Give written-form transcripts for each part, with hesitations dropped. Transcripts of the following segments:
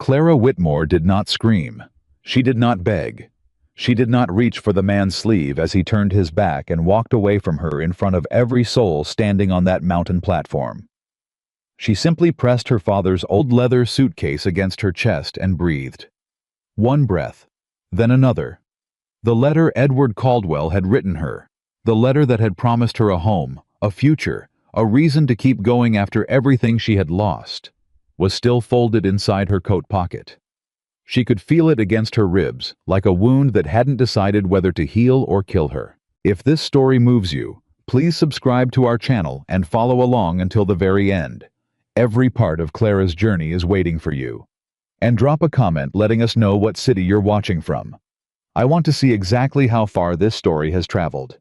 Clara Whitmore did not scream. She did not beg. She did not reach for the man's sleeve as he turned his back and walked away from her in front of every soul standing on that mountain platform. She simply pressed her father's old leather suitcase against her chest and breathed. One breath, then another. The letter Edward Caldwell had written her, the letter that had promised her a home, a future, a reason to keep going after everything she had lost, was still folded inside her coat pocket. She could feel it against her ribs, like a wound that hadn't decided whether to heal or kill her. If this story moves you, please subscribe to our channel and follow along until the very end. Every part of Clara's journey is waiting for you. And drop a comment letting us know what city you're watching from. I want to see exactly how far this story has traveled.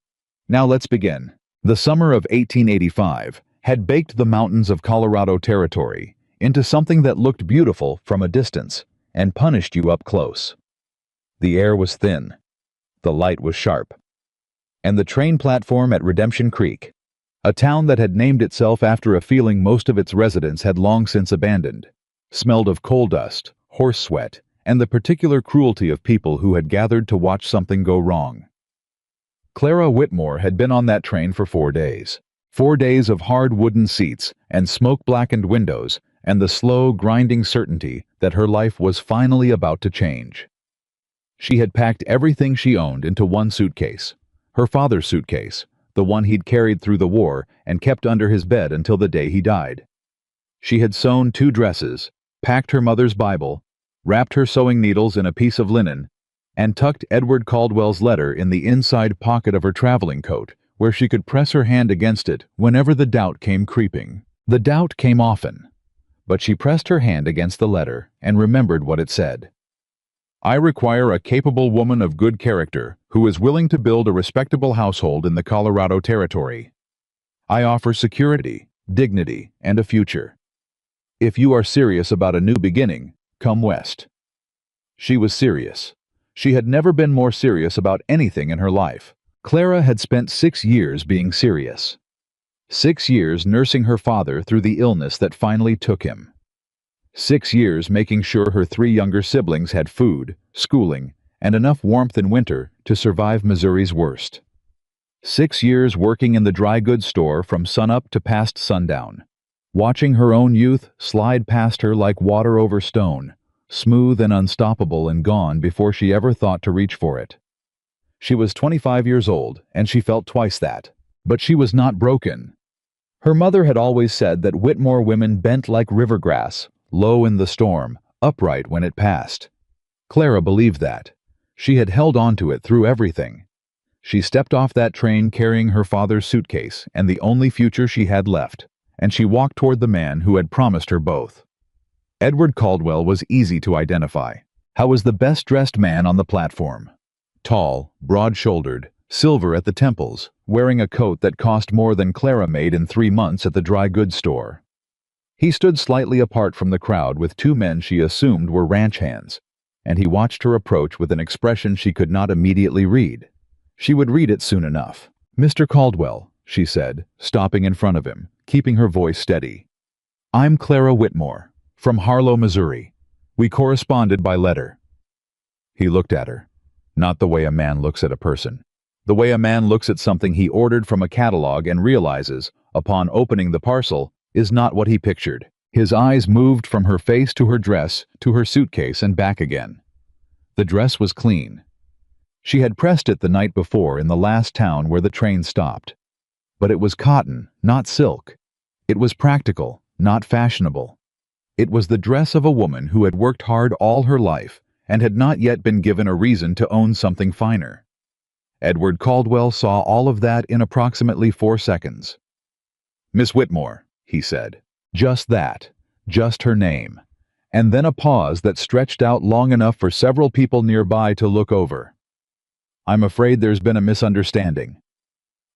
Now let's begin. The summer of 1885 had baked the mountains of Colorado Territory into something that looked beautiful from a distance and punished you up close. The air was thin, the light was sharp, and the train platform at Redemption Creek, a town that had named itself after a feeling most of its residents had long since abandoned, smelled of coal dust, horse sweat, and the particular cruelty of people who had gathered to watch something go wrong. Clara Whitmore had been on that train for 4 days. 4 days of hard wooden seats and smoke-blackened windows and the slow, grinding certainty that her life was finally about to change. She had packed everything she owned into one suitcase, her father's suitcase, the one he'd carried through the war and kept under his bed until the day he died. She had sewn 2 dresses, packed her mother's Bible, wrapped her sewing needles in a piece of linen, and tucked Edward Caldwell's letter in the inside pocket of her traveling coat, where she could press her hand against it whenever the doubt came creeping. The doubt came often, but she pressed her hand against the letter and remembered what it said. I require a capable woman of good character who is willing to build a respectable household in the Colorado Territory. I offer security, dignity, and a future. If you are serious about a new beginning, come west. She was serious. She had never been more serious about anything in her life. Clara had spent 6 years being serious. 6 years nursing her father through the illness that finally took him. 6 years making sure her 3 younger siblings had food, schooling, and enough warmth in winter to survive Missouri's worst. 6 years working in the dry goods store from sunup to past sundown, watching her own youth slide past her like water over stone, smooth and unstoppable and gone before she ever thought to reach for it. She was 25 years old, and she felt twice that. But she was not broken. Her mother had always said that Whitmore women bent like river grass, low in the storm, upright when it passed. Clara believed that. She had held on to it through everything. She stepped off that train carrying her father's suitcase and the only future she had left, and she walked toward the man who had promised her both. Edward Caldwell was easy to identify. How was the best-dressed man on the platform? Tall, broad-shouldered, silver at the temples, wearing a coat that cost more than Clara made in 3 months at the dry goods store. He stood slightly apart from the crowd with 2 men she assumed were ranch hands, and he watched her approach with an expression she could not immediately read. She would read it soon enough. Mr. Caldwell, she said, stopping in front of him, keeping her voice steady. I'm Clara Whitmore, from Harlow, Missouri. We corresponded by letter. He looked at her. Not the way a man looks at a person. The way a man looks at something he ordered from a catalog and realizes, upon opening the parcel, is not what he pictured. His eyes moved from her face to her dress, to her suitcase and back again. The dress was clean. She had pressed it the night before in the last town where the train stopped. But it was cotton, not silk. It was practical, not fashionable. It was the dress of a woman who had worked hard all her life and had not yet been given a reason to own something finer. Edward Caldwell saw all of that in approximately 4 seconds. Miss Whitmore, he said. Just that. Just her name. And then a pause that stretched out long enough for several people nearby to look over. I'm afraid there's been a misunderstanding.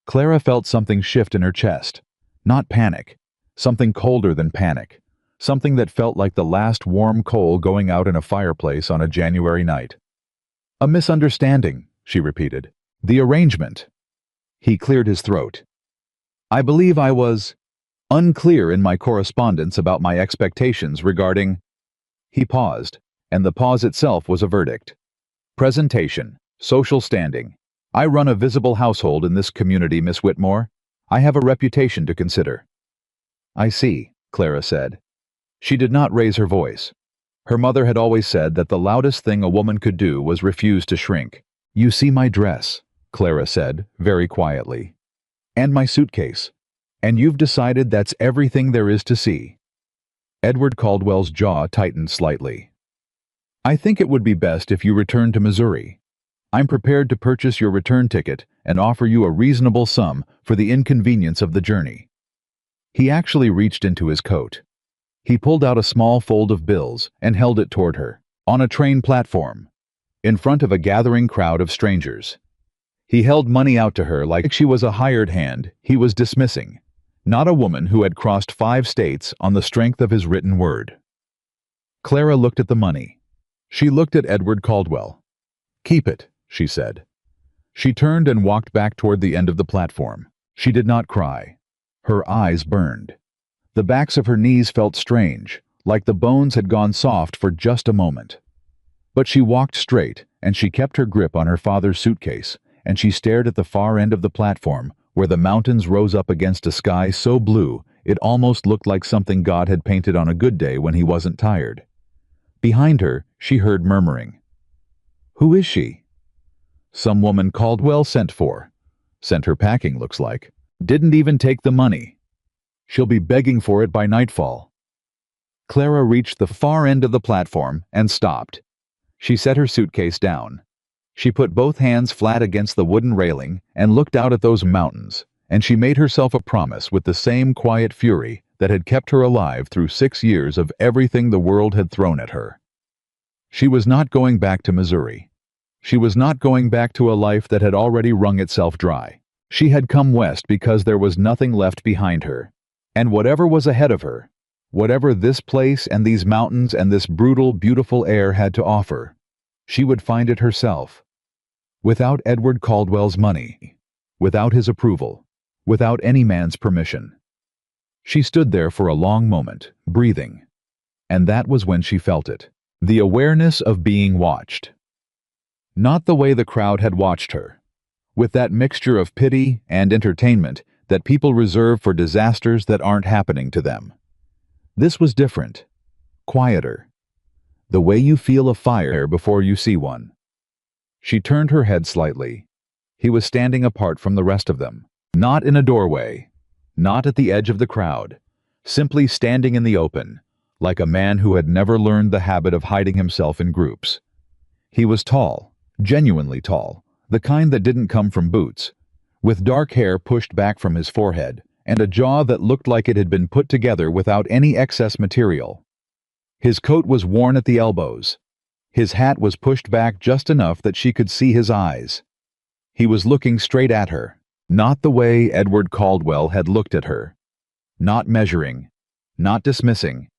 Clara felt something shift in her chest. Not panic. Something colder than panic. Something that felt like the last warm coal going out in a fireplace on a January night. A misunderstanding, she repeated. The arrangement. He cleared his throat. I believe I was unclear in my correspondence about my expectations regarding... He paused, and the pause itself was a verdict. Presentation. Social standing. I run a visible household in this community, Miss Whitmore. I have a reputation to consider. I see, Clara said. She did not raise her voice. Her mother had always said that the loudest thing a woman could do was refuse to shrink. You see my dress, Clara said, very quietly. And my suitcase. And you've decided that's everything there is to see. Edward Caldwell's jaw tightened slightly. I think it would be best if you return to Missouri. I'm prepared to purchase your return ticket and offer you a reasonable sum for the inconvenience of the journey. He actually reached into his coat. He pulled out a small fold of bills and held it toward her, on a train platform, in front of a gathering crowd of strangers. He held money out to her like she was a hired hand he was dismissing, not a woman who had crossed 5 states on the strength of his written word. Clara looked at the money. She looked at Edward Caldwell. Keep it, she said. She turned and walked back toward the end of the platform. She did not cry. Her eyes burned. The backs of her knees felt strange, like the bones had gone soft for just a moment. But she walked straight, and she kept her grip on her father's suitcase, and she stared at the far end of the platform, where the mountains rose up against a sky so blue it almost looked like something God had painted on a good day when he wasn't tired. Behind her, she heard murmuring. Who is she? Some woman Caldwell sent for. Sent her packing, looks like. Didn't even take the money. She'll be begging for it by nightfall. Clara reached the far end of the platform and stopped. She set her suitcase down. She put both hands flat against the wooden railing and looked out at those mountains, and she made herself a promise with the same quiet fury that had kept her alive through 6 years of everything the world had thrown at her. She was not going back to Missouri. She was not going back to a life that had already wrung itself dry. She had come west because there was nothing left behind her. And whatever was ahead of her, whatever this place and these mountains and this brutal, beautiful air had to offer, she would find it herself. Without Edward Caldwell's money, without his approval, without any man's permission. She stood there for a long moment, breathing. And that was when she felt it. The awareness of being watched. Not the way the crowd had watched her, with that mixture of pity and entertainment that people reserve for disasters that aren't happening to them. This was different, quieter, the way you feel a fire before you see one. She turned her head slightly. He was standing apart from the rest of them, not in a doorway, not at the edge of the crowd, simply standing in the open, like a man who had never learned the habit of hiding himself in groups. He was tall, genuinely tall, the kind that didn't come from boots, with dark hair pushed back from his forehead, and a jaw that looked like it had been put together without any excess material. His coat was worn at the elbows. His hat was pushed back just enough that she could see his eyes. He was looking straight at her, not the way Edward Caldwell had looked at her. Not measuring, not dismissing,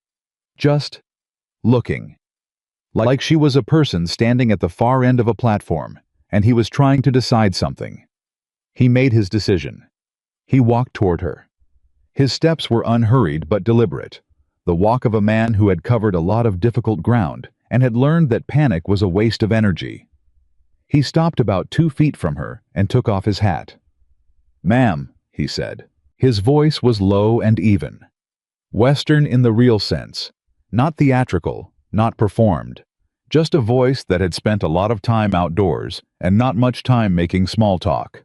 just looking. Like she was a person standing at the far end of a platform, and he was trying to decide something. He made his decision. He walked toward her. His steps were unhurried but deliberate, the walk of a man who had covered a lot of difficult ground and had learned that panic was a waste of energy. He stopped about 2 feet from her and took off his hat. "Ma'am," he said. His voice was low and even. Western in the real sense, not theatrical, not performed, just a voice that had spent a lot of time outdoors and not much time making small talk.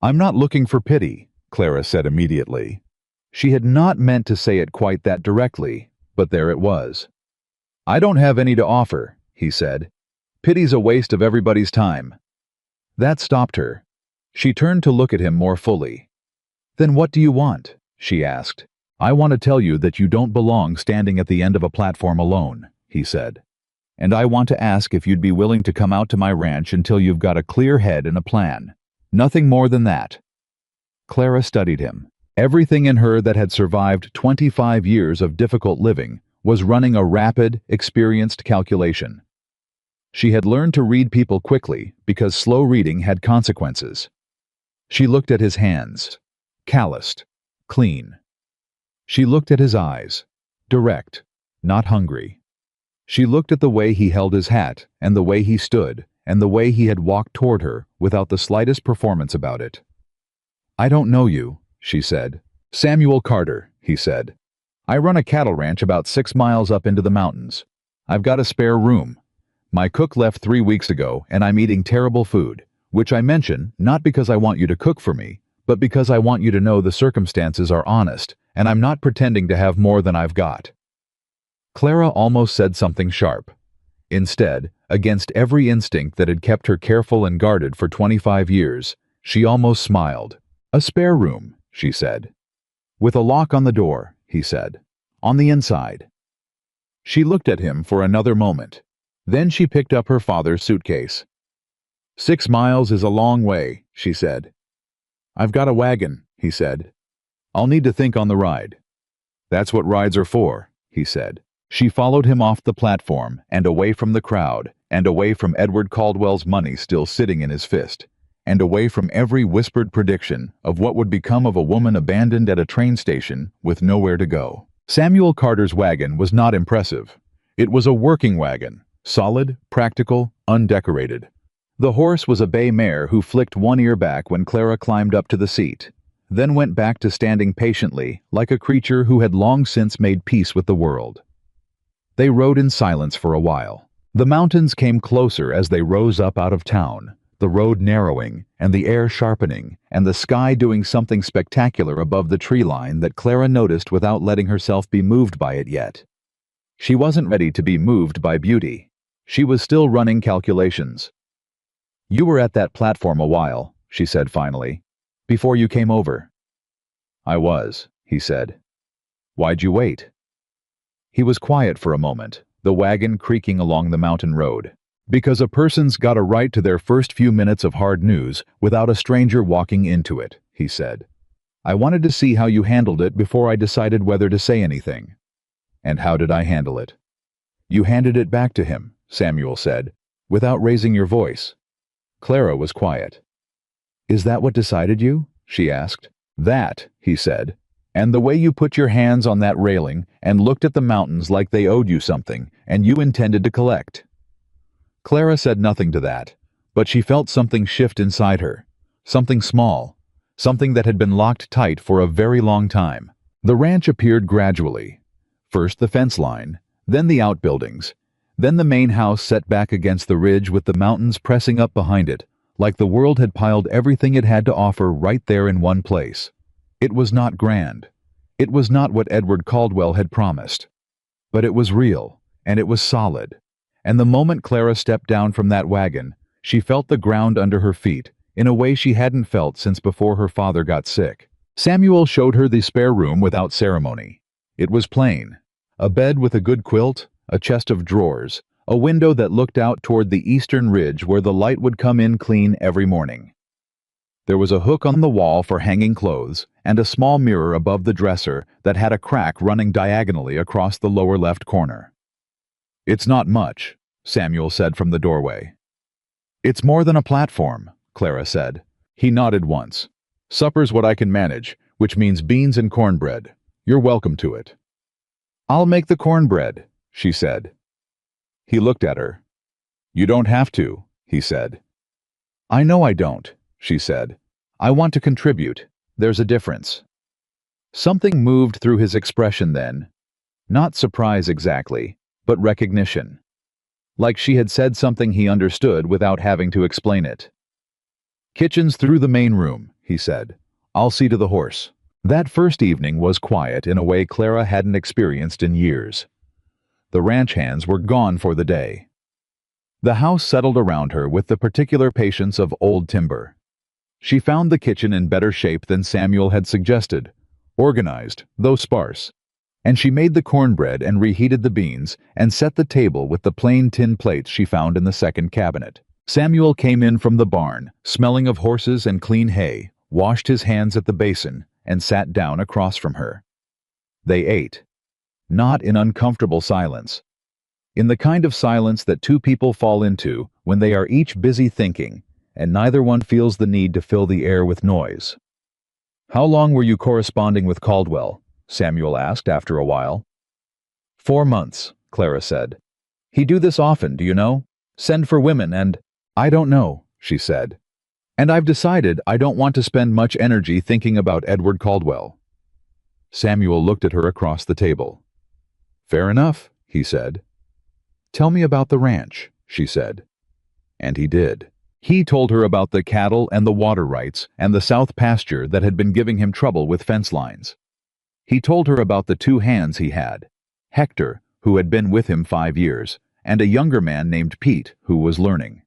"I'm not looking for pity," Clara said immediately. She had not meant to say it quite that directly, but there it was. "I don't have any to offer," he said. "Pity's a waste of everybody's time." That stopped her. She turned to look at him more fully. "Then what do you want?" she asked. "I want to tell you that you don't belong standing at the end of a platform alone," he said. "And I want to ask if you'd be willing to come out to my ranch until you've got a clear head and a plan. Nothing more than that." Clara studied him. Everything in her that had survived 25 years of difficult living was running a rapid, experienced calculation. She had learned to read people quickly because slow reading had consequences. She looked at his hands, calloused, clean. She looked at his eyes, direct, not hungry. She looked at the way he held his hat, and the way he stood, and the way he had walked toward her, without the slightest performance about it. "I don't know you," she said. "Samuel Carter," he said. "I run a cattle ranch about 6 miles up into the mountains. I've got a spare room. My cook left 3 weeks ago, and I'm eating terrible food, which I mention not because I want you to cook for me, but because I want you to know the circumstances are honest, and I'm not pretending to have more than I've got." Clara almost said something sharp. Instead, against every instinct that had kept her careful and guarded for 25 years, she almost smiled. "A spare room," she said. "With a lock on the door," he said. "On the inside." She looked at him for another moment. Then she picked up her father's suitcase. "6 miles is a long way," she said. "I've got a wagon," he said. "I'll need to think on the ride." "That's what rides are for," he said. She followed him off the platform, and away from the crowd, and away from Edward Caldwell's money still sitting in his fist, and away from every whispered prediction of what would become of a woman abandoned at a train station with nowhere to go. Samuel Carter's wagon was not impressive. It was a working wagon, solid, practical, undecorated. The horse was a bay mare who flicked one ear back when Clara climbed up to the seat, then went back to standing patiently, like a creature who had long since made peace with the world. They rode in silence for a while. The mountains came closer as they rose up out of town, the road narrowing, and the air sharpening, and the sky doing something spectacular above the tree line that Clara noticed without letting herself be moved by it yet. She wasn't ready to be moved by beauty. She was still running calculations. "You were at that platform a while," she said finally, "before you came over." "I was," he said. "Why'd you wait?" He was quiet for a moment, the wagon creaking along the mountain road. "Because a person's got a right to their first few minutes of hard news without a stranger walking into it," he said. "I wanted to see how you handled it before I decided whether to say anything." "And how did I handle it?" "You handed it back to him," Samuel said, "without raising your voice." Clara was quiet. "Is that what decided you?" she asked. "That," he said. "And the way you put your hands on that railing and looked at the mountains like they owed you something, and you intended to collect." Clara said nothing to that, but she felt something shift inside her, something small, something that had been locked tight for a very long time. The ranch appeared gradually. First the fence line, then the outbuildings, then the main house set back against the ridge with the mountains pressing up behind it, like the world had piled everything it had to offer right there in one place. It was not grand. It was not what Edward Caldwell had promised. But it was real, and it was solid. And the moment Clara stepped down from that wagon, she felt the ground under her feet in a way she hadn't felt since before her father got sick. Samuel showed her the spare room without ceremony. It was plain. A bed with a good quilt, a chest of drawers, a window that looked out toward the eastern ridge where the light would come in clean every morning. There was a hook on the wall for hanging clothes, and a small mirror above the dresser that had a crack running diagonally across the lower left corner. "It's not much," Samuel said from the doorway. "It's more than a platform," Clara said. He nodded once. "Supper's what I can manage, which means beans and cornbread. You're welcome to it." "I'll make the cornbread," she said. He looked at her. "You don't have to," he said. "I know I don't," she said. "I want to contribute. There's a difference." Something moved through his expression then. Not surprise exactly, but recognition. Like she had said something he understood without having to explain it. "Kitchen's through the main room," he said. "I'll see to the horse." That first evening was quiet in a way Clara hadn't experienced in years. The ranch hands were gone for the day. The house settled around her with the particular patience of old timber. She found the kitchen in better shape than Samuel had suggested, organized, though sparse. And she made the cornbread and reheated the beans and set the table with the plain tin plates she found in the second cabinet. Samuel came in from the barn, smelling of horses and clean hay, washed his hands at the basin, and sat down across from her. They ate. Not in uncomfortable silence. In the kind of silence that two people fall into when they are each busy thinking, and neither one feels the need to fill the air with noise. "How long were you corresponding with Caldwell?" Samuel asked after a while. 4 months, Clara said. He do this often, do you know? Send for women and— I don't know, she said. And I've decided I don't want to spend much energy thinking about Edward Caldwell. Samuel looked at her across the table. Fair enough, he said. Tell me about the ranch, she said. And he did. He told her about the cattle and the water rights and the south pasture that had been giving him trouble with fence lines. He told her about the two hands he had, Hector, who had been with him 5 years, and a younger man named Pete, who was learning.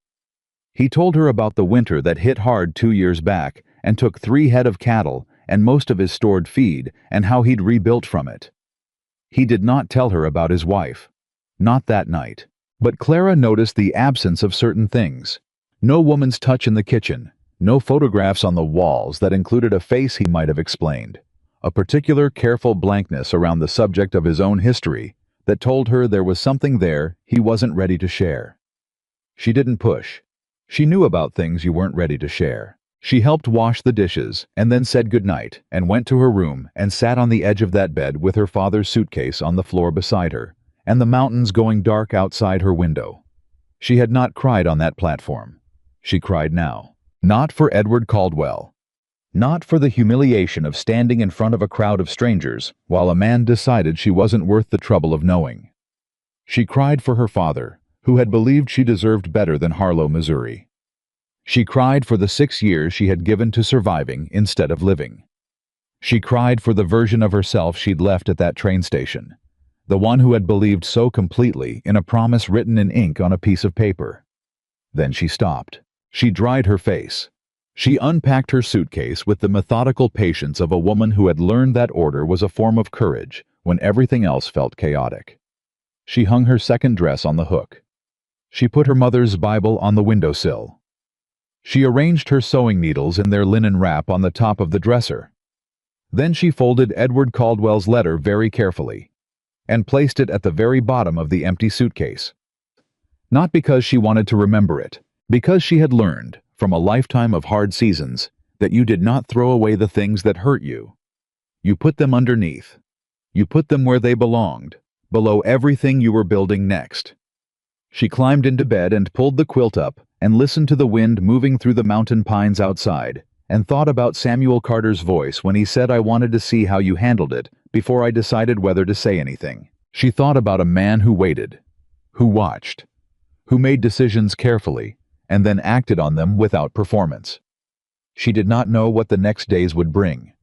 He told her about the winter that hit hard 2 years back and took 3 head of cattle and most of his stored feed and how he'd rebuilt from it. He did not tell her about his wife. Not that night. But Clara noticed the absence of certain things. No woman's touch in the kitchen, no photographs on the walls that included a face he might have explained, a particular careful blankness around the subject of his own history that told her there was something there he wasn't ready to share. She didn't push. She knew about things you weren't ready to share. She helped wash the dishes and then said goodnight and went to her room and sat on the edge of that bed with her father's suitcase on the floor beside her and the mountains going dark outside her window. She had not cried on that platform. She cried now. Not for Edward Caldwell. Not for the humiliation of standing in front of a crowd of strangers while a man decided she wasn't worth the trouble of knowing. She cried for her father, who had believed she deserved better than Harlow, Missouri. She cried for the 6 years she had given to surviving instead of living. She cried for the version of herself she'd left at that train station, the one who had believed so completely in a promise written in ink on a piece of paper. Then she stopped. She dried her face. She unpacked her suitcase with the methodical patience of a woman who had learned that order was a form of courage when everything else felt chaotic. She hung her second dress on the hook. She put her mother's Bible on the windowsill. She arranged her sewing needles in their linen wrap on the top of the dresser. Then she folded Edward Caldwell's letter very carefully and placed it at the very bottom of the empty suitcase. Not because she wanted to remember it, because she had learned, from a lifetime of hard seasons, that you did not throw away the things that hurt you. You put them underneath. You put them where they belonged, below everything you were building next. She climbed into bed and pulled the quilt up and listened to the wind moving through the mountain pines outside and thought about Samuel Carter's voice when he said, "I wanted to see how you handled it before I decided whether to say anything." She thought about a man who waited, who watched, who made decisions carefully and then acted on them without performance. She did not know what the next days would bring.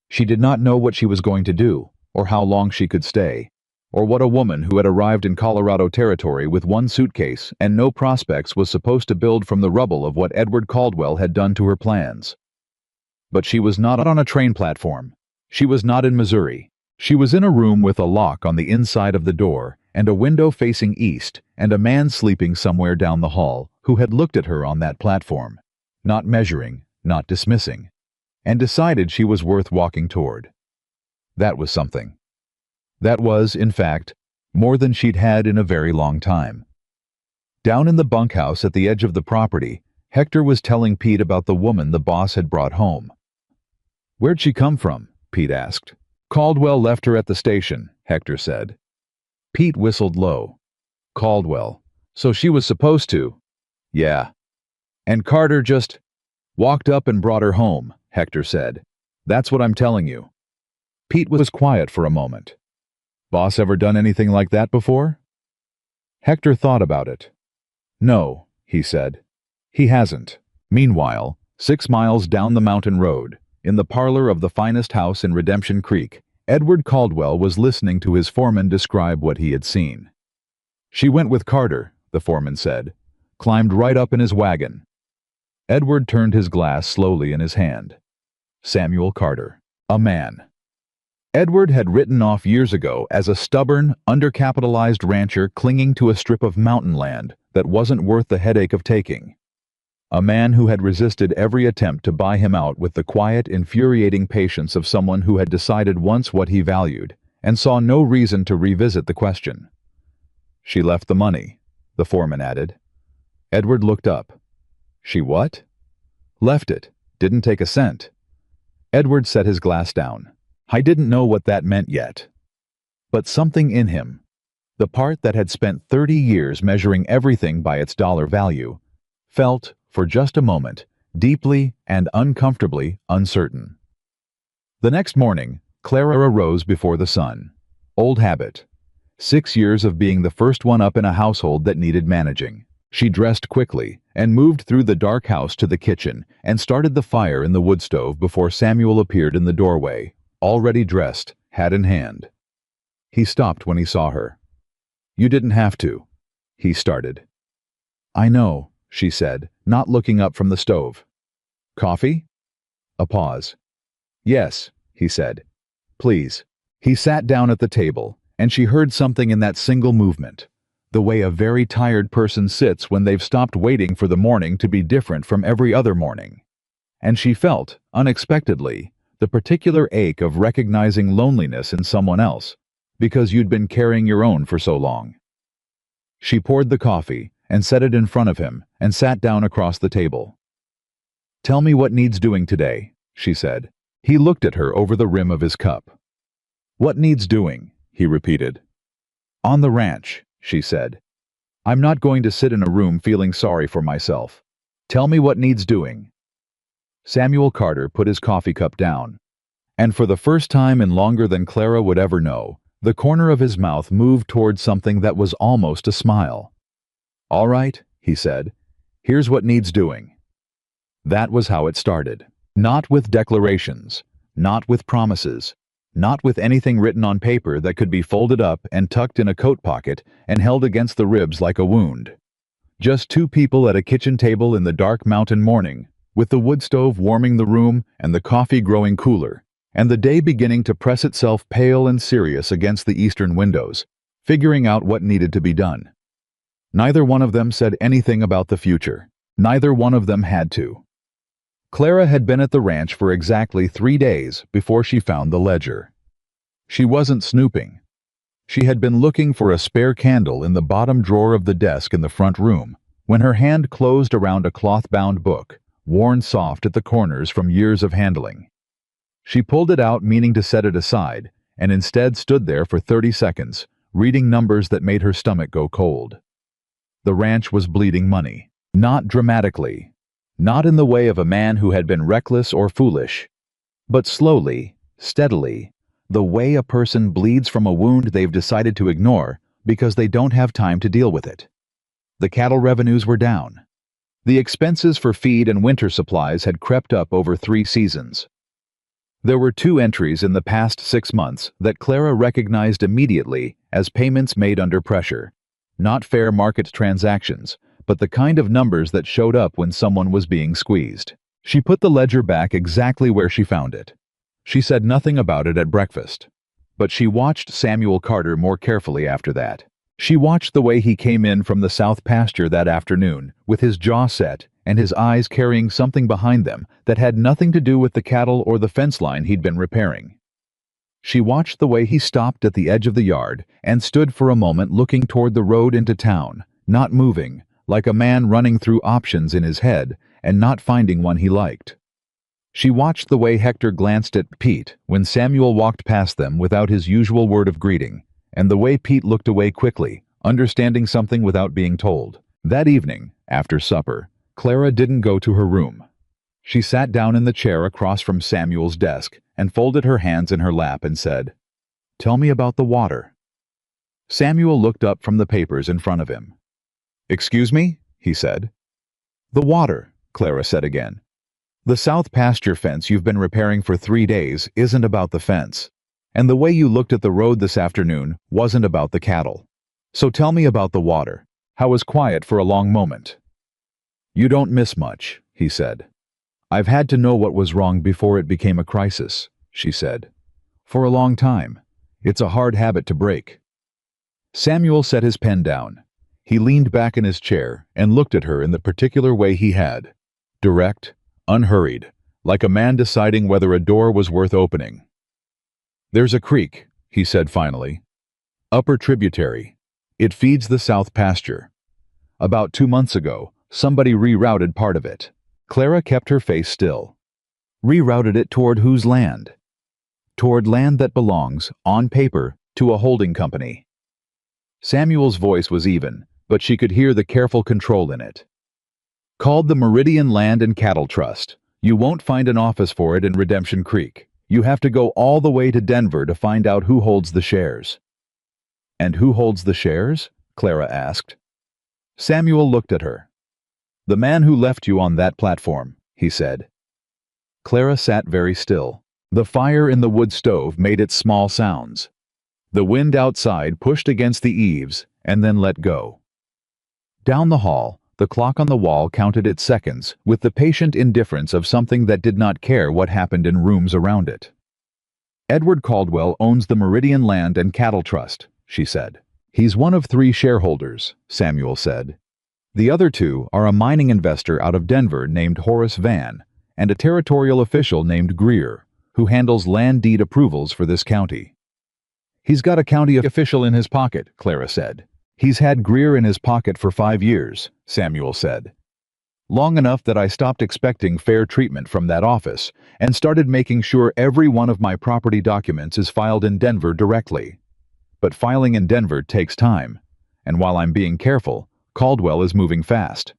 She did not know what she was going to do, or how long she could stay, or what a woman who had arrived in Colorado territory with one suitcase and no prospects was supposed to build from the rubble of what Edward Caldwell had done to her plans. But she was not on a train platform. She was not in Missouri. She was in a room with a lock on the inside of the door and a window facing east and a man sleeping somewhere down the hall who had looked at her on that platform, not measuring, not dismissing, and decided she was worth walking toward. That was something. That was, in fact, more than she'd had in a very long time. Down in the bunkhouse at the edge of the property, Hector was telling Pete about the woman the boss had brought home. "Where'd she come from?" Pete asked. "Caldwell left her at the station," Hector said. Pete whistled low. "Caldwell. So she was supposed to." "Yeah. And Carter just walked up and brought her home," Hector said. "That's what I'm telling you." Pete was quiet for a moment. "Boss ever done anything like that before?" Hector thought about it. "No," he said. "He hasn't." Meanwhile, 6 miles down the mountain road, in the parlor of the finest house in Redemption Creek, Edward Caldwell was listening to his foreman describe what he had seen. "She went with Carter," the foreman said. "Climbed right up in his wagon." Edward turned his glass slowly in his hand. Samuel Carter. A man. Edward had written off years ago as a stubborn, undercapitalized rancher clinging to a strip of mountain land that wasn't worth the headache of taking. A man who had resisted every attempt to buy him out with the quiet, infuriating patience of someone who had decided once what he valued and saw no reason to revisit the question. "She left the money," the foreman added. Edward looked up. "She what?" "Left it. Didn't take a cent." Edward set his glass down. I didn't know what that meant yet. But something in him, The part that had spent 30 years measuring everything by its dollar value, felt, for just a moment, deeply and uncomfortably uncertain. The next morning, Clara arose before the sun. Old habit. 6 years of being the first one up in a household that needed managing. She dressed quickly and moved through the dark house to the kitchen and started the fire in the wood stove before Samuel appeared in the doorway, already dressed, hat in hand. He stopped when he saw her. "You didn't have to," he started. "I know," she said, not looking up from the stove. "Coffee?" A pause. "Yes," he said. "Please." He sat down at the table, and she heard something in that single movement, the way a very tired person sits when they've stopped waiting for the morning to be different from every other morning. And she felt, unexpectedly, the particular ache of recognizing loneliness in someone else, because you'd been carrying your own for so long. She poured the coffee and set it in front of him and sat down across the table. "Tell me what needs doing today," she said. He looked at her over the rim of his cup. "What needs doing?" he repeated. "On the ranch," she said. "I'm not going to sit in a room feeling sorry for myself. Tell me what needs doing." Samuel Carter put his coffee cup down, and for the first time in longer than Clara would ever know, the corner of his mouth moved toward something that was almost a smile. "All right," he said. "Here's what needs doing." That was how it started. Not with declarations, not with promises, not with anything written on paper that could be folded up and tucked in a coat pocket and held against the ribs like a wound. Just two people at a kitchen table in the dark mountain morning, with the wood stove warming the room and the coffee growing cooler, and the day beginning to press itself pale and serious against the eastern windows, figuring out what needed to be done. Neither one of them said anything about the future. Neither one of them had to. Clara had been at the ranch for exactly 3 days before she found the ledger. She wasn't snooping. She had been looking for a spare candle in the bottom drawer of the desk in the front room when her hand closed around a cloth-bound book, worn soft at the corners from years of handling. She pulled it out, meaning to set it aside, and instead stood there for 30 seconds, reading numbers that made her stomach go cold. The ranch was bleeding money. Not dramatically. Not in the way of a man who had been reckless or foolish, but slowly, steadily, the way a person bleeds from a wound they've decided to ignore because they don't have time to deal with it. The cattle revenues were down. The expenses for feed and winter supplies had crept up over 3 seasons. There were 2 entries in the past 6 months that Clara recognized immediately as payments made under pressure, not fair market transactions, but the kind of numbers that showed up when someone was being squeezed. She put the ledger back exactly where she found it. She said nothing about it at breakfast, but she watched Samuel Carter more carefully after that. She watched the way he came in from the south pasture that afternoon, with his jaw set and his eyes carrying something behind them that had nothing to do with the cattle or the fence line he'd been repairing. She watched the way he stopped at the edge of the yard and stood for a moment looking toward the road into town, not moving, like a man running through options in his head and not finding one he liked. She watched the way Hector glanced at Pete when Samuel walked past them without his usual word of greeting, and the way Pete looked away quickly, understanding something without being told. That evening, after supper, Clara didn't go to her room. She sat down in the chair across from Samuel's desk and folded her hands in her lap and said, "Tell me about the water." Samuel looked up from the papers in front of him. "Excuse me?" he said. "The water," Clara said again. "The south pasture fence you've been repairing for 3 days isn't about the fence, and the way you looked at the road this afternoon wasn't about the cattle. So tell me about the water." How was quiet for a long moment. "You don't miss much," he said. "I've had to know what was wrong before it became a crisis," she said. "For a long time. It's a hard habit to break." Samuel set his pen down. He leaned back in his chair and looked at her in the particular way he had. Direct, unhurried, like a man deciding whether a door was worth opening. "There's a creek," he said finally. "Upper tributary. It feeds the south pasture. About 2 months ago, somebody rerouted part of it." Clara kept her face still. "Rerouted it toward whose land?" "Toward land that belongs, on paper, to a holding company." Samuel's voice was even, but she could hear the careful control in it. Called the Meridian Land and Cattle Trust. You won't find an office for it in Redemption Creek. You have to go all the way to Denver to find out who holds the shares. And who holds the shares? Clara asked. Samuel looked at her. The man who left you on that platform, he said. Clara sat very still. The fire in the wood stove made its small sounds. The wind outside pushed against the eaves and then let go. Down the hall, the clock on the wall counted its seconds with the patient indifference of something that did not care what happened in rooms around it. Edward Caldwell owns the Meridian Land and Cattle Trust, she said. He's one of 3 shareholders, Samuel said. The other 2 are a mining investor out of Denver named Horace Van and a territorial official named Greer, who handles land deed approvals for this county. He's got a county official in his pocket, Clara said. He's had Greer in his pocket for 5 years, Samuel said. Long enough that I stopped expecting fair treatment from that office and started making sure every one of my property documents is filed in Denver directly. But filing in Denver takes time, and while I'm being careful, Caldwell is moving fast.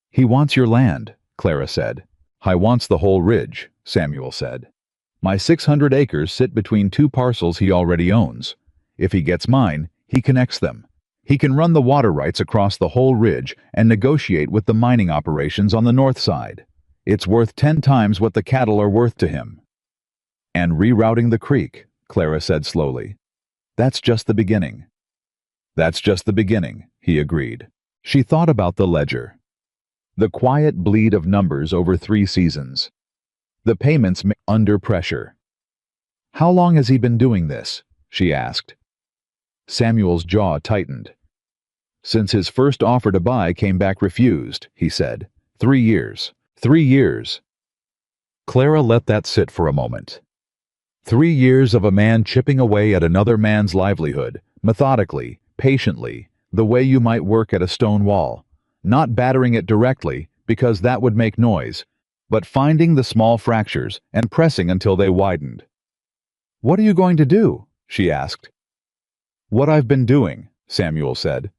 He wants your land, Clara said. I wants the whole ridge, Samuel said. My 600 acres sit between 2 parcels he already owns. If he gets mine, he connects them. He can run the water rights across the whole ridge and negotiate with the mining operations on the north side. It's worth 10 times what the cattle are worth to him. And rerouting the creek, Clara said slowly. That's just the beginning. That's just the beginning, he agreed. She thought about the ledger. The quiet bleed of numbers over 3 seasons. The payments under pressure. How long has he been doing this? She asked. Samuel's jaw tightened. Since his first offer to buy came back refused, he said. 3 years. 3 years. Clara let that sit for a moment. 3 years of a man chipping away at another man's livelihood, methodically, patiently, the way you might work at a stone wall, not battering it directly because that would make noise, but finding the small fractures and pressing until they widened. What are you going to do? She asked. What I've been doing, Samuel said.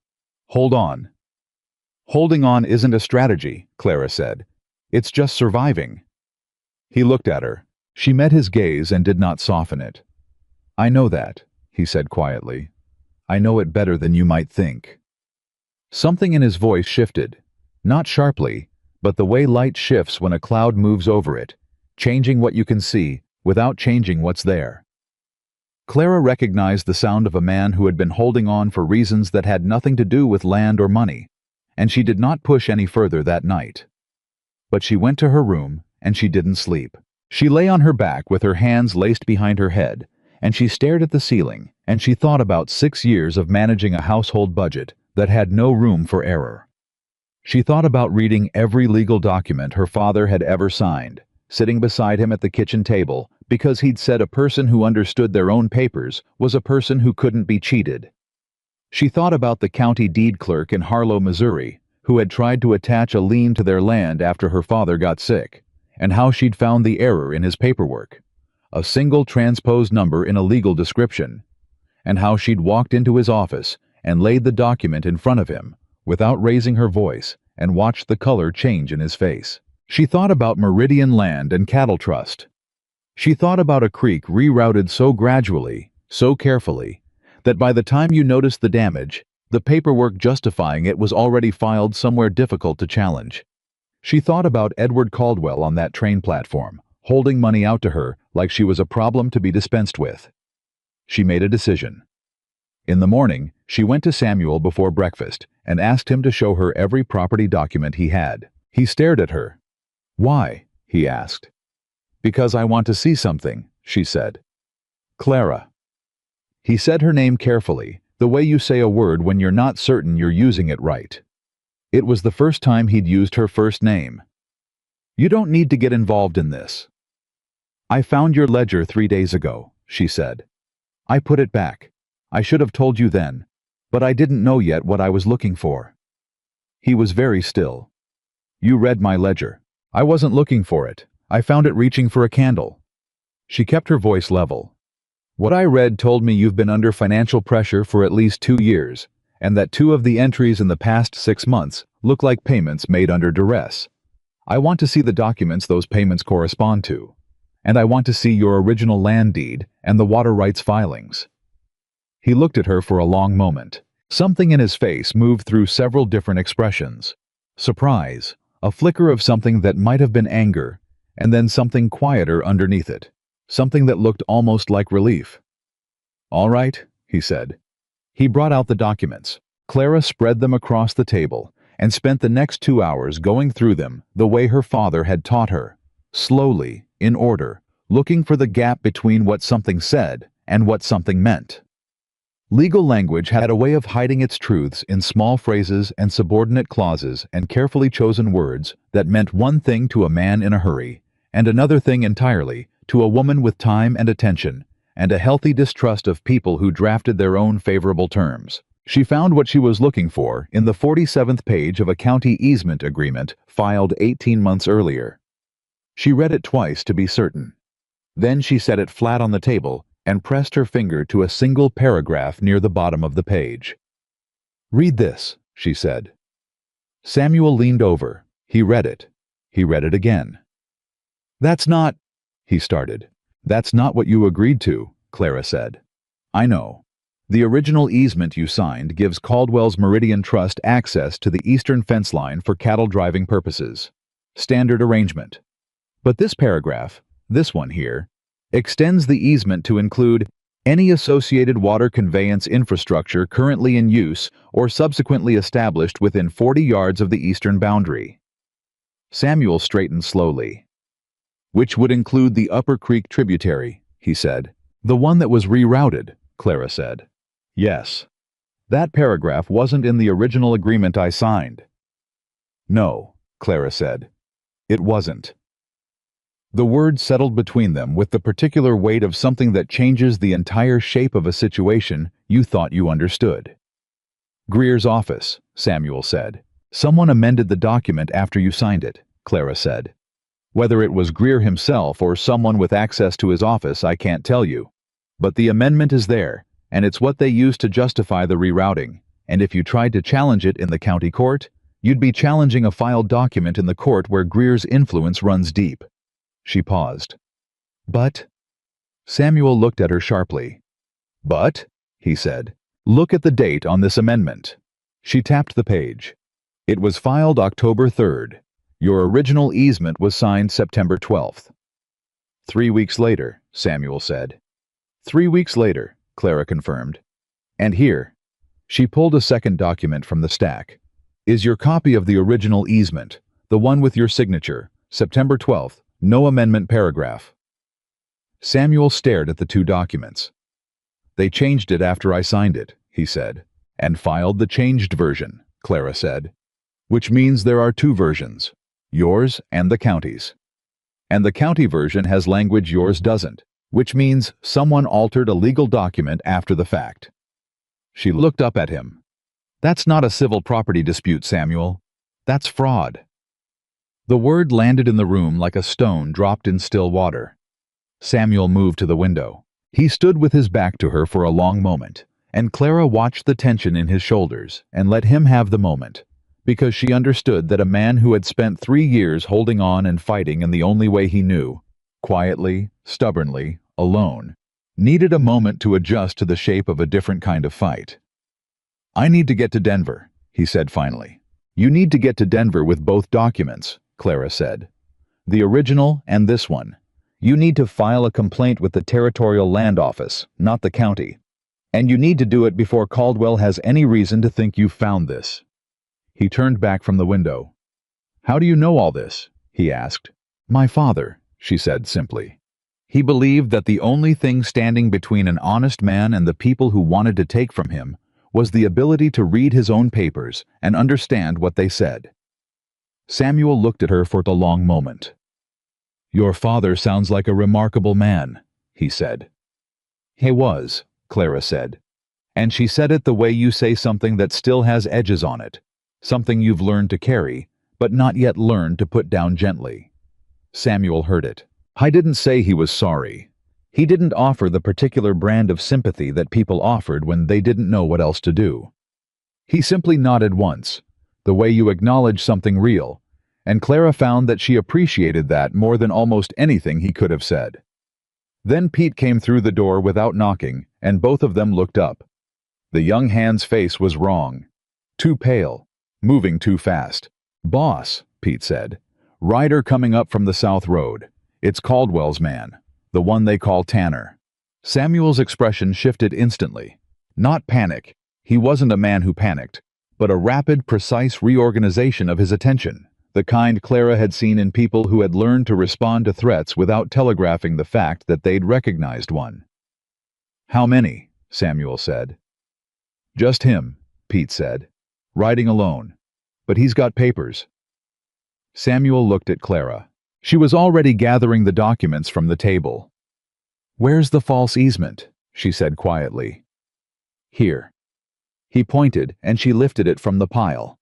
Hold on. Holding on isn't a strategy, Clara said. It's just surviving. He looked at her. She met his gaze and did not soften it. I know that, he said quietly. I know it better than you might think. Something in his voice shifted, not sharply, but the way light shifts when a cloud moves over it, changing what you can see without changing what's there. Clara recognized the sound of a man who had been holding on for reasons that had nothing to do with land or money, and she did not push any further that night. But she went to her room, and she didn't sleep. She lay on her back with her hands laced behind her head, and she stared at the ceiling, and she thought about 6 years of managing a household budget that had no room for error. She thought about reading every legal document her father had ever signed, sitting beside him at the kitchen table, because he'd said a person who understood their own papers was a person who couldn't be cheated. She thought about the county deed clerk in Harlow, Missouri, who had tried to attach a lien to their land after her father got sick, and how she'd found the error in his paperwork, a single transposed number in a legal description, and how she'd walked into his office and laid the document in front of him, without raising her voice, and watched the color change in his face. She thought about Meridian Land and Cattle Trust. She thought about a creek rerouted so gradually, so carefully, that by the time you noticed the damage, the paperwork justifying it was already filed somewhere difficult to challenge. She thought about Edward Caldwell on that train platform, holding money out to her like she was a problem to be dispensed with. She made a decision. In the morning, she went to Samuel before breakfast and asked him to show her every property document he had. He stared at her. Why? He asked. Because I want to see something, she said. Clara. He said her name carefully, the way you say a word when you're not certain you're using it right. It was the first time he'd used her first name. You don't need to get involved in this. I found your ledger 3 days ago, she said. I put it back. I should have told you then, but I didn't know yet what I was looking for. He was very still. You read my ledger. I wasn't looking for it. I found it reaching for a candle. She kept her voice level. What I read told me you've been under financial pressure for at least 2 years, and that 2 of the entries in the past 6 months look like payments made under duress. I want to see the documents those payments correspond to, and I want to see your original land deed and the water rights filings." He looked at her for a long moment. Something in his face moved through several different expressions. Surprise, a flicker of something that might have been anger, and then something quieter underneath it. Something that looked almost like relief. "All right," he said. He brought out the documents. Clara spread them across the table and spent the next 2 hours going through them the way her father had taught her, slowly, in order, looking for the gap between what something said and what something meant. Legal language had a way of hiding its truths in small phrases and subordinate clauses and carefully chosen words that meant one thing to a man in a hurry, and another thing entirely to a woman with time and attention, and a healthy distrust of people who drafted their own favorable terms. She found what she was looking for in the 47th page of a county easement agreement filed 18 months earlier. She read it twice to be certain. Then she set it flat on the table and pressed her finger to a single paragraph near the bottom of the page. "Read this," she said. Samuel leaned over. He read it. He read it again. "That's not—" he started. "That's not what you agreed to," Clara said. "I know. The original easement you signed gives Caldwell's Meridian Trust access to the eastern fence line for cattle driving purposes. Standard arrangement. But this paragraph, this one here, extends the easement to include any associated water conveyance infrastructure currently in use or subsequently established within 40 yards of the eastern boundary." Samuel straightened slowly. "Which would include the Upper Creek tributary," he said. "The one that was rerouted," Clara said. "Yes. That paragraph wasn't in the original agreement I signed." "No," Clara said. "It wasn't." The word settled between them with the particular weight of something that changes the entire shape of a situation you thought you understood. "Greer's office," Samuel said. "Someone amended the document after you signed it," Clara said. "Whether it was Greer himself or someone with access to his office, I can't tell you. But the amendment is there, and it's what they used to justify the rerouting, and if you tried to challenge it in the county court, you'd be challenging a filed document in the court where Greer's influence runs deep." She paused. "But—" Samuel looked at her sharply. "But," he said, "look at the date on this amendment." She tapped the page. "It was filed October 3rd. Your original easement was signed September 12th. 3 weeks later," Samuel said. 3 weeks later, Clara confirmed. "And here," she pulled a second document from the stack, "is your copy of the original easement, the one with your signature, September 12th, no amendment paragraph." Samuel stared at the 2 documents. "They changed it after I signed it," he said, "and filed the changed version," Clara said. "Which means there are 2 versions. Yours and the county's. And the county version has language yours doesn't, which means someone altered a legal document after the fact." She looked up at him. "That's not a civil property dispute, Samuel. That's fraud." The word landed in the room like a stone dropped in still water. Samuel moved to the window. He stood with his back to her for a long moment, and Clara watched the tension in his shoulders and let him have the moment, because she understood that a man who had spent 3 years holding on and fighting in the only way he knew, quietly, stubbornly, alone, needed a moment to adjust to the shape of a different kind of fight. "I need to get to Denver," he said finally. "You need to get to Denver with both documents," Clara said. "The original and this one. You need to file a complaint with the Territorial Land Office, not the county. And you need to do it before Caldwell has any reason to think you've found this." He turned back from the window. "How do you know all this?" he asked. "My father," she said simply. "He believed that the only thing standing between an honest man and the people who wanted to take from him was the ability to read his own papers and understand what they said." Samuel looked at her for a long moment. "Your father sounds like a remarkable man," he said. "He was," Clara said. "And she said it the way you say something that still has edges on it, something you've learned to carry, but not yet learned to put down gently." Samuel heard it. "I didn't say he was sorry. He didn't offer the particular brand of sympathy that people offered when they didn't know what else to do. He simply nodded once, the way you acknowledge something real, and Clara found that she appreciated that more than almost anything he could have said. Then Pete came through the door without knocking, and both of them looked up. The young hand's face was wrong. Too pale, moving too fast. "Boss," Pete said. "Rider coming up from the South Road. It's Caldwell's man, the one they call Tanner." Samuel's expression shifted instantly. Not panic. He wasn't a man who panicked, but a rapid, precise reorganization of his attention, the kind Clara had seen in people who had learned to respond to threats without telegraphing the fact that they'd recognized one. "How many?" Samuel said. "Just him," Pete said. "Riding alone. But he's got papers." Samuel looked at Clara. She was already gathering the documents from the table. "Where's the false easement?" she said quietly. "Here." He pointed, and she lifted it from the pile.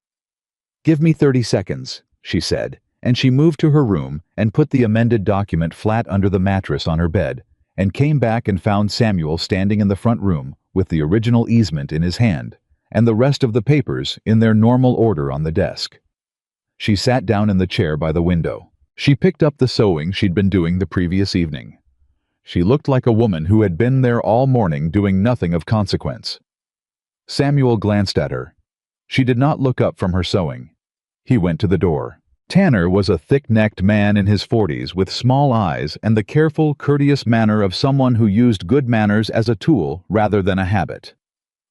"Give me 30 seconds, she said, and she moved to her room and put the amended document flat under the mattress on her bed, and came back and found Samuel standing in the front room with the original easement in his hand, and the rest of the papers in their normal order on the desk. She sat down in the chair by the window. She picked up the sewing she'd been doing the previous evening. She looked like a woman who had been there all morning doing nothing of consequence. Samuel glanced at her. She did not look up from her sewing. He went to the door. Tanner was a thick-necked man in his 40s with small eyes and the careful, courteous manner of someone who used good manners as a tool rather than a habit.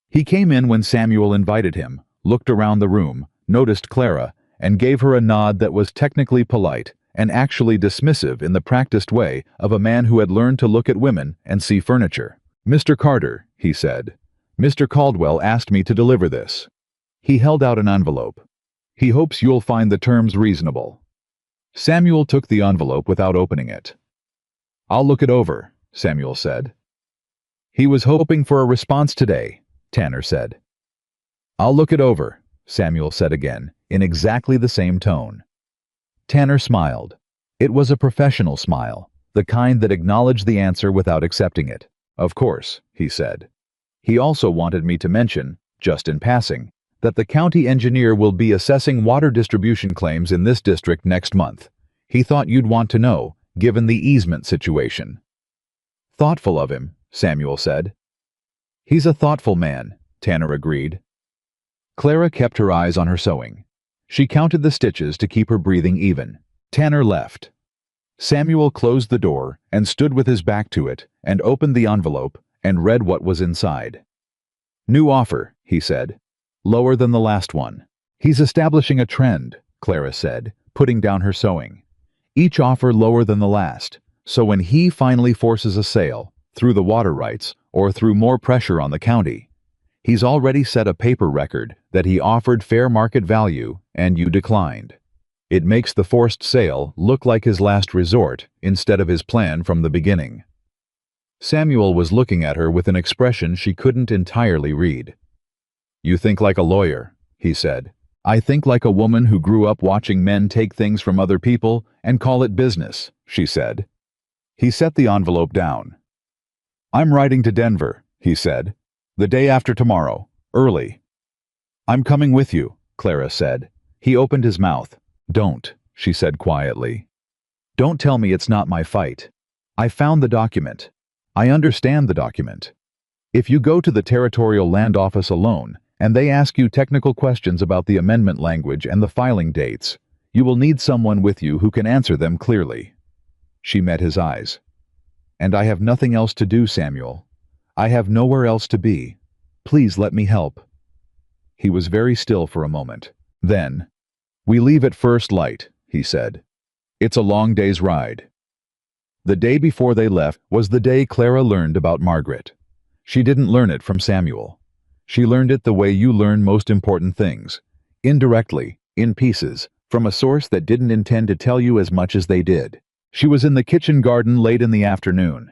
He came in when Samuel invited him, looked around the room, noticed Clara, and gave her a nod that was technically polite and actually dismissive in the practiced way of a man who had learned to look at women and see furniture. "Mr. Carter," he said, "Mr. Caldwell asked me to deliver this." He held out an envelope. "He hopes you'll find the terms reasonable." Samuel took the envelope without opening it. "I'll look it over," Samuel said. "He was hoping for a response today," Tanner said. "I'll look it over," Samuel said again, in exactly the same tone. Tanner smiled. It was a professional smile, the kind that acknowledged the answer without accepting it. "Of course," he said. "He also wanted me to mention, just in passing, that the county engineer will be assessing water distribution claims in this district next month. He thought you'd want to know, given the easement situation." "Thoughtful of him," Samuel said. "He's a thoughtful man," Tanner agreed. Clara kept her eyes on her sewing. She counted the stitches to keep her breathing even. Tanner left. Samuel closed the door and stood with his back to it and opened the envelope and read what was inside. "New offer," he said. "Lower than the last one." "He's establishing a trend," Clara said, putting down her sewing. "Each offer lower than the last, so when he finally forces a sale, through the water rights or through more pressure on the county, he's already set a paper record that he offered fair market value and you declined. It makes the forced sale look like his last resort instead of his plan from the beginning." Samuel was looking at her with an expression she couldn't entirely read. "You think like a lawyer," he said. "I think like a woman who grew up watching men take things from other people and call it business," she said. He set the envelope down. "I'm riding to Denver," he said. "The day after tomorrow, early." "I'm coming with you," Clara said. He opened his mouth. "Don't," she said quietly. "Don't tell me it's not my fight. I found the document. I understand the document. If you go to the Territorial Land Office alone, and they ask you technical questions about the amendment language and the filing dates, you will need someone with you who can answer them clearly." She met his eyes. "And I have nothing else to do, Samuel. I have nowhere else to be. Please let me help." He was very still for a moment. Then, "We leave at first light," he said. "It's a long day's ride." The day before they left was the day Clara learned about Margaret. She didn't learn it from Samuel. She learned it the way you learn most important things, indirectly, in pieces, from a source that didn't intend to tell you as much as they did. She was in the kitchen garden late in the afternoon.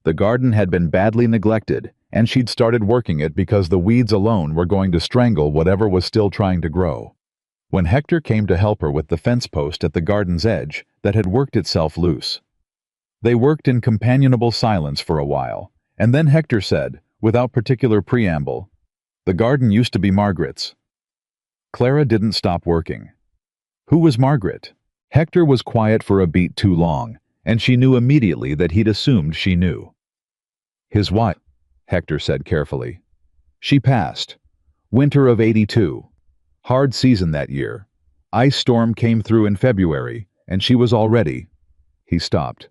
The garden had been badly neglected, and she'd started working it because the weeds alone were going to strangle whatever was still trying to grow. When Hector came to help her with the fence post at the garden's edge that had worked itself loose. They worked in companionable silence for a while, and then Hector said, without particular preamble, "The garden used to be Margaret's." Clara didn't stop working. Who was Margaret? Hector was quiet for a beat too long, and she knew immediately that he'd assumed she knew. His wife, Hector said carefully. She passed. Winter of '82. Hard season that year. Ice storm came through in February, and she was already... He stopped.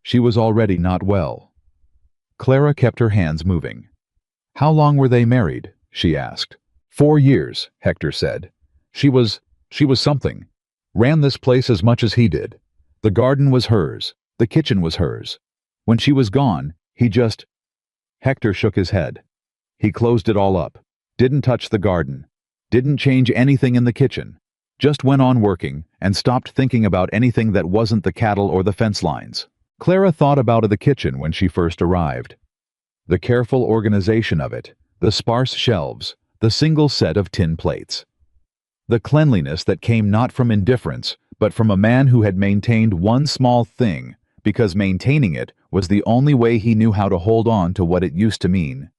She was already not well. Clara kept her hands moving. How long were they married? She asked. 4 years, Hector said. She was something. Ran this place as much as he did. The garden was hers. The kitchen was hers. When she was gone, he just... Hector shook his head. He closed it all up. Didn't touch the garden. Didn't change anything in the kitchen. Just went on working and stopped thinking about anything that wasn't the cattle or the fence lines. Clara thought about the kitchen when she first arrived. The careful organization of it, the sparse shelves, the single set of tin plates. The cleanliness that came not from indifference, but from a man who had maintained one small thing, because maintaining it was the only way he knew how to hold on to what it used to mean.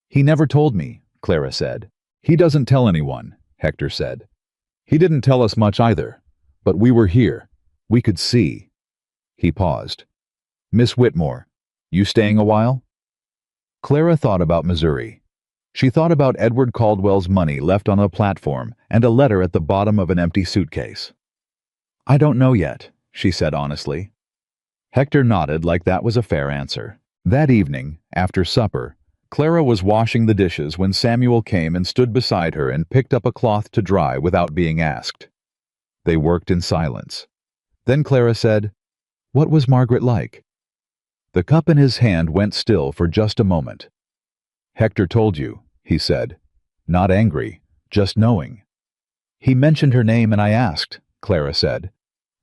He never told me, Clara said. He doesn't tell anyone, Hector said. He didn't tell us much either, but we were here. We could see. He paused. Miss Whitmore, you staying a while? Clara thought about Missouri. She thought about Edward Caldwell's money left on a platform and a letter at the bottom of an empty suitcase. I don't know yet, she said honestly. Hector nodded like that was a fair answer. That evening, after supper, Clara was washing the dishes when Samuel came and stood beside her and picked up a cloth to dry without being asked. They worked in silence. Then Clara said, "What was Margaret like?" The cup in his hand went still for just a moment. Hector told you, he said. Not angry, just knowing. He mentioned her name and I asked, Clara said.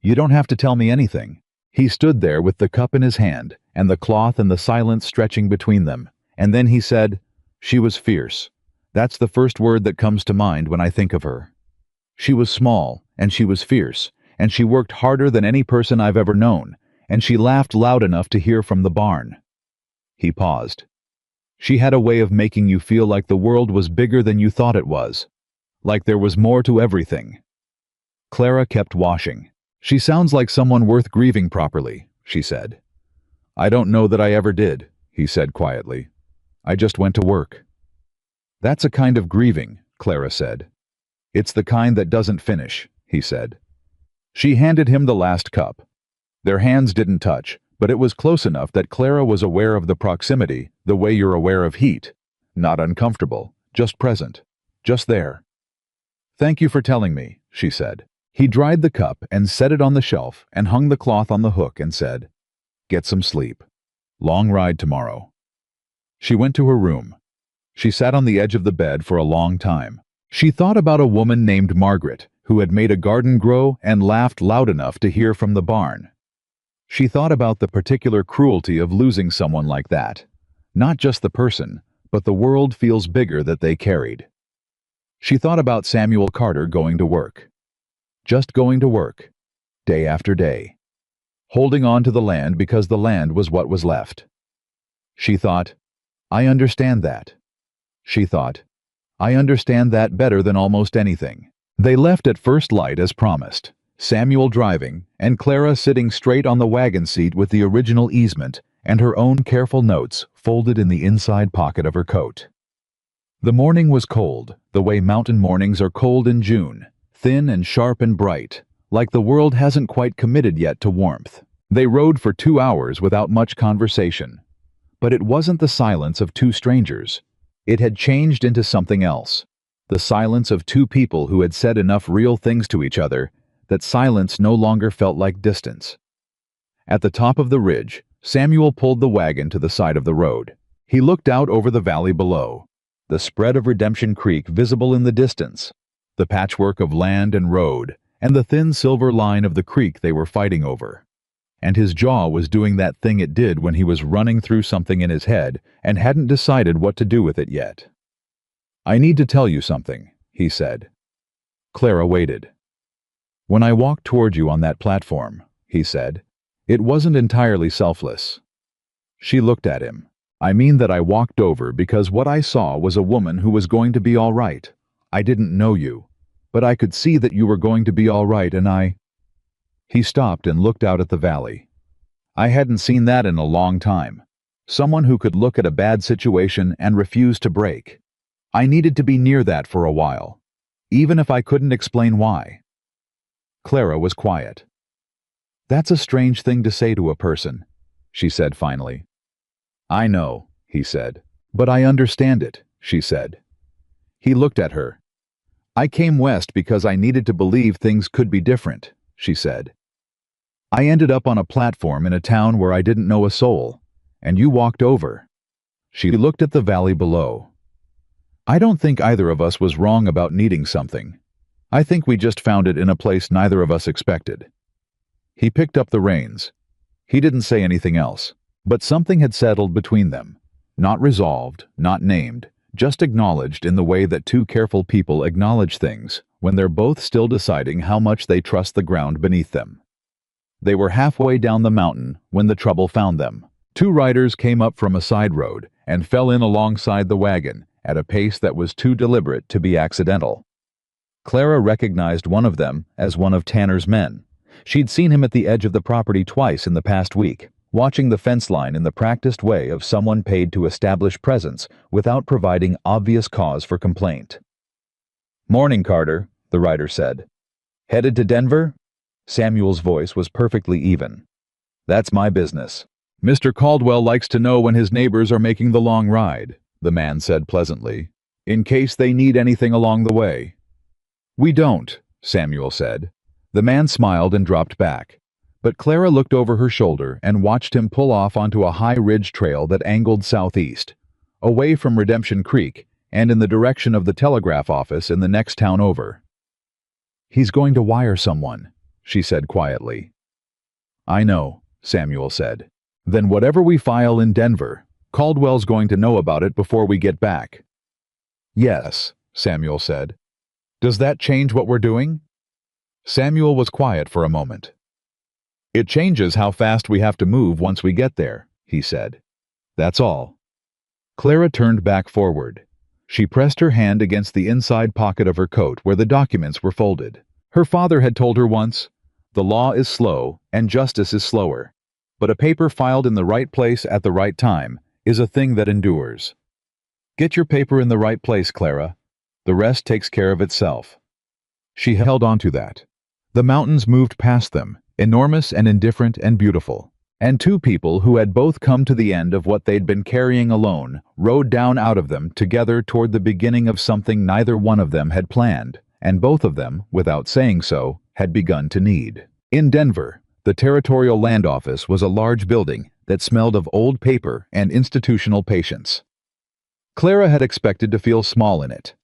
You don't have to tell me anything. He stood there with the cup in his hand and the cloth and the silence stretching between them, and then he said, she was fierce. That's the first word that comes to mind when I think of her. She was small, and she was fierce, and she worked harder than any person I've ever known, and she laughed loud enough to hear from the barn. He paused. She had a way of making you feel like the world was bigger than you thought it was, like there was more to everything. Clara kept washing. She sounds like someone worth grieving properly, she said. I don't know that I ever did, he said quietly. I just went to work. That's a kind of grieving, Clara said. It's the kind that doesn't finish, he said. She handed him the last cup. Their hands didn't touch, but it was close enough that Clara was aware of the proximity, the way you're aware of heat. Not uncomfortable, just present, just there. Thank you for telling me, she said. He dried the cup and set it on the shelf and hung the cloth on the hook and said, Get some sleep. Long ride tomorrow. She went to her room. She sat on the edge of the bed for a long time. She thought about a woman named Margaret, who had made a garden grow and laughed loud enough to hear from the barn. She thought about the particular cruelty of losing someone like that. Not just the person, but the world feels bigger that they carried. She thought about Samuel Carter going to work. Just going to work, day after day. Holding on to the land because the land was what was left. She thought, I understand that. She thought, I understand that better than almost anything. They left at first light as promised. Samuel driving, and Clara sitting straight on the wagon seat with the original easement and her own careful notes folded in the inside pocket of her coat. The morning was cold, the way mountain mornings are cold in June, thin and sharp and bright, like the world hasn't quite committed yet to warmth. They rode for 2 hours without much conversation. But it wasn't the silence of two strangers. It had changed into something else. The silence of two people who had said enough real things to each other that silence no longer felt like distance. At the top of the ridge, Samuel pulled the wagon to the side of the road. He looked out over the valley below, the spread of Redemption Creek visible in the distance, the patchwork of land and road, and the thin silver line of the creek they were fighting over. And his jaw was doing that thing it did when he was running through something in his head and hadn't decided what to do with it yet. I need to tell you something, he said. Clara waited. When I walked toward you on that platform, he said, It wasn't entirely selfless. She looked at him. I mean that I walked over because what I saw was a woman who was going to be all right. I didn't know you, but I could see that you were going to be all right and I... He stopped and looked out at the valley. I hadn't seen that in a long time. Someone who could look at a bad situation and refuse to break. I needed to be near that for a while, even if I couldn't explain why. Clara was quiet. That's a strange thing to say to a person, she said finally. I know, he said. But I understand it, she said. He looked at her. I came west because I needed to believe things could be different, she said. I ended up on a platform in a town where I didn't know a soul, and you walked over. She looked at the valley below. I don't think either of us was wrong about needing something. I think we just found it in a place neither of us expected. He picked up the reins. He didn't say anything else, but something had settled between them. Not resolved, not named, just acknowledged in the way that two careful people acknowledge things when they're both still deciding how much they trust the ground beneath them. They were halfway down the mountain when the trouble found them. Two riders came up from a side road and fell in alongside the wagon at a pace that was too deliberate to be accidental. Clara recognized one of them as one of Tanner's men. She'd seen him at the edge of the property twice in the past week, watching the fence line in the practiced way of someone paid to establish presence without providing obvious cause for complaint. Morning, Carter, the rider said. Headed to Denver? Samuel's voice was perfectly even. That's my business. Mr. Caldwell likes to know when his neighbors are making the long ride, the man said pleasantly, in case they need anything along the way. We don't, Samuel said. The man smiled and dropped back, but Clara looked over her shoulder and watched him pull off onto a high ridge trail that angled southeast, away from Redemption Creek and in the direction of the telegraph office in the next town over. He's going to wire someone, she said quietly. I know, Samuel said. Then whatever we file in Denver, Caldwell's going to know about it before we get back. Yes, Samuel said. Does that change what we're doing? Samuel was quiet for a moment. It changes how fast we have to move once we get there, he said. That's all. Clara turned back forward. She pressed her hand against the inside pocket of her coat where the documents were folded. Her father had told her once, the law is slow and justice is slower, but a paper filed in the right place at the right time is a thing that endures. Get your paper in the right place, Clara. The rest takes care of itself. She held on to that. The mountains moved past them, enormous and indifferent and beautiful, and two people who had both come to the end of what they'd been carrying alone rode down out of them together toward the beginning of something neither one of them had planned, and both of them, without saying so, had begun to need. In Denver, the Territorial Land Office was a large building that smelled of old paper and institutional patience. Clara had expected to feel small in it.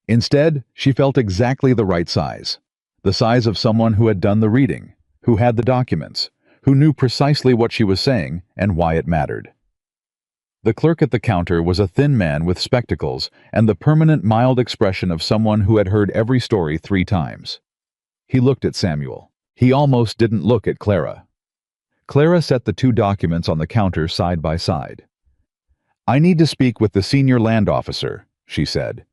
Instead, she felt exactly the right size. The size of someone who had done the reading, who had the documents, who knew precisely what she was saying and why it mattered. The clerk at the counter was a thin man with spectacles and the permanent mild expression of someone who had heard every story 3 times. He looked at Samuel. He almost didn't look at Clara. Clara set the 2 documents on the counter side by side. I need to speak with the senior land officer, she said.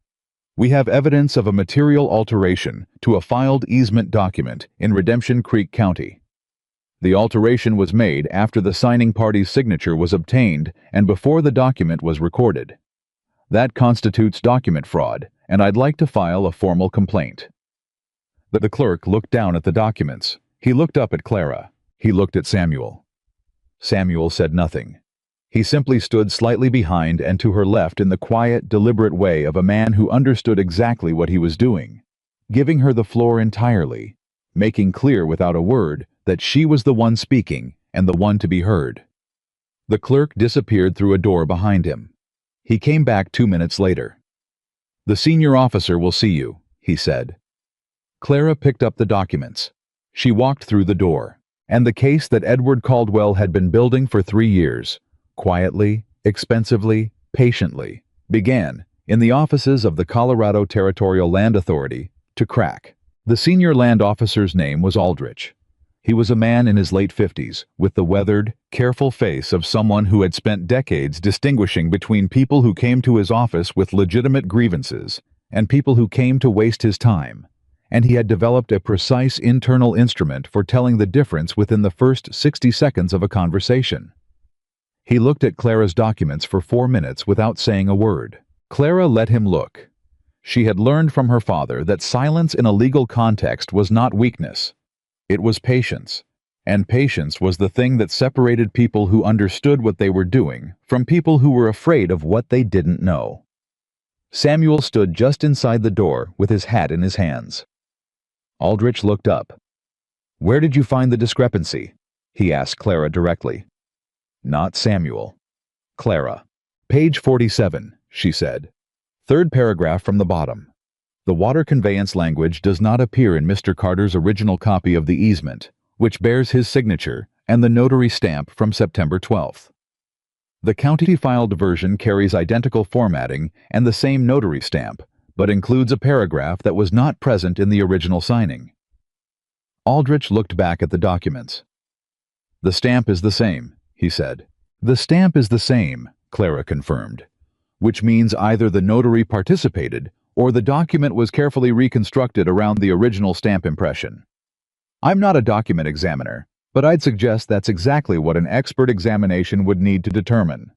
We have evidence of a material alteration to a filed easement document in Redemption Creek County. The alteration was made after the signing party's signature was obtained and before the document was recorded. That constitutes document fraud, and I'd like to file a formal complaint. The clerk looked down at the documents. He looked up at Clara. He looked at Samuel. Samuel said nothing. He simply stood slightly behind and to her left in the quiet, deliberate way of a man who understood exactly what he was doing, giving her the floor entirely, making clear without a word that she was the one speaking and the one to be heard. The clerk disappeared through a door behind him. He came back 2 minutes later. The senior officer will see you, he said. Clara picked up the documents. She walked through the door, and the case that Edward Caldwell had been building for 3 years, quietly, expensively, patiently, began, in the offices of the Colorado Territorial Land Authority, to crack. The senior land officer's name was Aldrich. He was a man in his late 50s, with the weathered, careful face of someone who had spent decades distinguishing between people who came to his office with legitimate grievances and people who came to waste his time, and he had developed a precise internal instrument for telling the difference within the first 60 seconds of a conversation. He looked at Clara's documents for 4 minutes without saying a word. Clara let him look. She had learned from her father that silence in a legal context was not weakness. It was patience, and patience was the thing that separated people who understood what they were doing from people who were afraid of what they didn't know. Samuel stood just inside the door with his hat in his hands. Aldrich looked up. "Where did you find the discrepancy?" he asked Clara directly. Not Samuel. Clara. "Page 47, she said. Third paragraph from the bottom. The water conveyance language does not appear in Mr. Carter's original copy of the easement, which bears his signature and the notary stamp from September 12th. The county-filed version carries identical formatting and the same notary stamp, but includes a paragraph that was not present in the original signing." Aldrich looked back at the documents. "The stamp is the same," he said. "The stamp is the same," Clara confirmed, "which means either the notary participated or the document was carefully reconstructed around the original stamp impression. I'm not a document examiner, but I'd suggest that's exactly what an expert examination would need to determine."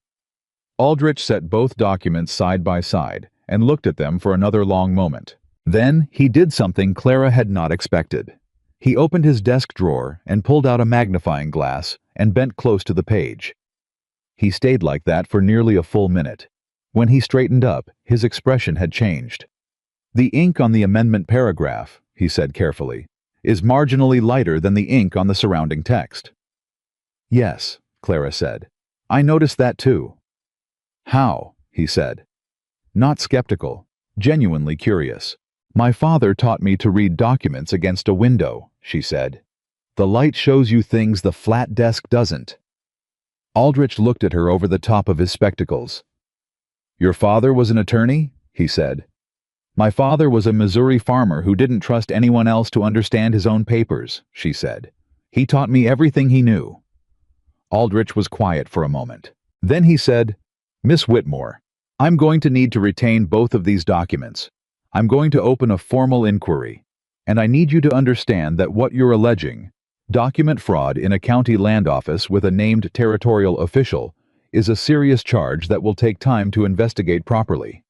Aldrich set both documents side by side and looked at them for another long moment. Then he did something Clara had not expected. He opened his desk drawer and pulled out a magnifying glass and bent close to the page. He stayed like that for nearly a full minute. When he straightened up, his expression had changed. "The ink on the amendment paragraph," he said carefully, "is marginally lighter than the ink on the surrounding text." "Yes," Clara said. "I noticed that too." "How?" he said. Not skeptical, genuinely curious. "My father taught me to read documents against a window," she said. "The light shows you things the flat desk doesn't." Aldrich looked at her over the top of his spectacles. "Your father was an attorney?" he said. "My father was a Missouri farmer who didn't trust anyone else to understand his own papers," she said. "He taught me everything he knew." Aldrich was quiet for a moment. Then he said, "Miss Whitmore, I'm going to need to retain both of these documents. I'm going to open a formal inquiry, and I need you to understand that what you're alleging, document fraud in a county land office with a named territorial official, is a serious charge that will take time to investigate properly."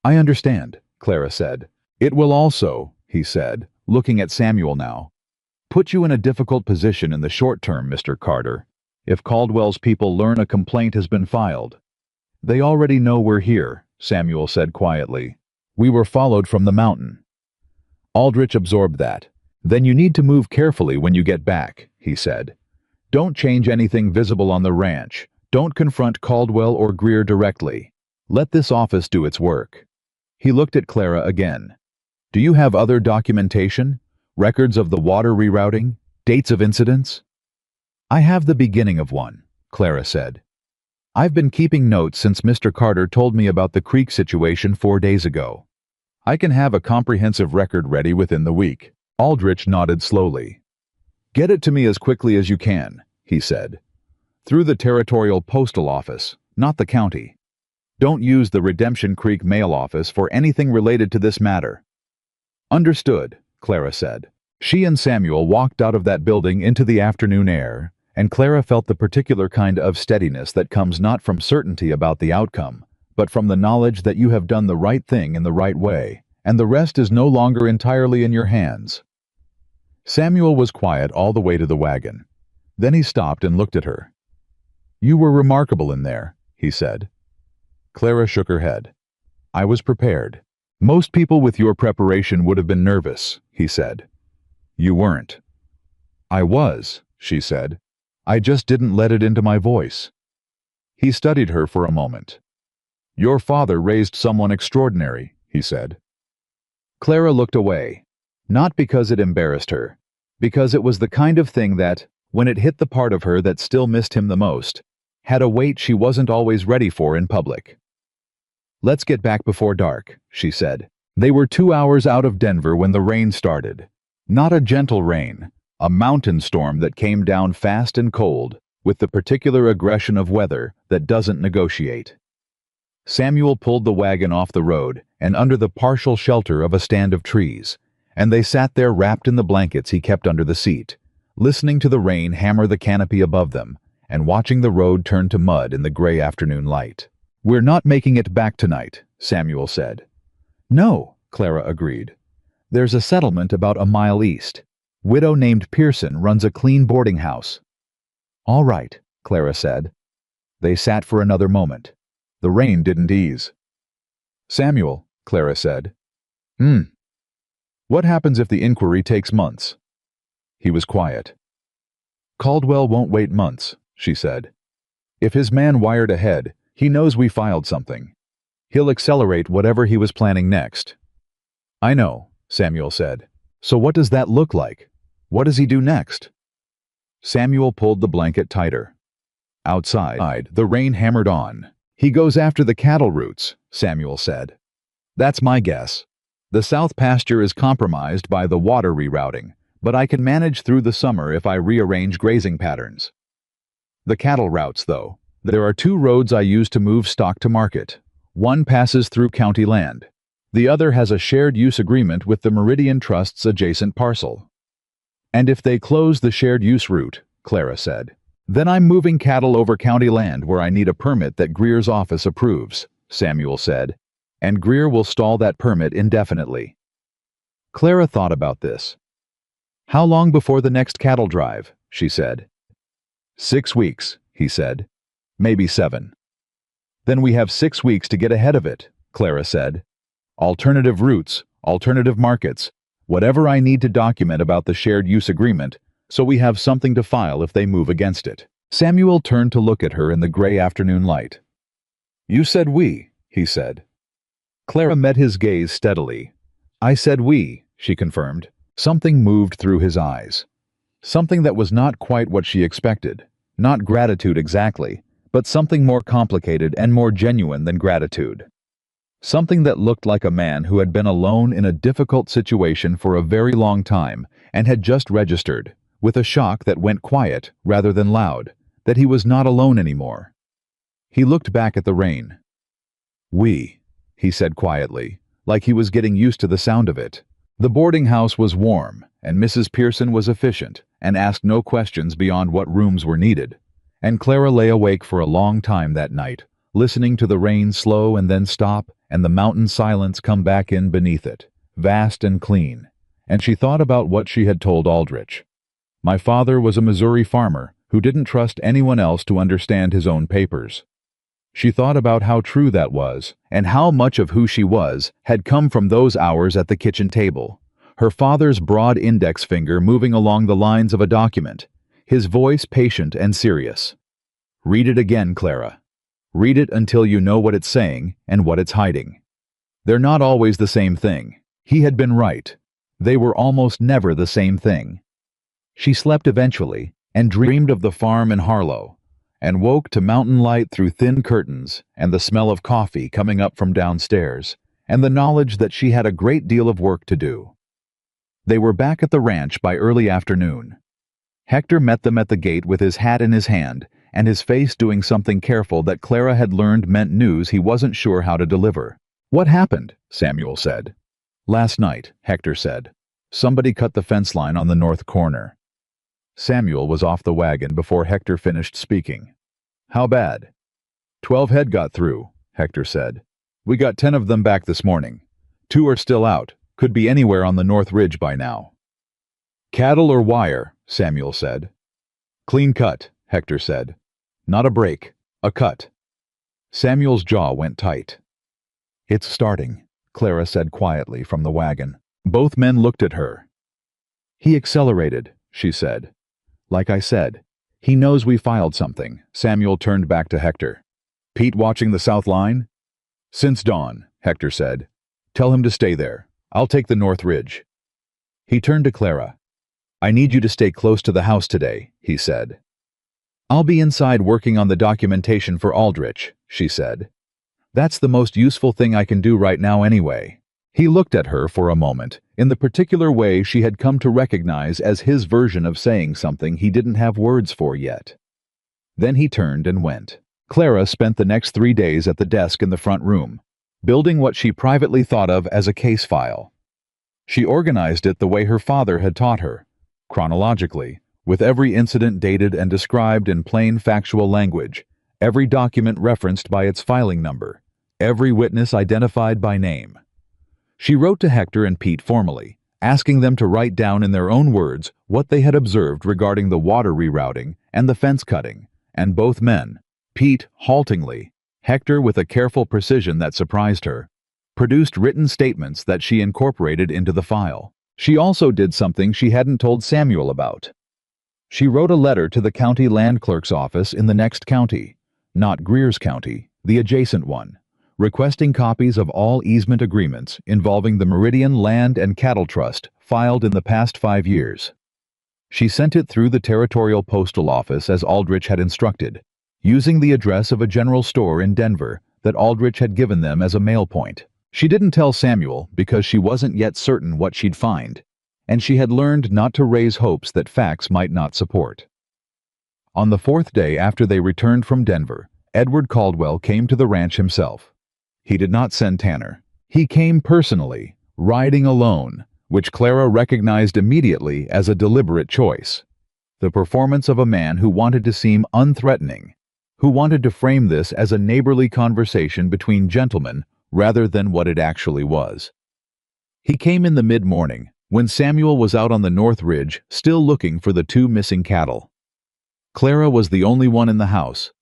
"I understand," Clara said. "It will also," he said, looking at Samuel now, "put you in a difficult position in the short term, Mr. Carter. If Caldwell's people learn a complaint has been filed." "They already know we're here," Samuel said quietly. "We were followed from the mountain." Aldrich absorbed that. "Then you need to move carefully when you get back," he said. "Don't change anything visible on the ranch. Don't confront Caldwell or Greer directly. Let this office do its work." He looked at Clara again. "Do you have other documentation? Records of the water rerouting? Dates of incidents?" "I have the beginning of one," Clara said. "I've been keeping notes since Mr. Carter told me about the creek situation 4 days ago. I can have a comprehensive record ready within the week." Aldrich nodded slowly. "Get it to me as quickly as you can," he said. "Through the Territorial Postal Office, not the county. Don't use the Redemption Creek mail office for anything related to this matter." "Understood," Clara said. She and Samuel walked out of that building into the afternoon air, and Clara felt the particular kind of steadiness that comes not from certainty about the outcome, but from the knowledge that you have done the right thing in the right way, and the rest is no longer entirely in your hands. Samuel was quiet all the way to the wagon. Then he stopped and looked at her. "You were remarkable in there," he said. Clara shook her head. "I was prepared. Most people with your preparation would have been nervous," he said. "You weren't." "I was," she said. "I just didn't let it into my voice." He studied her for a moment. "Your father raised someone extraordinary," he said. Clara looked away, not because it embarrassed her, because it was the kind of thing that, when it hit the part of her that still missed him the most, had a weight she wasn't always ready for in public. "Let's get back before dark," she said. They were 2 hours out of Denver when the rain started. Not a gentle rain, A mountain storm that came down fast and cold, with the particular aggression of weather that doesn't negotiate. Samuel pulled the wagon off the road and under the partial shelter of a stand of trees, and they sat there wrapped in the blankets he kept under the seat, listening to the rain hammer the canopy above them and watching the road turn to mud in the gray afternoon light. "We're not making it back tonight," Samuel said. "No," Clara agreed. "There's a settlement about a mile east. Widow named Pearson runs a clean boarding house." "All right," Clara said. They sat for another moment. The rain didn't ease. "Samuel," Clara said. What happens if the inquiry takes months?" He was quiet. "Caldwell won't wait months," she said. "If his man wired ahead, he knows we filed something. He'll accelerate whatever he was planning next." "I know," Samuel said. "So what does that look like? What does he do next?" Samuel pulled the blanket tighter. Outside, the rain hammered on. "He goes after the cattle routes," Samuel said. "That's my guess. The south pasture is compromised by the water rerouting, but I can manage through the summer if I rearrange grazing patterns. The cattle routes, though. There are 2 roads I use to move stock to market. One passes through county land. The other has a shared use agreement with the Meridian Trust's adjacent parcel." "And if they close the shared use route," Clara said, "then I'm moving cattle over county land where I need a permit that Greer's office approves," Samuel said, "and Greer will stall that permit indefinitely." Clara thought about this. "How long before the next cattle drive?" she said. 6 weeks, he said. "Maybe 7. "Then we have 6 weeks to get ahead of it," Clara said. "Alternative routes, alternative markets, whatever I need to document about the shared use agreement, so we have something to file if they move against it." Samuel turned to look at her in the gray afternoon light. "You said we," he said. Clara met his gaze steadily. "I said we," she confirmed. Something moved through his eyes. Something that was not quite what she expected. Not gratitude exactly, but something more complicated and more genuine than gratitude. Something that looked like a man who had been alone in a difficult situation for a very long time and had just registered, with a shock that went quiet rather than loud, that he was not alone anymore. He looked back at the rain. "We," he said quietly, like he was getting used to the sound of it. The boarding house was warm, and Mrs. Pearson was efficient and asked no questions beyond what rooms were needed. And Clara lay awake for a long time that night, listening to the rain slow and then stop, and the mountain silence come back in beneath it, vast and clean. And she thought about what she had told Aldrich. "My father was a Missouri farmer who didn't trust anyone else to understand his own papers." She thought about how true that was, and how much of who she was had come from those hours at the kitchen table. Her father's broad index finger moving along the lines of a document, his voice patient and serious. "Read it again, Clara. Read it until you know what it's saying and what it's hiding. They're not always the same thing." He had been right. They were almost never the same thing. She slept eventually and dreamed of the farm in Harlow, and woke to mountain light through thin curtains and the smell of coffee coming up from downstairs, and the knowledge that she had a great deal of work to do. They were back at the ranch by early afternoon. Hector met them at the gate with his hat in his hand and his face doing something careful that Clara had learned meant news he wasn't sure how to deliver. "What happened?" Samuel said. "Last night," Hector said. "Somebody cut the fence line on the north corner." Samuel was off the wagon before Hector finished speaking. "How bad?" 12 head got through," Hector said. "We got 10 of them back this morning. 2 are still out, could be anywhere on the North Ridge by now." "Cattle or wire?" Samuel said. "Clean cut," Hector said. "Not a break, a cut." Samuel's jaw went tight. "It's starting," Clara said quietly from the wagon. Both men looked at her. "He accelerated," she said. "Like I said, he knows we filed something." Samuel turned back to Hector. "Pete watching the south line?" "Since dawn," Hector said. "Tell him to stay there. I'll take the North Ridge." He turned to Clara. "I need you to stay close to the house today," he said. "I'll be inside working on the documentation for Aldrich," she said. "That's the most useful thing I can do right now anyway." He looked at her for a moment, in the particular way she had come to recognize as his version of saying something he didn't have words for yet. Then he turned and went. Clara spent the next 3 days at the desk in the front room, building what she privately thought of as a case file. She organized it the way her father had taught her, chronologically, with every incident dated and described in plain factual language, every document referenced by its filing number, every witness identified by name. She wrote to Hector and Pete formally, asking them to write down in their own words what they had observed regarding the water rerouting and the fence cutting, and both men, Pete haltingly, Hector with a careful precision that surprised her, produced written statements that she incorporated into the file. She also did something she hadn't told Samuel about. She wrote a letter to the county land clerk's office in the next county, not Greer's County, the adjacent one, requesting copies of all easement agreements involving the Meridian Land and Cattle Trust filed in the past 5 years. She sent it through the Territorial Postal Office as Aldrich had instructed, using the address of a general store in Denver that Aldrich had given them as a mail point. She didn't tell Samuel because she wasn't yet certain what she'd find, and she had learned not to raise hopes that facts might not support. On the 4th day after they returned from Denver, Edward Caldwell came to the ranch himself. He did not send Tanner. He came personally, riding alone, which Clara recognized immediately as a deliberate choice. The performance of a man who wanted to seem unthreatening, who wanted to frame this as a neighborly conversation between gentlemen rather than what it actually was. He came in the mid-morning, when Samuel was out on the North Ridge still looking for the 2 missing cattle. Clara was the only one in the house.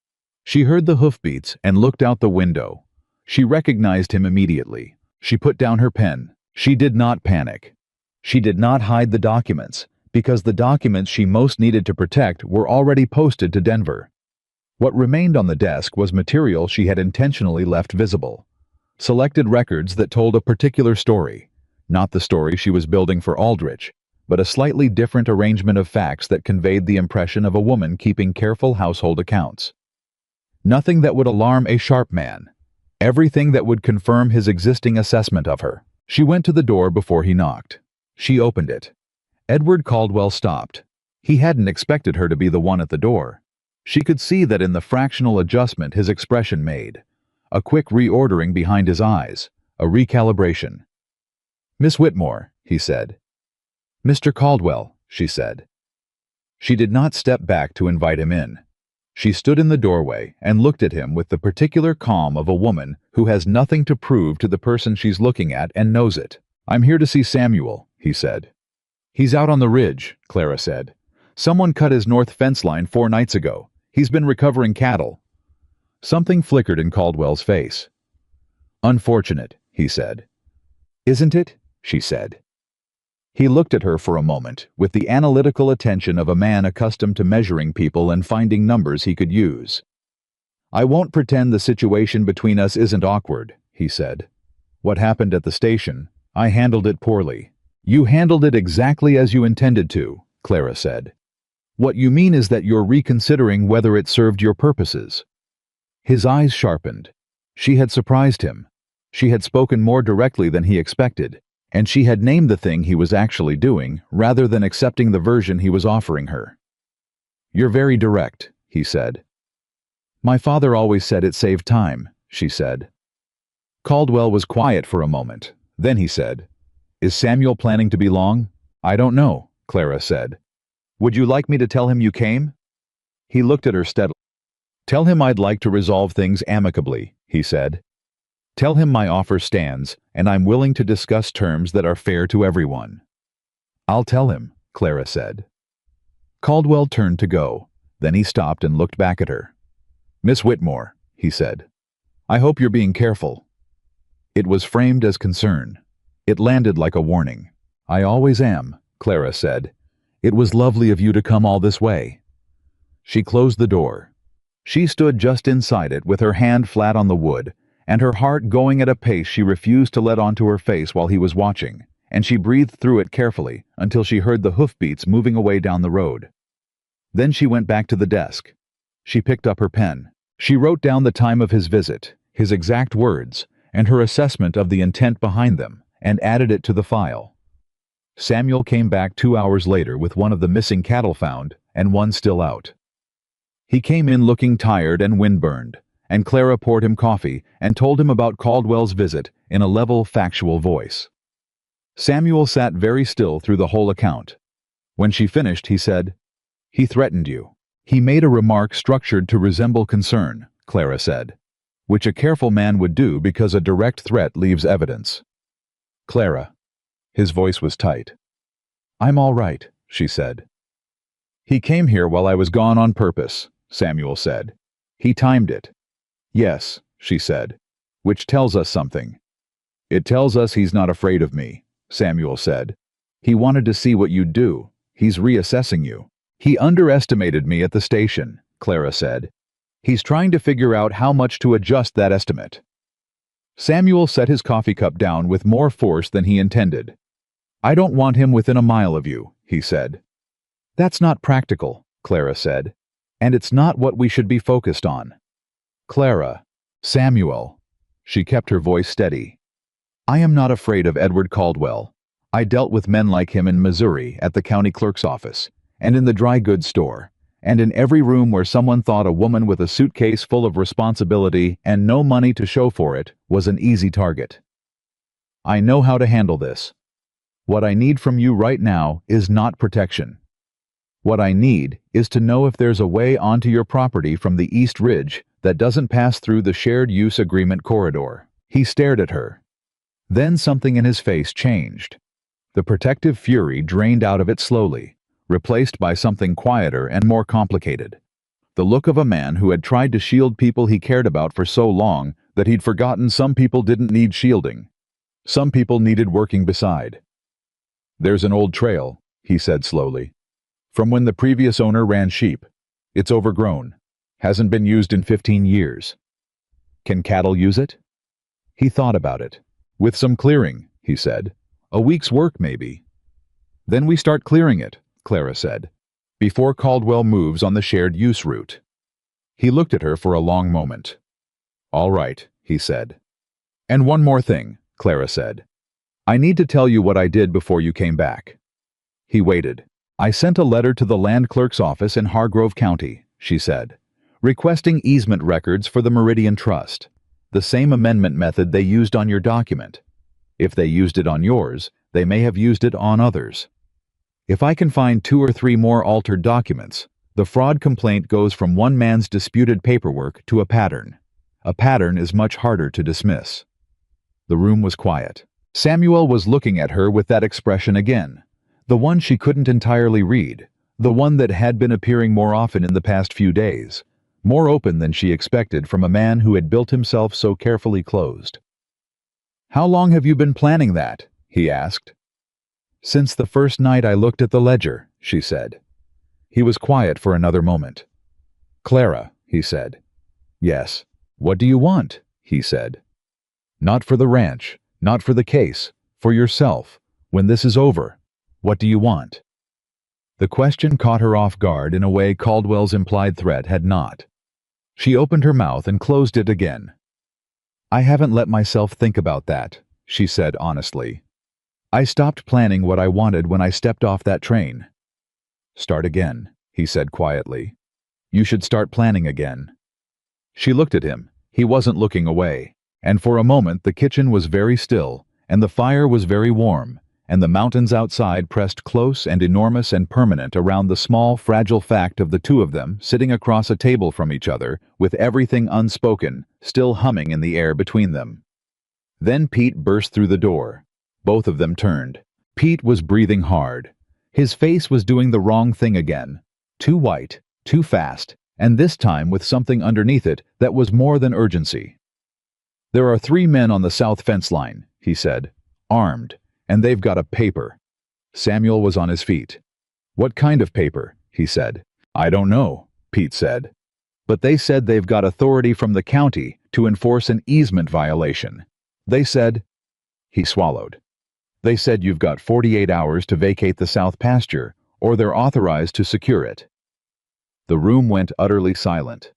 She heard the hoofbeats and looked out the window. She recognized him immediately. She put down her pen. She did not panic. She did not hide the documents, because the documents she most needed to protect were already posted to Denver. What remained on the desk was material she had intentionally left visible. Selected records that told a particular story, not the story she was building for Aldrich, but a slightly different arrangement of facts that conveyed the impression of a woman keeping careful household accounts. Nothing that would alarm a sharp man. Everything that would confirm his existing assessment of her. She went to the door before he knocked. She opened it. Edward Caldwell stopped. He hadn't expected her to be the one at the door. She could see that in the fractional adjustment his expression made. A quick reordering behind his eyes. A recalibration. "Miss Whitmore," he said. "Mr. Caldwell," she said. She did not step back to invite him in. She stood in the doorway and looked at him with the particular calm of a woman who has nothing to prove to the person she's looking at and knows it. "I'm here to see Samuel," he said. "He's out on the ridge," Clara said. "Someone cut his north fence line 4 nights ago. He's been recovering cattle." Something flickered in Caldwell's face. "Unfortunate," he said. "Isn't it?" she said. He looked at her for a moment, with the analytical attention of a man accustomed to measuring people and finding numbers he could use. "I won't pretend the situation between us isn't awkward," he said. "What happened at the station, I handled it poorly." "You handled it exactly as you intended to," Clara said. "What you mean is that you're reconsidering whether it served your purposes." His eyes sharpened. She had surprised him. She had spoken more directly than he expected, and she had named the thing he was actually doing rather than accepting the version he was offering her. "You're very direct," he said. "My father always said it saved time," she said. Caldwell was quiet for a moment. Then he said, "Is Samuel planning to be long?" "I don't know," Clara said. "Would you like me to tell him you came?" He looked at her steadily. "Tell him I'd like to resolve things amicably," he said. "Tell him my offer stands, and I'm willing to discuss terms that are fair to everyone." "I'll tell him," Clara said. Caldwell turned to go. Then he stopped and looked back at her. "Miss Whitmore," he said, "I hope you're being careful." It was framed as concern. It landed like a warning. "I always am," Clara said. "It was lovely of you to come all this way." She closed the door. She stood just inside it with her hand flat on the wood, and her heart going at a pace she refused to let onto her face while he was watching, and she breathed through it carefully until she heard the hoofbeats moving away down the road. Then she went back to the desk. She picked up her pen. She wrote down the time of his visit, his exact words, and her assessment of the intent behind them, and added it to the file. Samuel came back 2 hours later with one of the missing cattle found and one still out. He came in looking tired and windburned, and Clara poured him coffee and told him about Caldwell's visit in a level, factual voice. Samuel sat very still through the whole account. When she finished, he said, "He threatened you." "He made a remark structured to resemble concern," Clara said, "which a careful man would do because a direct threat leaves evidence." "Clara." His voice was tight. "I'm all right," she said. "He came here while I was gone on purpose," Samuel said. "He timed it." "Yes," she said, "which tells us something." "It tells us he's not afraid of me," Samuel said. "He wanted to see what you'd do. He's reassessing you." "He underestimated me at the station," Clara said. "He's trying to figure out how much to adjust that estimate." Samuel set his coffee cup down with more force than he intended. "I don't want him within a mile of you," he said. "That's not practical," Clara said. "And it's not what we should be focused on." "Clara." "Samuel." She kept her voice steady. "I am not afraid of Edward Caldwell. I dealt with men like him in Missouri at the county clerk's office, and in the dry goods store, and in every room where someone thought a woman with a suitcase full of responsibility and no money to show for it was an easy target. I know how to handle this. What I need from you right now is not protection. What I need is to know if there's a way onto your property from the East Ridge that doesn't pass through the shared use agreement corridor." He stared at her. Then something in his face changed. The protective fury drained out of it slowly, replaced by something quieter and more complicated. The look of a man who had tried to shield people he cared about for so long that he'd forgotten some people didn't need shielding. Some people needed working beside. "There's an old trail," he said slowly, "from when the previous owner ran sheep. It's overgrown. Hasn't been used in 15 years. Can cattle use it?" He thought about it. "With some clearing," he said. "A week's work, maybe." "Then we start clearing it," Clara said, "before Caldwell moves on the shared use route." He looked at her for a long moment. "All right," he said. "And one more thing," Clara said. "I need to tell you what I did before you came back." He waited. "I sent a letter to the land clerk's office in Hargrove County," she said, "requesting easement records for the Meridian Trust, the same amendment method they used on your document. If they used it on yours, they may have used it on others. If I can find 2 or 3 more altered documents, the fraud complaint goes from one man's disputed paperwork to a pattern. A pattern is much harder to dismiss." The room was quiet. Samuel was looking at her with that expression again, the one she couldn't entirely read, the one that had been appearing more often in the past few days, more open than she expected from a man who had built himself so carefully closed. "How long have you been planning that?" he asked. "Since the first night I looked at the ledger," she said. He was quiet for another moment. "Clara," he said. "Yes." "What do you want?" he said. "Not for the ranch, not for the case, for yourself. When this is over, what do you want?" The question caught her off guard in a way Caldwell's implied threat had not. She opened her mouth and closed it again. "I haven't let myself think about that," she said honestly. "I stopped planning what I wanted when I stepped off that train." "Start again," he said quietly. "You should start planning again." She looked at him. He wasn't looking away. And for a moment the kitchen was very still, and the fire was very warm, and the mountains outside pressed close and enormous and permanent around the small, fragile fact of the two of them sitting across a table from each other, with everything unspoken, still humming in the air between them. Then Pete burst through the door. Both of them turned. Pete was breathing hard. His face was doing the wrong thing again. Too white, too fast, and this time with something underneath it that was more than urgency. "There are 3 men on the south fence line," he said, "armed, and they've got a paper." Samuel was on his feet. "What kind of paper?" he said. "I don't know," Pete said. "But they said they've got authority from the county to enforce an easement violation. They said—" He swallowed. "They said you've got 48 hours to vacate the south pasture, or they're authorized to secure it." The room went utterly silent.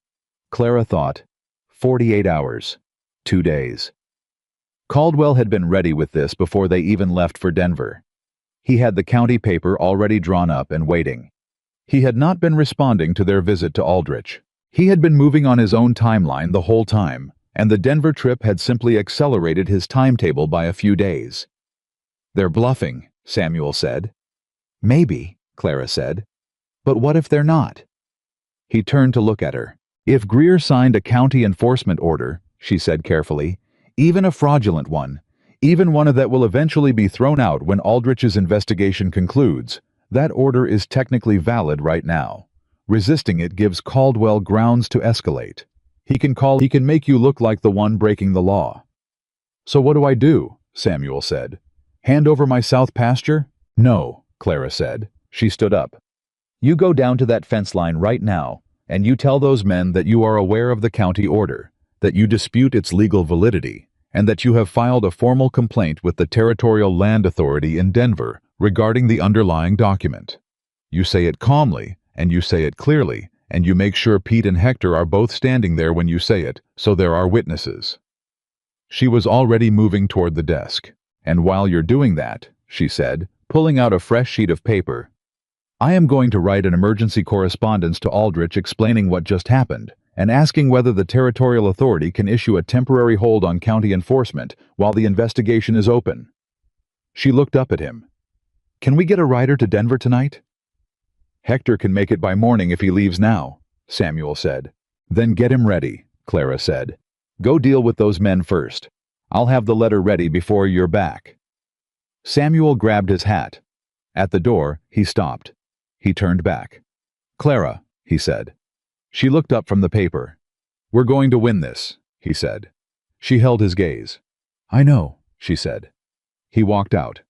Clara thought, 48 hours. 2 days. Caldwell had been ready with this before they even left for Denver. He had the county paper already drawn up and waiting. He had not been responding to their visit to Aldrich. He had been moving on his own timeline the whole time, and the Denver trip had simply accelerated his timetable by a few days. "They're bluffing," Samuel said. "Maybe," Clara said. "But what if they're not?" He turned to look at her. "If Greer signed a county enforcement order," she said carefully, "even a fraudulent one, even one that will eventually be thrown out when Aldrich's investigation concludes, that order is technically valid right now. Resisting it gives Caldwell grounds to escalate. He can make you look like the one breaking the law." "So what do I do?" Samuel said. "Hand over my south pasture?" "No," Clara said. She stood up. "You go down to that fence line right now, and you tell those men that you are aware of the county order, that you dispute its legal validity, and that you have filed a formal complaint with the Territorial Land Authority in Denver regarding the underlying document. You say it calmly, and you say it clearly, and you make sure Pete and Hector are both standing there when you say it, so there are witnesses." She was already moving toward the desk. "And while you're doing that," she said, pulling out a fresh sheet of paper, "I am going to write an emergency correspondence to Aldrich explaining what just happened, and asking whether the Territorial Authority can issue a temporary hold on county enforcement while the investigation is open." She looked up at him. "Can we get a rider to Denver tonight?" "Hector can make it by morning if he leaves now," Samuel said. "Then get him ready," Clara said. "Go deal with those men first. I'll have the letter ready before you're back." Samuel grabbed his hat. At the door, he stopped. He turned back. "Clara," he said. She looked up from the paper. "We're going to win this," he said. She held his gaze. "I know," she said. He walked out.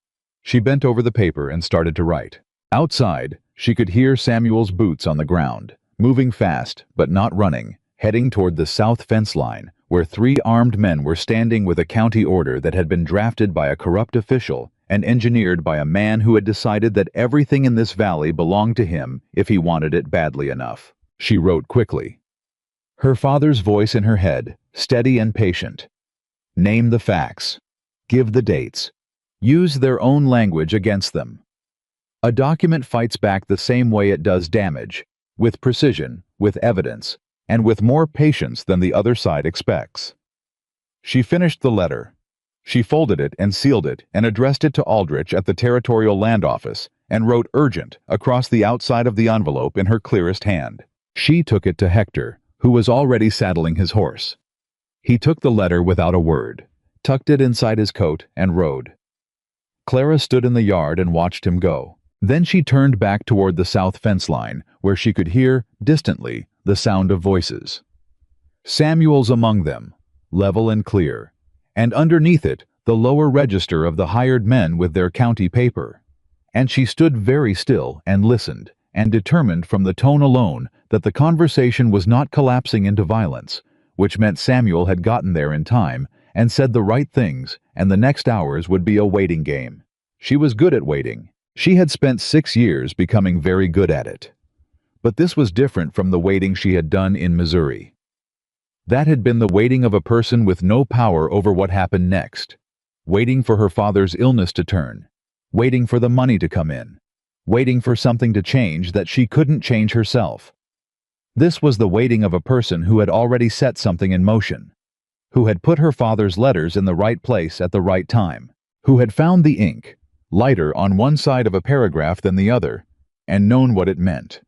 She bent over the paper and started to write. Outside, she could hear Samuel's boots on the ground, moving fast, but not running, heading toward the south fence line, where 3 armed men were standing with a county order that had been drafted by a corrupt official and engineered by a man who had decided that everything in this valley belonged to him if he wanted it badly enough. She wrote quickly. Her father's voice in her head, steady and patient. Name the facts. Give the dates. Use their own language against them. A document fights back the same way it does damage, with precision, with evidence, and with more patience than the other side expects. She finished the letter. She folded it and sealed it and addressed it to Aldrich at the Territorial Land Office and wrote "Urgent" across the outside of the envelope in her clearest hand. She took it to Hector, who was already saddling his horse. He took the letter without a word, tucked it inside his coat, and rode. Clara stood in the yard and watched him go. Then she turned back toward the south fence line, where she could hear, distantly, the sound of voices. Samuel's among them, level and clear, and underneath it, the lower register of the hired men with their county paper. And she stood very still and listened, and determined from the tone alone that the conversation was not collapsing into violence, which meant Samuel had gotten there in time and said the right things, and the next hours would be a waiting game. She was good at waiting. She had spent 6 years becoming very good at it. But this was different from the waiting she had done in Missouri. That had been the waiting of a person with no power over what happened next, waiting for her father's illness to turn, waiting for the money to come in, waiting for something to change that she couldn't change herself. This was the waiting of a person who had already set something in motion, who had put her father's letters in the right place at the right time, who had found the ink, lighter on one side of a paragraph than the other, and known what it meant,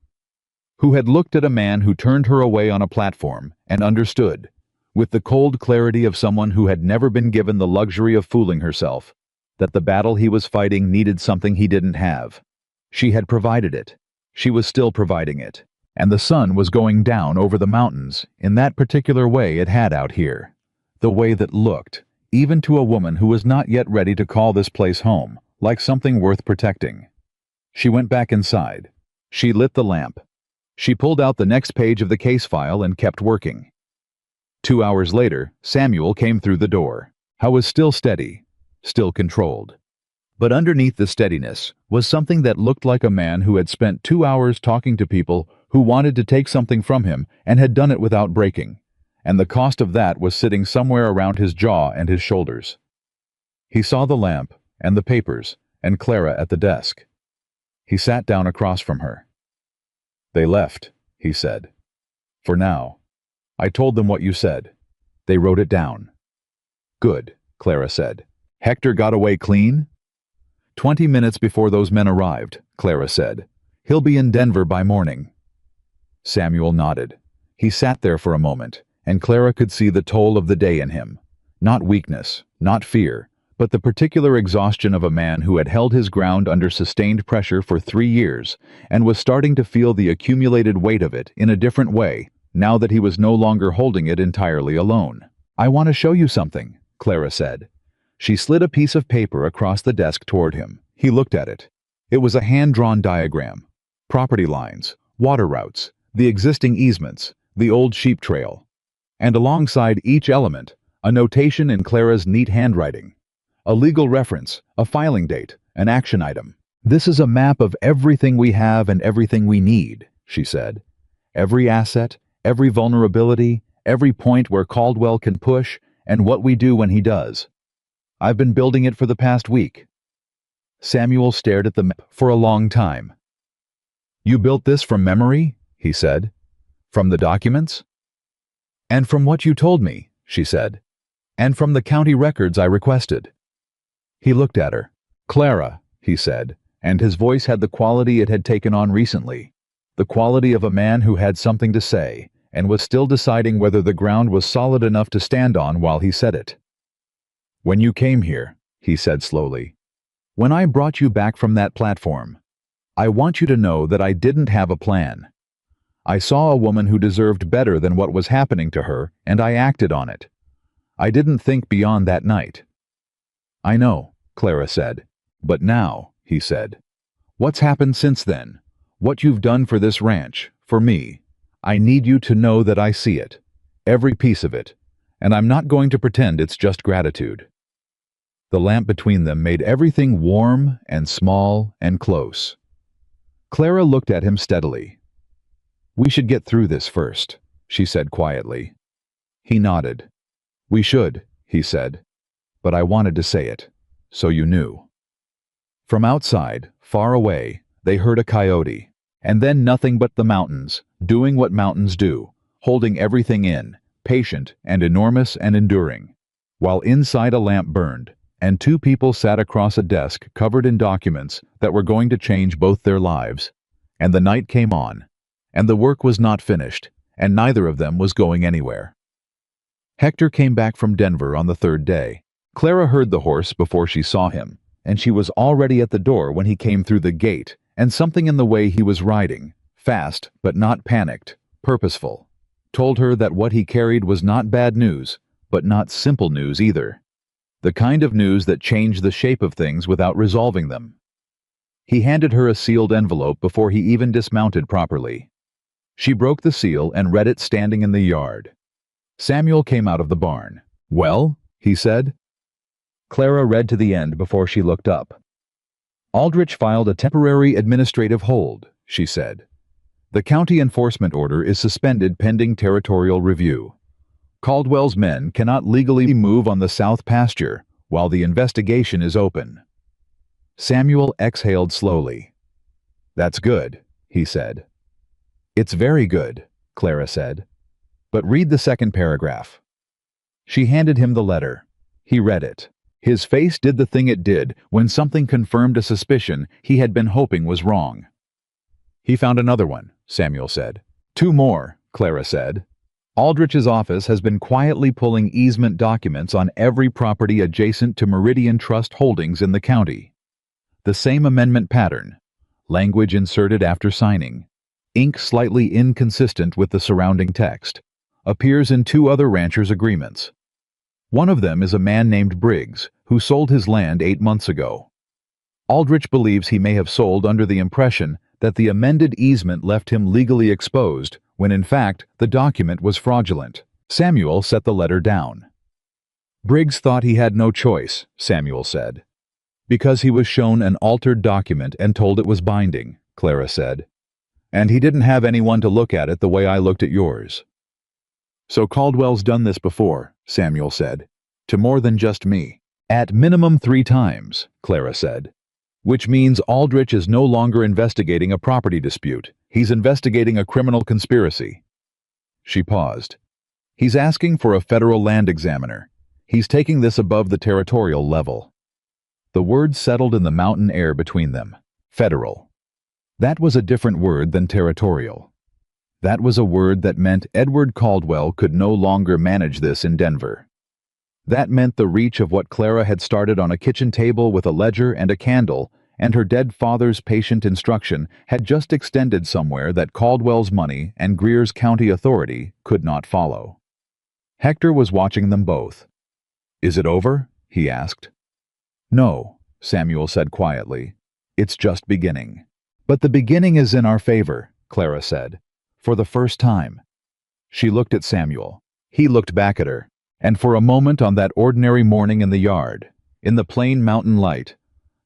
who had looked at a man who turned her away on a platform and understood, with the cold clarity of someone who had never been given the luxury of fooling herself, that the battle he was fighting needed something he didn't have. She had provided it. She was still providing it. And the sun was going down over the mountains in that particular way it had out here. The way that looked, even to a woman who was not yet ready to call this place home, like something worth protecting. She went back inside. She lit the lamp. She pulled out the next page of the case file and kept working. 2 hours later, Samuel came through the door. Howe was still steady, still controlled. But underneath the steadiness was something that looked like a man who had spent 2 hours talking to people who wanted to take something from him and had done it without breaking, and the cost of that was sitting somewhere around his jaw and his shoulders. He saw the lamp, and the papers, and Clara at the desk. He sat down across from her. "They left," he said. "For now. I told them what you said. They wrote it down." "Good," Clara said. "Hector got away clean?" 20 minutes before those men arrived, Clara said. "He'll be in Denver by morning." Samuel nodded. He sat there for a moment, and Clara could see the toll of the day in him. Not weakness, not fear, but the particular exhaustion of a man who had held his ground under sustained pressure for 3 years and was starting to feel the accumulated weight of it in a different way, now that he was no longer holding it entirely alone. "I want to show you something," Clara said. She slid a piece of paper across the desk toward him. He looked at it. It was a hand-drawn diagram. Property lines, water routes, the existing easements, the old sheep trail. And alongside each element, a notation in Clara's neat handwriting. A legal reference, a filing date, an action item. "This is a map of everything we have and everything we need," she said. "Every asset, every vulnerability, every point where Caldwell can push, and what we do when he does. I've been building it for the past week." Samuel stared at the map for a long time. "You built this from memory?" he said. "From the documents?" "And from what you told me," she said. "And from the county records I requested." He looked at her. "Clara," he said, and his voice had the quality it had taken on recently, the quality of a man who had something to say, and was still deciding whether the ground was solid enough to stand on while he said it. "When you came here," he said slowly, "when I brought you back from that platform, I want you to know that I didn't have a plan. I saw a woman who deserved better than what was happening to her, and I acted on it. I didn't think beyond that night." "I know," Clara said. "But now," he said, "what's happened since then? What you've done for this ranch, for me. I need you to know that I see it. Every piece of it. And I'm not going to pretend it's just gratitude." The lamp between them made everything warm and small and close. Clara looked at him steadily. "We should get through this first," she said quietly. He nodded. "We should," he said. "But I wanted to say it, so you knew." From outside, far away, they heard a coyote, and then nothing but the mountains, doing what mountains do, holding everything in, patient and enormous and enduring, while inside a lamp burned, and 2 people sat across a desk covered in documents that were going to change both their lives. And the night came on, and the work was not finished, and neither of them was going anywhere. Hector came back from Denver on the 3rd day. Clara heard the horse before she saw him, and she was already at the door when he came through the gate, and something in the way he was riding, fast but not panicked, purposeful, told her that what he carried was not bad news, but not simple news either. The kind of news that changed the shape of things without resolving them. He handed her a sealed envelope before he even dismounted properly. She broke the seal and read it standing in the yard. Samuel came out of the barn. "Well?" he said. Clara read to the end before she looked up. "Aldrich filed a temporary administrative hold," she said. "The county enforcement order is suspended pending territorial review. Caldwell's men cannot legally move on the south pasture while the investigation is open." Samuel exhaled slowly. "That's good," he said. "It's very good," Clara said. "But read the second paragraph." She handed him the letter. He read it. His face did the thing it did when something confirmed a suspicion he had been hoping was wrong. "He found another one," Samuel said. "2 more," Clara said. "Aldrich's office has been quietly pulling easement documents on every property adjacent to Meridian Trust holdings in the county. The same amendment pattern, language inserted after signing, ink slightly inconsistent with the surrounding text, appears in 2 other ranchers' agreements. One of them is a man named Briggs, who sold his land 8 months ago. Aldrich believes he may have sold under the impression that the amended easement left him legally exposed, when in fact the document was fraudulent." Samuel set the letter down. "Briggs thought he had no choice," Samuel said. "Because he was shown an altered document and told it was binding," Clara said. "And he didn't have anyone to look at it the way I looked at yours." "So Caldwell's done this before," Samuel said. "To more than just me." At minimum 3 times, Clara said. Which means Aldrich is no longer investigating a property dispute. He's investigating a criminal conspiracy. She paused. He's asking for a federal land examiner. He's taking this above the territorial level. The words settled in the mountain air between them. Federal. That was a different word than territorial. That was a word that meant Edward Caldwell could no longer manage this in Denver. That meant the reach of what Clara had started on a kitchen table with a ledger and a candle, and her dead father's patient instruction, had just extended somewhere that Caldwell's money and Greer's county authority could not follow. Hector was watching them both. "Is it over?" he asked. "No," Samuel said quietly. "It's just beginning." "But the beginning is in our favor," Clara said. "For the first time." She looked at Samuel. He looked back at her. And for a moment on that ordinary morning in the yard, in the plain mountain light,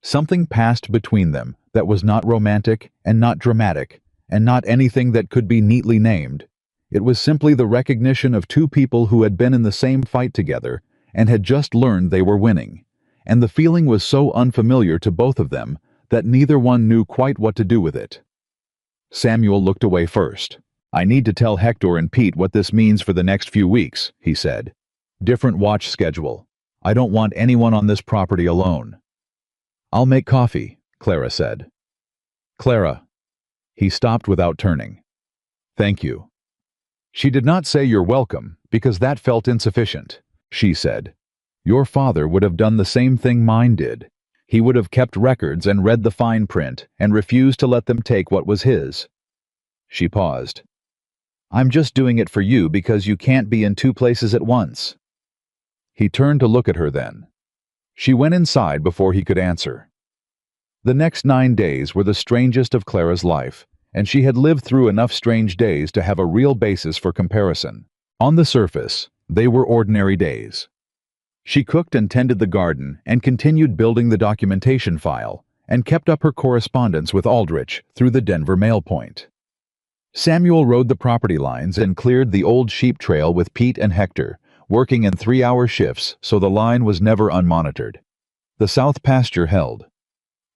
something passed between them that was not romantic and not dramatic and not anything that could be neatly named. It was simply the recognition of two people who had been in the same fight together and had just learned they were winning. And the feeling was so unfamiliar to both of them that neither one knew quite what to do with it. Samuel looked away first. "I need to tell Hector and Pete what this means for the next few weeks," he said. "Different watch schedule. I don't want anyone on this property alone." "I'll make coffee," Clara said. "Clara." He stopped without turning. "Thank you." She did not say "you're welcome," because that felt insufficient. She said, "Your father would have done the same thing mine did. He would have kept records and read the fine print and refused to let them take what was his." She paused. "I'm just doing it for you because you can't be in two places at once." He turned to look at her then. She went inside before he could answer. The next 9 days were the strangest of Clara's life, and she had lived through enough strange days to have a real basis for comparison. On the surface, they were ordinary days. She cooked and tended the garden and continued building the documentation file and kept up her correspondence with Aldrich through the Denver mail point. Samuel rode the property lines and cleared the old sheep trail with Pete and Hector, working in 3-hour shifts so the line was never unmonitored. The south pasture held.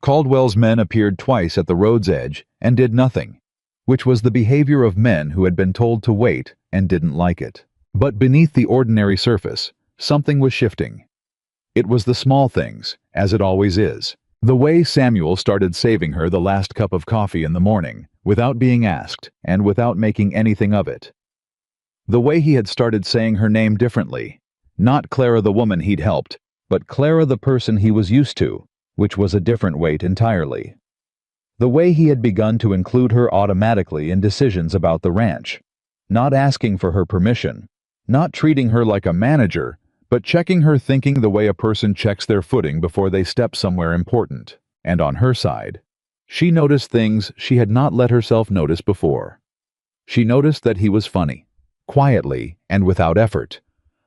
Caldwell's men appeared twice at the road's edge and did nothing, which was the behavior of men who had been told to wait and didn't like it. But beneath the ordinary surface, something was shifting. It was the small things, as it always is. The way Samuel started saving her the last cup of coffee in the morning, without being asked and without making anything of it. The way he had started saying her name differently, not Clara the woman he'd helped, but Clara the person he was used to, which was a different weight entirely. The way he had begun to include her automatically in decisions about the ranch, not asking for her permission, not treating her like a manager, but checking her thinking the way a person checks their footing before they step somewhere important. And on her side, she noticed things she had not let herself notice before. She noticed that he was funny. Quietly and without effort.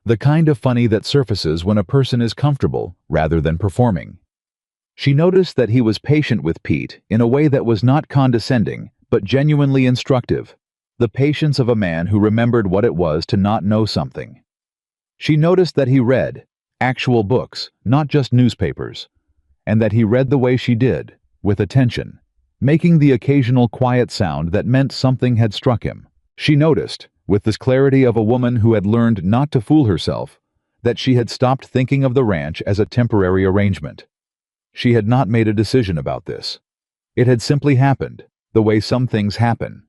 The kind of funny that surfaces when a person is comfortable rather than performing. She noticed that he was patient with Pete in a way that was not condescending but genuinely instructive. The patience of a man who remembered what it was to not know something. She noticed that he read actual books, not just newspapers, and that he read the way she did, with attention, making the occasional quiet sound that meant something had struck him. She noticed, with the clarity of a woman who had learned not to fool herself, that she had stopped thinking of the ranch as a temporary arrangement. She had not made a decision about this. It had simply happened, the way some things happen,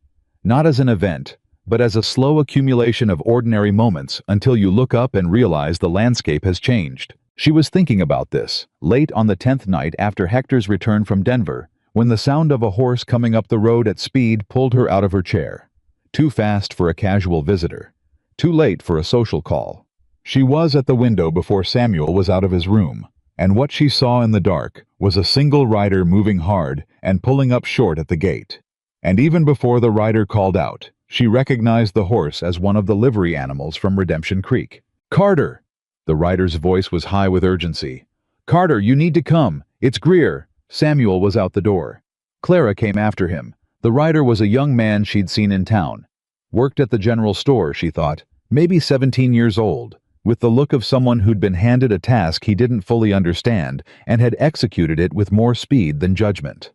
not as an event, but as a slow accumulation of ordinary moments until you look up and realize the landscape has changed. She was thinking about this, late on the 10th night after Hector's return from Denver, when the sound of a horse coming up the road at speed pulled her out of her chair. Too fast for a casual visitor. Too late for a social call. She was at the window before Samuel was out of his room, and what she saw in the dark was a single rider moving hard and pulling up short at the gate. And even before the rider called out, she recognized the horse as one of the livery animals from Redemption Creek. "Carter!" The rider's voice was high with urgency. "Carter, you need to come. It's Greer." Samuel was out the door. Clara came after him. The rider was a young man she'd seen in town. Worked at the general store, she thought, maybe 17 years old, with the look of someone who'd been handed a task he didn't fully understand and had executed it with more speed than judgment.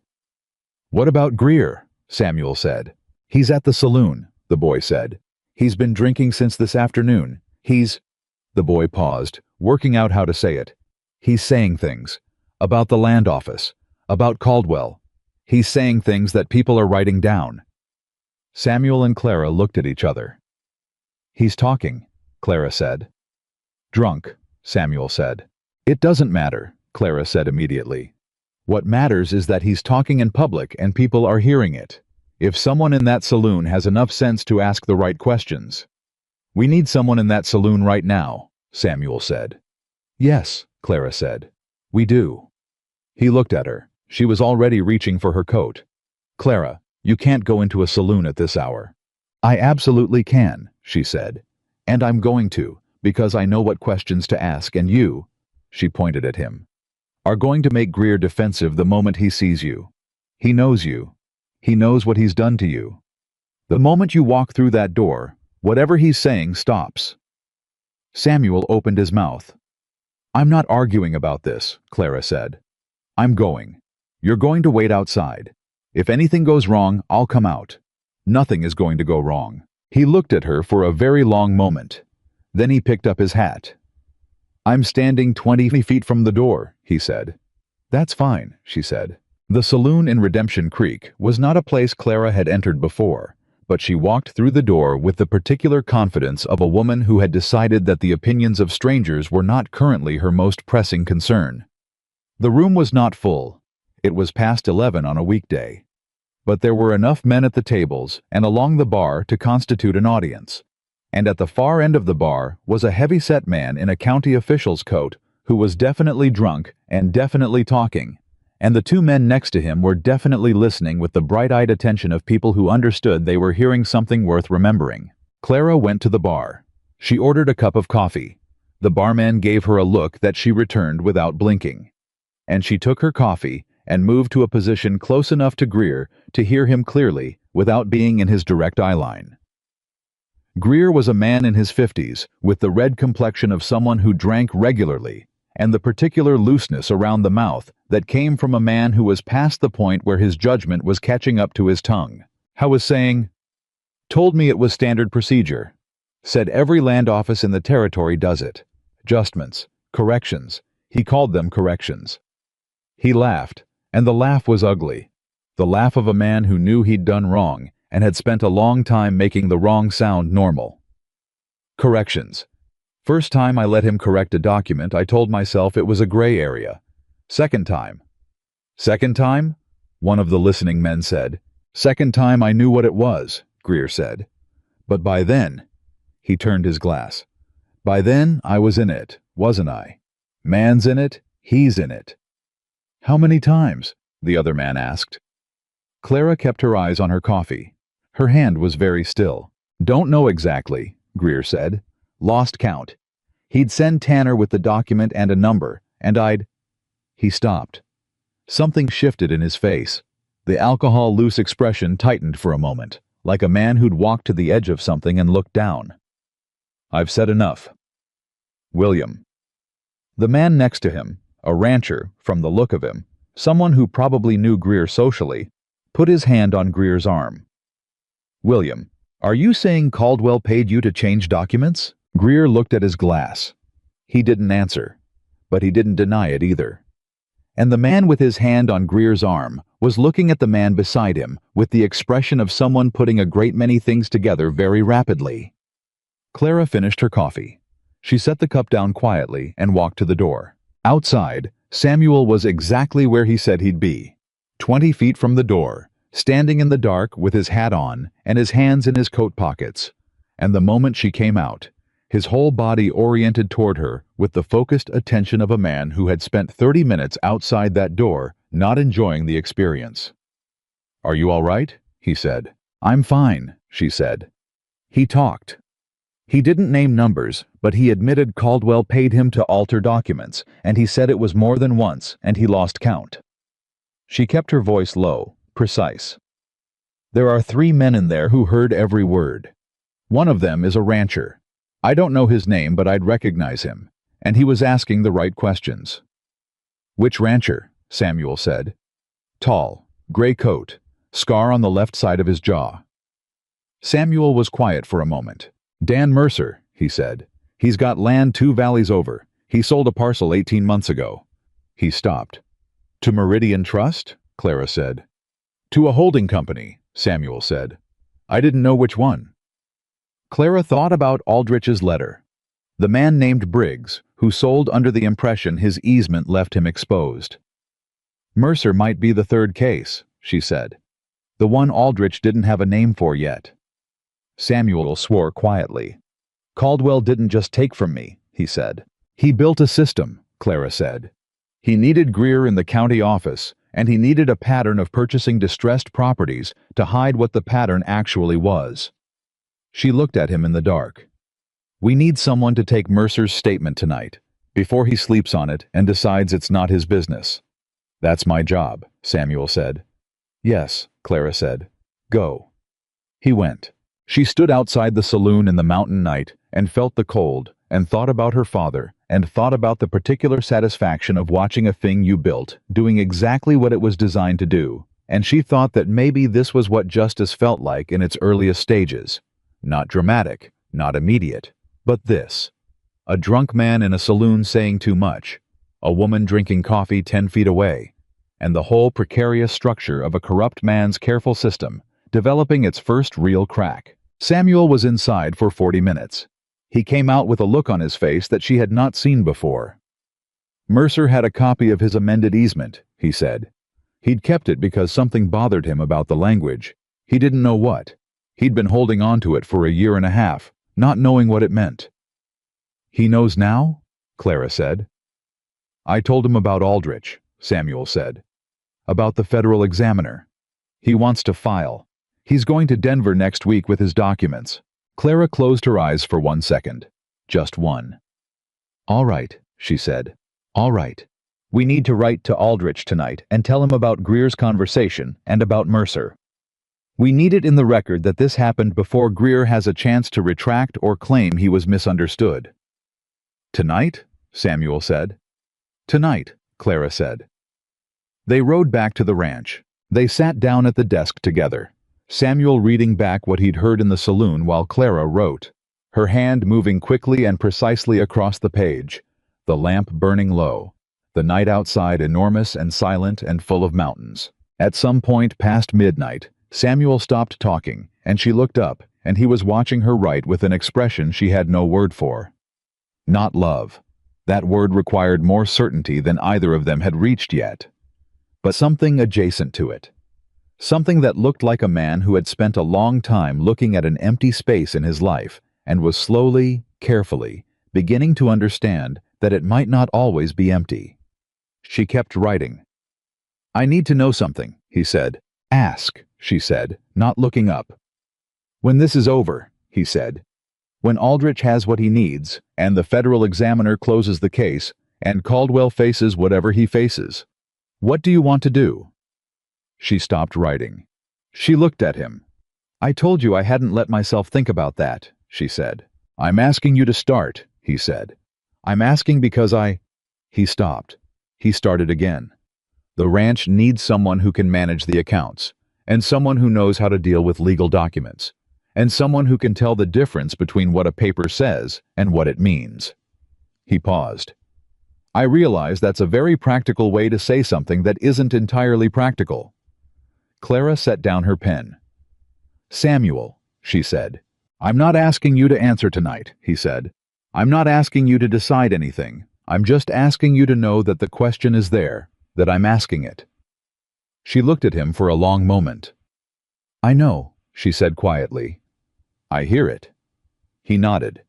"What about Greer?" Samuel said. "He's at the saloon," the boy said. "He's been drinking since this afternoon. The boy paused, working out how to say it. "He's saying things. About the land office. About Caldwell. He's saying things that people are writing down." Samuel and Clara looked at each other. "He's talking," Clara said. "Drunk," Samuel said. "It doesn't matter," Clara said immediately. "What matters is that he's talking in public and people are hearing it. If someone in that saloon has enough sense to ask the right questions." "We need someone in that saloon right now," Samuel said. "Yes," Clara said. "We do." He looked at her. She was already reaching for her coat. "Clara, you can't go into a saloon at this hour." "I absolutely can," she said. "And I'm going to, because I know what questions to ask, and you," she pointed at him, "are going to make Greer defensive the moment he sees you. He knows you. He knows what he's done to you. The moment you walk through that door, whatever he's saying stops." Samuel opened his mouth. "I'm not arguing about this," Clara said. "I'm going. You're going to wait outside. If anything goes wrong, I'll come out. Nothing is going to go wrong." He looked at her for a very long moment. Then he picked up his hat. "I'm standing 20 feet from the door," he said. "That's fine," she said. The saloon in Redemption Creek was not a place Clara had entered before, but she walked through the door with the particular confidence of a woman who had decided that the opinions of strangers were not currently her most pressing concern. The room was not full. It was past 11 on a weekday. But there were enough men at the tables and along the bar to constitute an audience. And at the far end of the bar was a heavy-set man in a county official's coat who was definitely drunk and definitely talking. And the two men next to him were definitely listening with the bright-eyed attention of people who understood they were hearing something worth remembering. Clara went to the bar. She ordered a cup of coffee. The barman gave her a look that she returned without blinking. And she took her coffee and moved to a position close enough to Greer to hear him clearly without being in his direct eye line. Greer was a man in his 50s with the red complexion of someone who drank regularly, and the particular looseness around the mouth that came from a man who was past the point where his judgment was catching up to his tongue. How was saying, "Told me it was standard procedure. Said every land office in the territory does it. Adjustments, corrections. He called them corrections." He laughed, and the laugh was ugly. The laugh of a man who knew he'd done wrong and had spent a long time making the wrong sound normal. "Corrections. First time I let him correct a document, I told myself it was a gray area. Second time." "Second time?" one of the listening men said. "Second time I knew what it was," Greer said. "But by then," he turned his glass, "by then I was in it, wasn't I? Man's in it, he's in it." "How many times?" the other man asked. Clara kept her eyes on her coffee. Her hand was very still. "Don't know exactly," Greer said. "Lost count. He'd send Tanner with the document and a number, and I'd—" He stopped. Something shifted in his face. The alcohol-loose expression tightened for a moment, like a man who'd walked to the edge of something and looked down. "I've said enough." "William." The man next to him, a rancher, from the look of him, someone who probably knew Greer socially, put his hand on Greer's arm. "William, are you saying Caldwell paid you to change documents?" Greer looked at his glass. He didn't answer, but he didn't deny it either. And the man with his hand on Greer's arm was looking at the man beside him with the expression of someone putting a great many things together very rapidly. Clara finished her coffee. She set the cup down quietly and walked to the door. Outside, Samuel was exactly where he said he'd be, 20 feet from the door, standing in the dark with his hat on and his hands in his coat pockets. And the moment she came out, his whole body oriented toward her with the focused attention of a man who had spent 30 minutes outside that door, not enjoying the experience. "Are you all right?" he said. "I'm fine," she said. He talked. He didn't name numbers, but he admitted Caldwell paid him to alter documents, and he said it was more than once, and he lost count. She kept her voice low, precise. "There are 3 men in there who heard every word. One of them is a rancher. I don't know his name, but I'd recognize him, and he was asking the right questions. Which rancher? Samuel said. Tall, gray coat, scar on the left side of his jaw. Samuel was quiet for a moment. Dan Mercer, he said. He's got land 2 valleys over. He sold a parcel 18 months ago. He stopped. To Meridian Trust? Clara said. To a holding company, Samuel said. I didn't know which one. Clara thought about Aldrich's letter. The man named Briggs, who sold under the impression his easement left him exposed. Mercer might be the third case, she said. The one Aldrich didn't have a name for yet. Samuel swore quietly. Caldwell didn't just take from me, he said. He built a system, Clara said. He needed Greer in the county office, and he needed a pattern of purchasing distressed properties to hide what the pattern actually was. She looked at him in the dark. We need someone to take Mercer's statement tonight, before he sleeps on it and decides it's not his business. That's my job, Samuel said. Yes, Clara said. Go. He went. She stood outside the saloon in the mountain night and felt the cold and thought about her father and thought about the particular satisfaction of watching a thing you built doing exactly what it was designed to do, and she thought that maybe this was what justice felt like in its earliest stages. Not dramatic, not immediate, but this. A drunk man in a saloon saying too much, a woman drinking coffee 10 feet away, and the whole precarious structure of a corrupt man's careful system developing its first real crack. Samuel was inside for 40 minutes. He came out with a look on his face that she had not seen before. Mercer had a copy of his amended easement, he said. He'd kept it because something bothered him about the language. He didn't know what. He'd been holding on to it for a year and a half, not knowing what it meant. He knows now? Clara said. I told him about Aldrich, Samuel said. About the federal examiner. He wants to file. He's going to Denver next week with his documents. Clara closed her eyes for 1 second. Just one. All right, she said. All right. We need to write to Aldrich tonight and tell him about Greer's conversation and about Mercer. We need it in the record that this happened before Greer has a chance to retract or claim he was misunderstood. Tonight? Samuel said. Tonight, Clara said. They rode back to the ranch. They sat down at the desk together. Samuel reading back what he'd heard in the saloon while Clara wrote, her hand moving quickly and precisely across the page, the lamp burning low, the night outside enormous and silent and full of mountains. At some point past midnight, Samuel stopped talking, and she looked up, and he was watching her write with an expression she had no word for. Not love. That word required more certainty than either of them had reached yet. But something adjacent to it. Something that looked like a man who had spent a long time looking at an empty space in his life and was slowly, carefully, beginning to understand that it might not always be empty. She kept writing. I need to know something, he said. Ask, she said, not looking up. When this is over, he said. When Aldrich has what he needs, and the federal examiner closes the case, and Caldwell faces whatever he faces. What do you want to do? She stopped writing. She looked at him. I told you I hadn't let myself think about that, she said. I'm asking you to start, he said. I'm asking because He stopped. He started again. The ranch needs someone who can manage the accounts, and someone who knows how to deal with legal documents, and someone who can tell the difference between what a paper says and what it means. He paused. I realize that's a very practical way to say something that isn't entirely practical. Clara set down her pen. Samuel, she said. I'm not asking you to answer tonight, he said. I'm not asking you to decide anything. I'm just asking you to know that the question is there, that I'm asking it. She looked at him for a long moment. I know, she said quietly. I hear it. He nodded.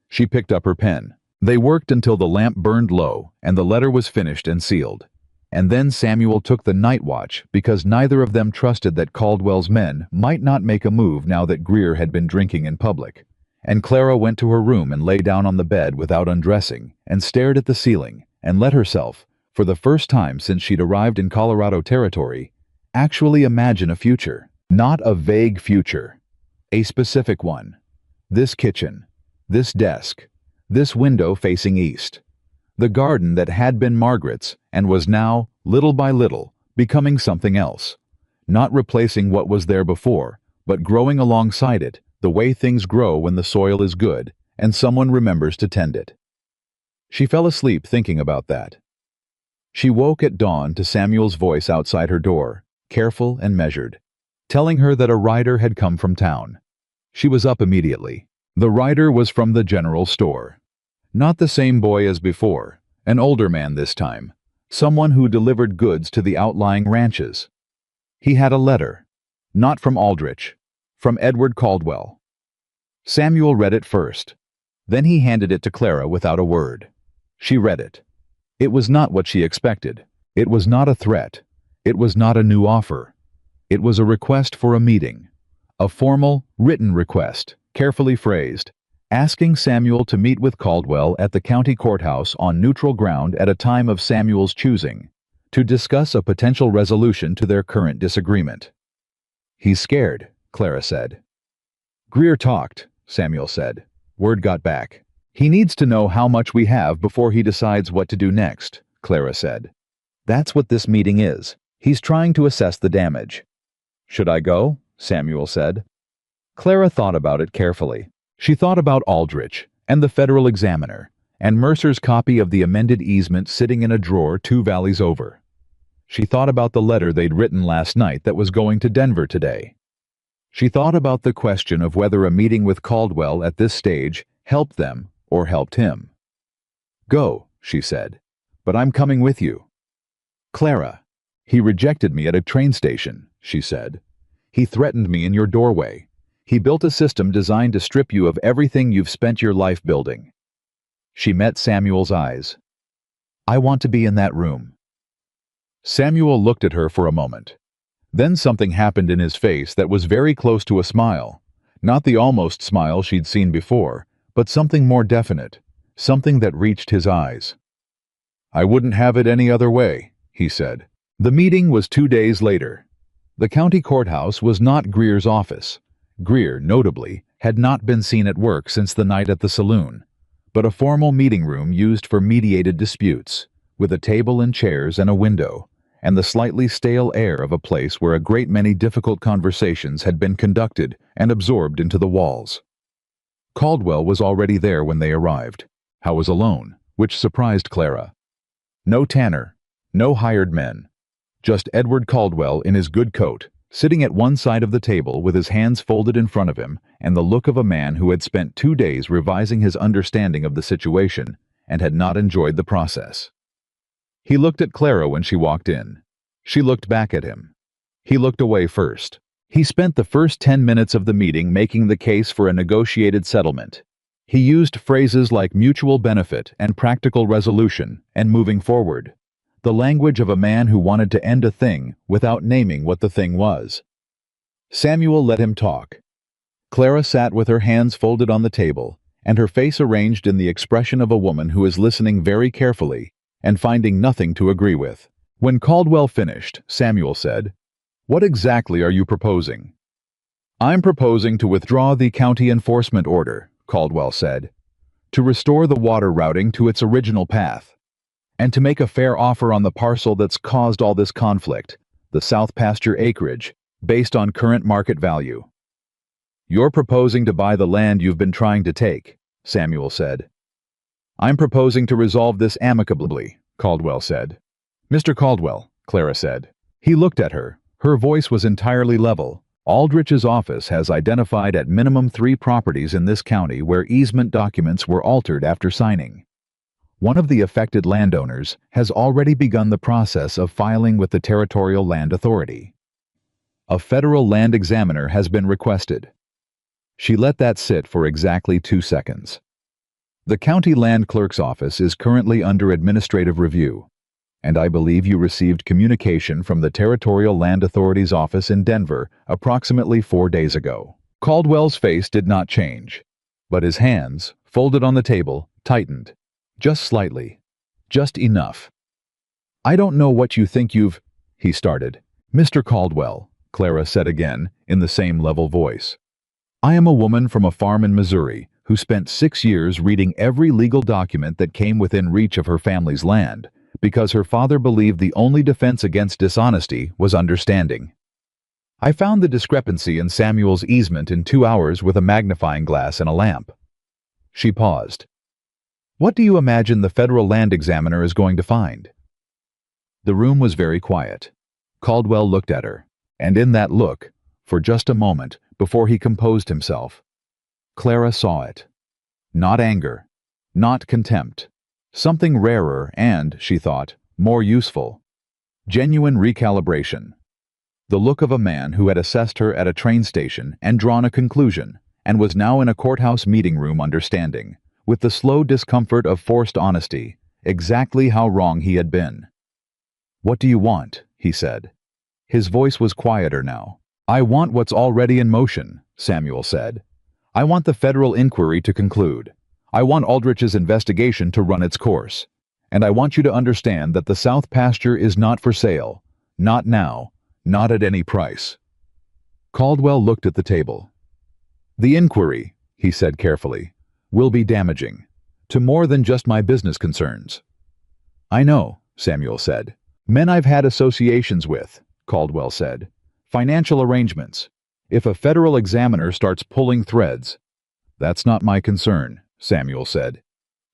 She picked up her pen. They worked until the lamp burned low and the letter was finished and sealed. And then Samuel took the night watch because neither of them trusted that Caldwell's men might not make a move now that Greer had been drinking in public. And Clara went to her room and lay down on the bed without undressing and stared at the ceiling and let herself, for the first time since she'd arrived in Colorado territory, actually imagine a future. Not a vague future. A specific one. This kitchen. This desk. This window facing east. The garden that had been Margaret's and was now, little by little, becoming something else. Not replacing what was there before, but growing alongside it, the way things grow when the soil is good and someone remembers to tend it. She fell asleep thinking about that. She woke at dawn to Samuel's voice outside her door, careful and measured, telling her that a rider had come from town. She was up immediately. The rider was from the general store. Not the same boy as before, an older man this time, someone who delivered goods to the outlying ranches. He had a letter, not from Aldrich, from Edward Caldwell. Samuel read it first. Then he handed it to Clara without a word. She read it. It was not what she expected. It was not a threat. It was not a new offer. It was a request for a meeting. A formal, written request, carefully phrased, asking Samuel to meet with Caldwell at the county courthouse on neutral ground at a time of Samuel's choosing, to discuss a potential resolution to their current disagreement. "He's scared," Clara said. "Greer talked," Samuel said. "Word got back. He needs to know how much we have before he decides what to do next," Clara said. "That's what this meeting is. He's trying to assess the damage." "Should I go?" Samuel said. Clara thought about it carefully. She thought about Aldrich, and the Federal Examiner, and Mercer's copy of the amended easement sitting in a drawer 2 valleys over. She thought about the letter they'd written last night that was going to Denver today. She thought about the question of whether a meeting with Caldwell at this stage helped them or helped him. "Go," she said, "but I'm coming with you." "Clara, he rejected me at a train station," she said. "He threatened me in your doorway. He built a system designed to strip you of everything you've spent your life building." She met Samuel's eyes. "I want to be in that room." Samuel looked at her for a moment. Then something happened in his face that was very close to a smile. Not the almost smile she'd seen before, but something more definite, something that reached his eyes. "I wouldn't have it any other way," he said. The meeting was 2 days later. The county courthouse was not Greer's office. Greer, notably, had not been seen at work since the night at the saloon, but a formal meeting room used for mediated disputes, with a table and chairs and a window, and the slightly stale air of a place where a great many difficult conversations had been conducted and absorbed into the walls. Caldwell was already there when they arrived. Howe was alone, which surprised Clara. No Tanner, no hired men. Just Edward Caldwell in his good coat, sitting at one side of the table with his hands folded in front of him and the look of a man who had spent 2 days revising his understanding of the situation and had not enjoyed the process. He looked at Clara when she walked in. She looked back at him. He looked away first. He spent the first 10 minutes of the meeting making the case for a negotiated settlement. He used phrases like mutual benefit and practical resolution and moving forward. The language of a man who wanted to end a thing without naming what the thing was. Samuel let him talk. Clara sat with her hands folded on the table and her face arranged in the expression of a woman who is listening very carefully and finding nothing to agree with. When Caldwell finished, Samuel said, "What exactly are you proposing?" "I'm proposing to withdraw the county enforcement order," Caldwell said, "to restore the water routing to its original path, and to make a fair offer on the parcel that's caused all this conflict, the South Pasture acreage, based on current market value." "You're proposing to buy the land you've been trying to take," Samuel said. "I'm proposing to resolve this amicably," Caldwell said. "Mr. Caldwell," Clara said. He looked at her. Her voice was entirely level. "Aldrich's office has identified at minimum 3 properties in this county where easement documents were altered after signing. One of the affected landowners has already begun the process of filing with the Territorial Land Authority. A federal land examiner has been requested." She let that sit for exactly 2 seconds. "The county land clerk's office is currently under administrative review, and I believe you received communication from the Territorial Land Authority's office in Denver approximately 4 days ago." Caldwell's face did not change, but his hands, folded on the table, tightened. Just slightly. Just enough. "I don't know what you think you've—" he started. "Mr. Caldwell," Clara said again, in the same level voice. "I am a woman from a farm in Missouri who spent 6 years reading every legal document that came within reach of her family's land, because her father believed the only defense against dishonesty was understanding. I found the discrepancy in Samuel's easement in 2 hours with a magnifying glass and a lamp. She paused. What do you imagine the federal land examiner is going to find? The room was very quiet. Caldwell looked at her, and in that look, for just a moment before he composed himself, Clara saw it. Not anger, not contempt, something rarer and, she thought, more useful. Genuine recalibration. The look of a man who had assessed her at a train station and drawn a conclusion, and was now in a courthouse meeting room understanding, with the slow discomfort of forced honesty, exactly how wrong he had been. What do you want? He said. His voice was quieter now. I want what's already in motion, Samuel said. I want the federal inquiry to conclude. I want Aldrich's investigation to run its course. And I want you to understand that the South pasture is not for sale. Not now. Not at any price. Caldwell looked at the table. The inquiry, he said carefully, will be damaging. To more than just my business concerns. I know, Samuel said. Men I've had associations with, Caldwell said. Financial arrangements. If a federal examiner starts pulling threads. That's not my concern, Samuel said.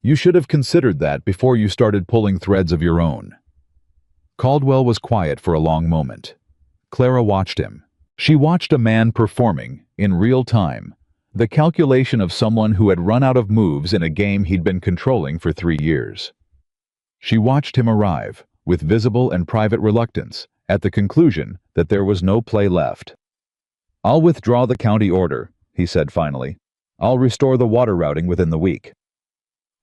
You should have considered that before you started pulling threads of your own. Caldwell was quiet for a long moment. Clara watched him. She watched a man performing, in real time, the calculation of someone who had run out of moves in a game he'd been controlling for 3 years. She watched him arrive, with visible and private reluctance, at the conclusion that there was no play left. I'll withdraw the county order, he said finally. I'll restore the water routing within the week.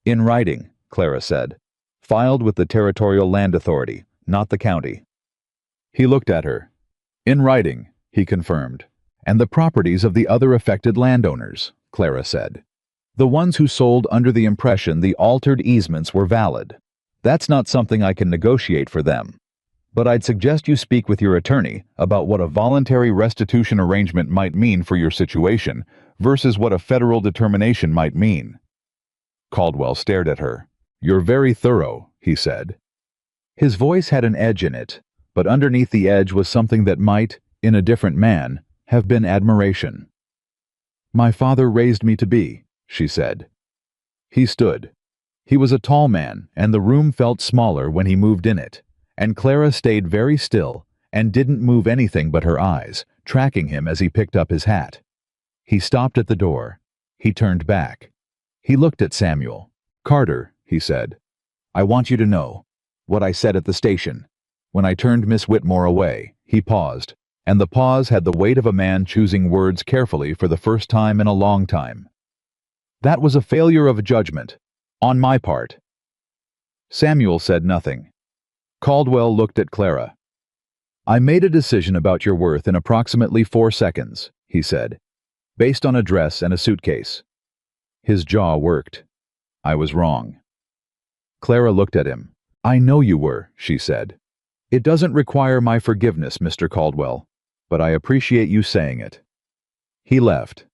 In writing, Clara said. Filed with the Territorial Land Authority, not the county. He looked at her. In writing, he confirmed. And the properties of the other affected landowners, Clara said. The ones who sold under the impression the altered easements were valid. That's not something I can negotiate for them. But I'd suggest you speak with your attorney about what a voluntary restitution arrangement might mean for your situation versus what a federal determination might mean. Caldwell stared at her. You're very thorough, he said. His voice had an edge in it, but underneath the edge was something that might, in a different man, have been admiration. My father raised me to be, she said. He stood. He was a tall man, and the room felt smaller when he moved in it, and Clara stayed very still and didn't move anything but her eyes, tracking him as he picked up his hat. He stopped at the door. He turned back. He looked at Samuel. Carter, he said, I want you to know what I said at the station. When I turned Miss Whitmore away, he paused, and the pause had the weight of a man choosing words carefully for the first time in a long time. That was a failure of judgment, on my part. Samuel said nothing. Caldwell looked at Clara. I made a decision about your worth in approximately 4 seconds, he said, based on a dress and a suitcase. His jaw worked. I was wrong. Clara looked at him. I know you were, she said. It doesn't require my forgiveness, Mr. Caldwell, but I appreciate you saying it. He left.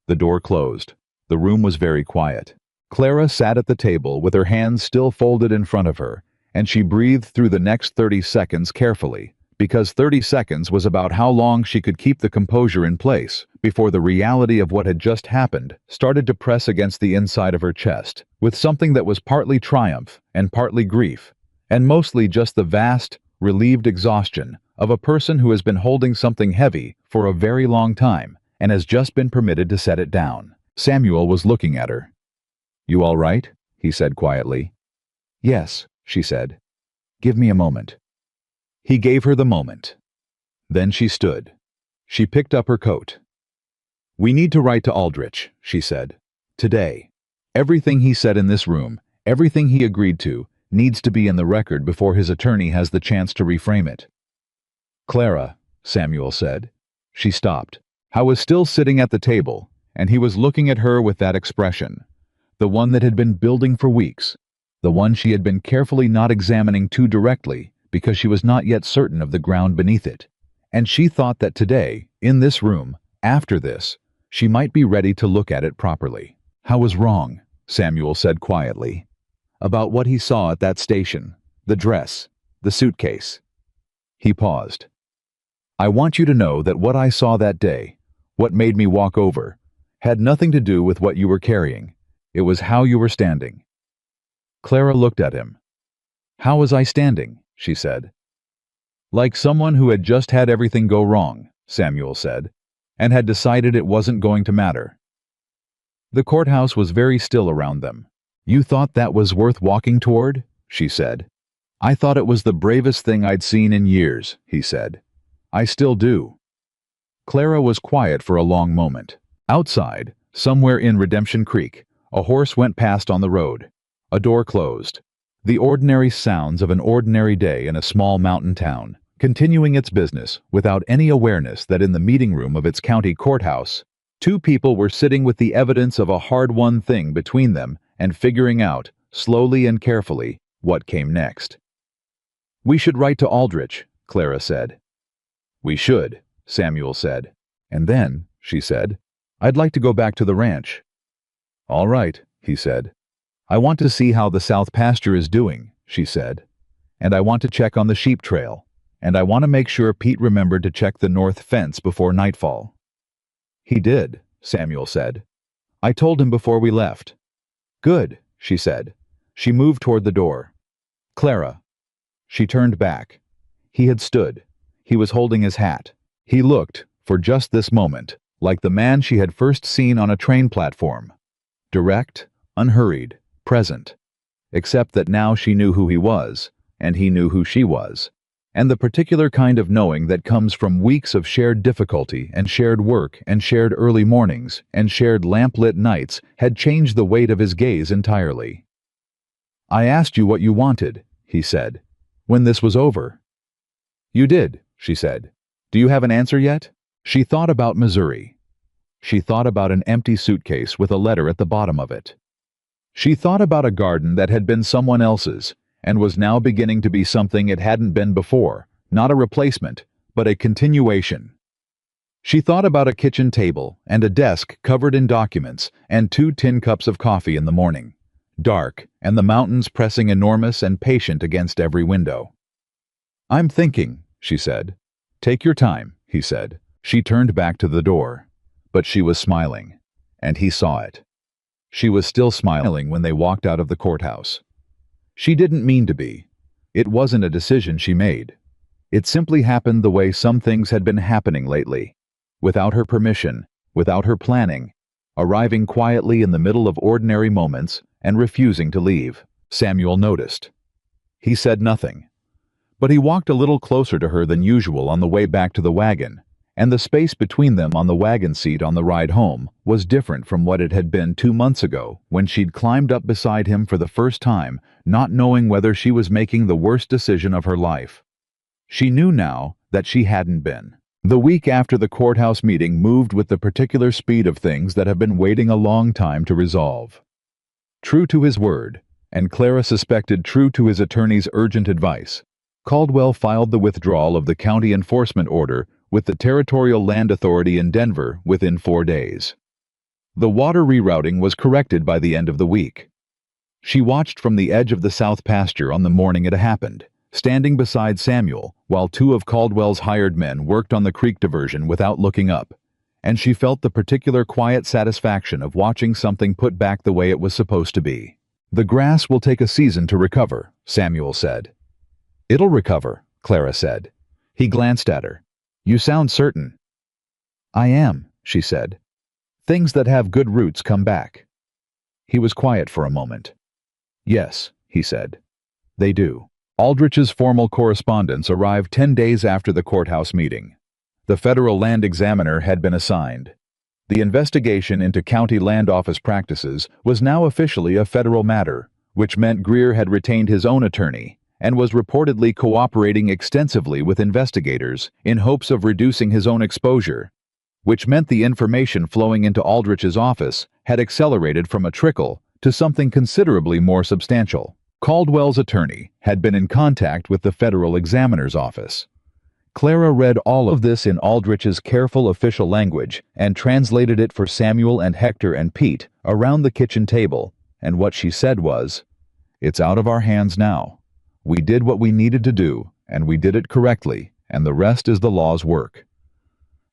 The door closed. The room was very quiet. Clara sat at the table with her hands still folded in front of her, and she breathed through the next 30 seconds carefully, because 30 seconds was about how long she could keep the composure in place before the reality of what had just happened started to press against the inside of her chest, with something that was partly triumph and partly grief, and mostly just the vast, relieved exhaustion of a person who has been holding something heavy for a very long time and has just been permitted to set it down. Samuel was looking at her. You all right? He said quietly. Yes, she said. Give me a moment. He gave her the moment. Then she stood. She picked up her coat. We need to write to Aldrich, she said. Today. Everything he said in this room, everything he agreed to, needs to be in the record before his attorney has the chance to reframe it. Clara, Samuel said. She stopped. Howe was still sitting at the table, and he was looking at her with that expression, the one that had been building for weeks, the one she had been carefully not examining too directly because she was not yet certain of the ground beneath it. And she thought that today, in this room, after this, she might be ready to look at it properly. "How was wrong?" Samuel said quietly. "About what he saw at that station, the dress, the suitcase." He paused. "I want you to know that what I saw that day, what made me walk over, had nothing to do with what you were carrying. It was how you were standing." Clara looked at him. "How was I standing?" she said. "Like someone who had just had everything go wrong," Samuel said, "and had decided it wasn't going to matter." The courthouse was very still around them. "You thought that was worth walking toward?" she said. "I thought it was the bravest thing I'd seen in years," he said. "I still do." Clara was quiet for a long moment. Outside, somewhere in Redemption Creek, a horse went past on the road. A door closed. The ordinary sounds of an ordinary day in a small mountain town, continuing its business without any awareness that in the meeting room of its county courthouse, two people were sitting with the evidence of a hard-won thing between them and figuring out, slowly and carefully, what came next. "We should write to Aldrich," Clara said. "We should," Samuel said. "And then," she said, "I'd like to go back to the ranch." "All right," he said. "I want to see how the South Pasture is doing," she said. "And I want to check on the sheep trail. And I want to make sure Pete remembered to check the north fence before nightfall." "He did," Samuel said. "I told him before we left." "Good," she said. She moved toward the door. "Clara." She turned back. He had stood. He was holding his hat. He looked, for just this moment, like the man she had first seen on a train platform. Direct, unhurried, present. Except that now she knew who he was, and he knew who she was. And the particular kind of knowing that comes from weeks of shared difficulty and shared work and shared early mornings and shared lamp-lit nights had changed the weight of his gaze entirely. "I asked you what you wanted," he said, "when this was over." "You did," she said. "Do you have an answer yet?" She thought about Missouri. She thought about an empty suitcase with a letter at the bottom of it. She thought about a garden that had been someone else's and was now beginning to be something it hadn't been before, not a replacement, but a continuation. She thought about a kitchen table and a desk covered in documents and 2 tin cups of coffee in the morning, dark, and the mountains pressing enormous and patient against every window. "I'm thinking," she said. "Take your time," he said. She turned back to the door. But she was smiling, and he saw it. She was still smiling when they walked out of the courthouse. She didn't mean to be. It wasn't a decision she made. It simply happened the way some things had been happening lately, without her permission, without her planning, arriving quietly in the middle of ordinary moments and refusing to leave. Samuel noticed. He said nothing. But he walked a little closer to her than usual on the way back to the wagon, and the space between them on the wagon seat on the ride home was different from what it had been 2 months ago when she'd climbed up beside him for the first time, not knowing whether she was making the worst decision of her life. She knew now that she hadn't been. The week after the courthouse meeting moved with the particular speed of things that have been waiting a long time to resolve. True to his word, and Clara suspected true to his attorney's urgent advice, Caldwell filed the withdrawal of the county enforcement order with the Territorial Land Authority in Denver within 4 days. The water rerouting was corrected by the end of the week. She watched from the edge of the South Pasture on the morning it happened, standing beside Samuel while 2 of Caldwell's hired men worked on the creek diversion without looking up, and she felt the particular quiet satisfaction of watching something put back the way it was supposed to be. "The grass will take a season to recover," Samuel said. "It'll recover," Clara said. He glanced at her. "You sound certain." "I am," she said. "Things that have good roots come back." He was quiet for a moment. "Yes," he said. "They do." Aldrich's formal correspondence arrived 10 days after the courthouse meeting. The federal land examiner had been assigned. The investigation into county land office practices was now officially a federal matter, which meant Greer had retained his own attorney and was reportedly cooperating extensively with investigators in hopes of reducing his own exposure, which meant the information flowing into Aldrich's office had accelerated from a trickle to something considerably more substantial. Caldwell's attorney had been in contact with the federal examiner's office. Clara read all of this in Aldrich's careful official language and translated it for Samuel and Hector and Pete around the kitchen table, and what she said was, "It's out of our hands now. We did what we needed to do, and we did it correctly, and the rest is the law's work."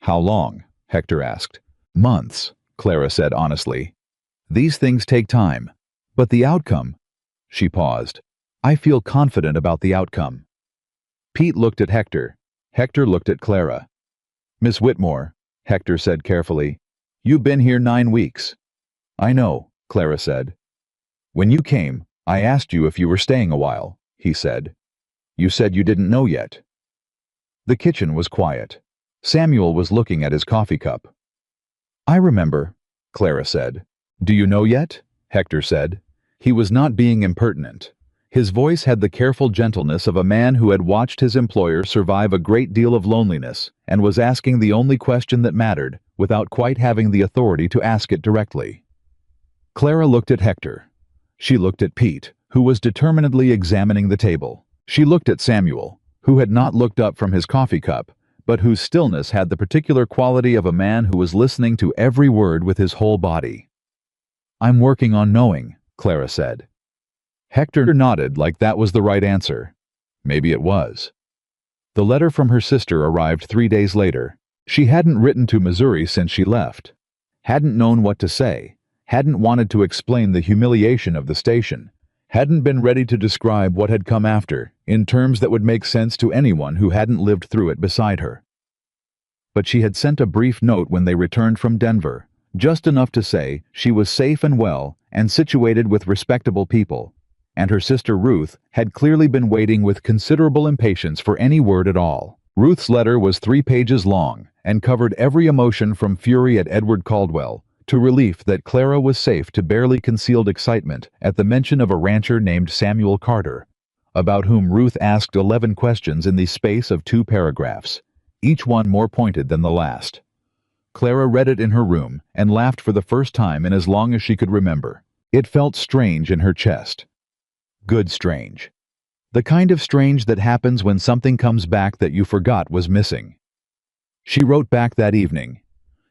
"How long?" Hector asked. "Months," Clara said honestly. "These things take time. But the outcome—" She paused. "I feel confident about the outcome." Pete looked at Hector. Hector looked at Clara. "Miss Whitmore," Hector said carefully, "you've been here 9 weeks." "I know," Clara said. "When you came, I asked you if you were staying a while," he said. "You said you didn't know yet." The kitchen was quiet. Samuel was looking at his coffee cup. "I remember," Clara said. "Do you know yet?" Hector said. He was not being impertinent. His voice had the careful gentleness of a man who had watched his employer survive a great deal of loneliness and was asking the only question that mattered without quite having the authority to ask it directly. Clara looked at Hector. She looked at Pete, who was determinedly examining the table. She looked at Samuel, who had not looked up from his coffee cup, but whose stillness had the particular quality of a man who was listening to every word with his whole body. "I'm working on knowing," Clara said. Hector nodded like that was the right answer. Maybe it was. The letter from her sister arrived 3 days later. She hadn't written to Missouri since she left. Hadn't known what to say. Hadn't wanted to explain the humiliation of the station. Hadn't been ready to describe what had come after, in terms that would make sense to anyone who hadn't lived through it beside her. But she had sent a brief note when they returned from Denver, just enough to say she was safe and well and situated with respectable people, and her sister Ruth had clearly been waiting with considerable impatience for any word at all. Ruth's letter was 3 pages long and covered every emotion from fury at Edward Caldwell to relief that Clara was safe to barely concealed excitement at the mention of a rancher named Samuel Carter, about whom Ruth asked 11 questions in the space of 2 paragraphs, each one more pointed than the last. Clara read it in her room and laughed for the first time in as long as she could remember. It felt strange in her chest. Good strange. The kind of strange that happens when something comes back that you forgot was missing. She wrote back that evening.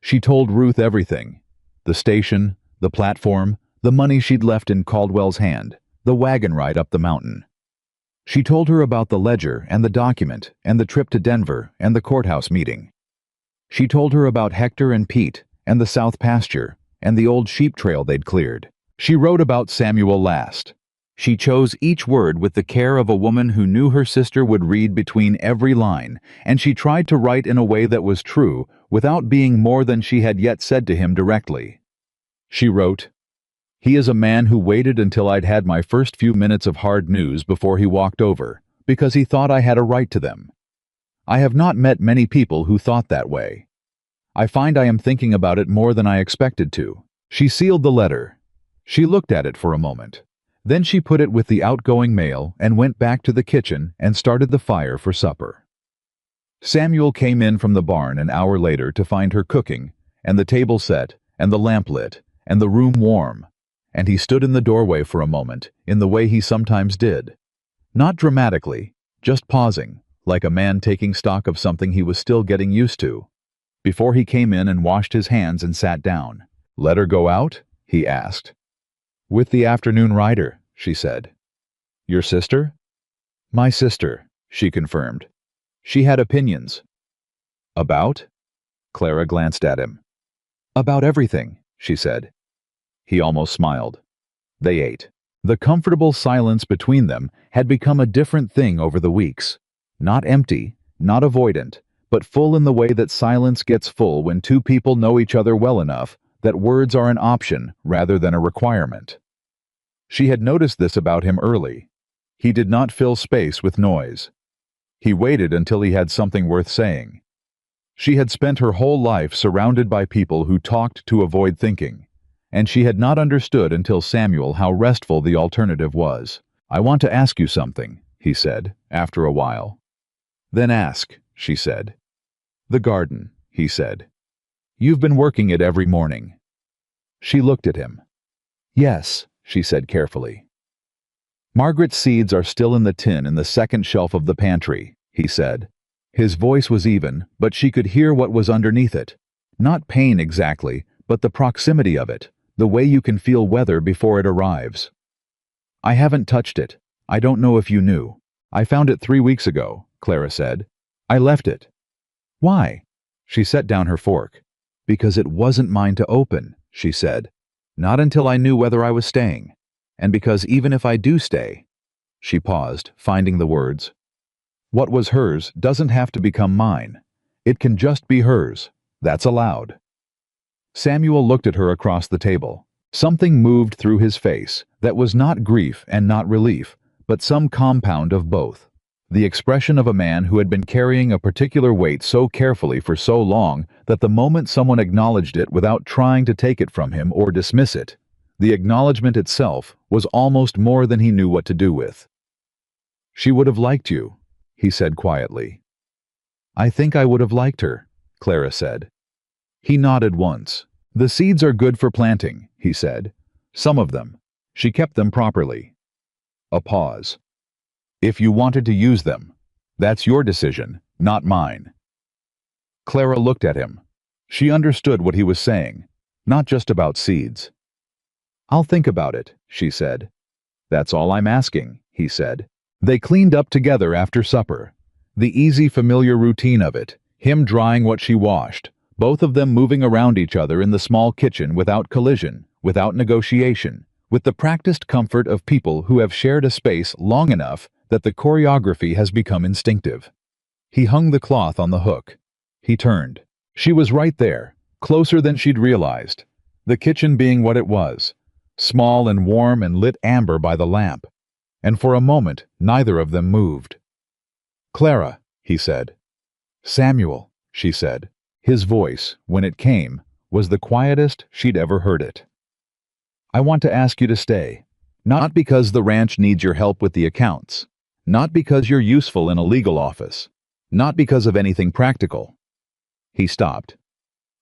She told Ruth everything. The station, the platform, the money she'd left in Caldwell's hand, the wagon ride up the mountain. She told her about the ledger and the document and the trip to Denver and the courthouse meeting. She told her about Hector and Pete and the south pasture and the old sheep trail they'd cleared. She wrote about Samuel last. She chose each word with the care of a woman who knew her sister would read between every line, and she tried to write in a way that was true without being more than she had yet said to him directly. She wrote, "He is a man who waited until I'd had my first few minutes of hard news before he walked over, because he thought I had a right to them. I have not met many people who thought that way. I find I am thinking about it more than I expected to." She sealed the letter. She looked at it for a moment. Then she put it with the outgoing mail and went back to the kitchen and started the fire for supper. Samuel came in from the barn an hour later to find her cooking, and the table set, and the lamp lit, and the room warm, and he stood in the doorway for a moment, in the way he sometimes did. Not dramatically, just pausing, like a man taking stock of something he was still getting used to, before he came in and washed his hands and sat down. "Let her go out?" he asked. "With the afternoon rider," she said. "Your sister?" "My sister," she confirmed. "She had opinions." "About?" Clara glanced at him. "About everything," she said. He almost smiled. They ate. The comfortable silence between them had become a different thing over the weeks. Not empty, not avoidant, but full in the way that silence gets full when 2 people know each other well enough that words are an option rather than a requirement. She had noticed this about him early. He did not fill space with noise. He waited until he had something worth saying. She had spent her whole life surrounded by people who talked to avoid thinking, and she had not understood until Samuel how restful the alternative was. "I want to ask you something," he said, after a while. "Then ask," she said. "The garden," he said. "You've been working it every morning." She looked at him. "Yes," she said carefully. "Margaret's seeds are still in the tin in the second shelf of the pantry," he said. His voice was even, but she could hear what was underneath it. Not pain exactly, but the proximity of it, The way you can feel weather before it arrives. I haven't touched it. I don't know if you knew. I found it 3 weeks ago, Clara said. I left it. Why? She set down her fork. Because it wasn't mine to open, she said. Not until I knew whether I was staying. And because even if I do stay. She paused, finding the words. What was hers doesn't have to become mine. It can just be hers. That's allowed. Samuel looked at her across the table. Something moved through his face that was not grief and not relief, but some compound of both. The expression of a man who had been carrying a particular weight so carefully for so long that the moment someone acknowledged it without trying to take it from him or dismiss it, the acknowledgement itself was almost more than he knew what to do with. She would have liked you, he said quietly. I think I would have liked her, Clara said. He nodded once. The seeds are good for planting, he said. Some of them. She kept them properly. A pause. If you wanted to use them, that's your decision, not mine. Clara looked at him. She understood what he was saying, not just about seeds. I'll think about it, she said. That's all I'm asking, he said. They cleaned up together after supper. The easy, familiar routine of it, him drying what she washed, both of them moving around each other in the small kitchen without collision, without negotiation, with the practiced comfort of people who have shared a space long enough that the choreography has become instinctive. He hung the cloth on the hook. He turned. She was right there, closer than she'd realized, the kitchen being what it was, small and warm and lit amber by the lamp. And for a moment, neither of them moved. Clara, he said. Samuel, she said. His voice, when it came, was the quietest she'd ever heard it. I want to ask you to stay. Not because the ranch needs your help with the accounts. Not because you're useful in a legal office. Not because of anything practical. He stopped.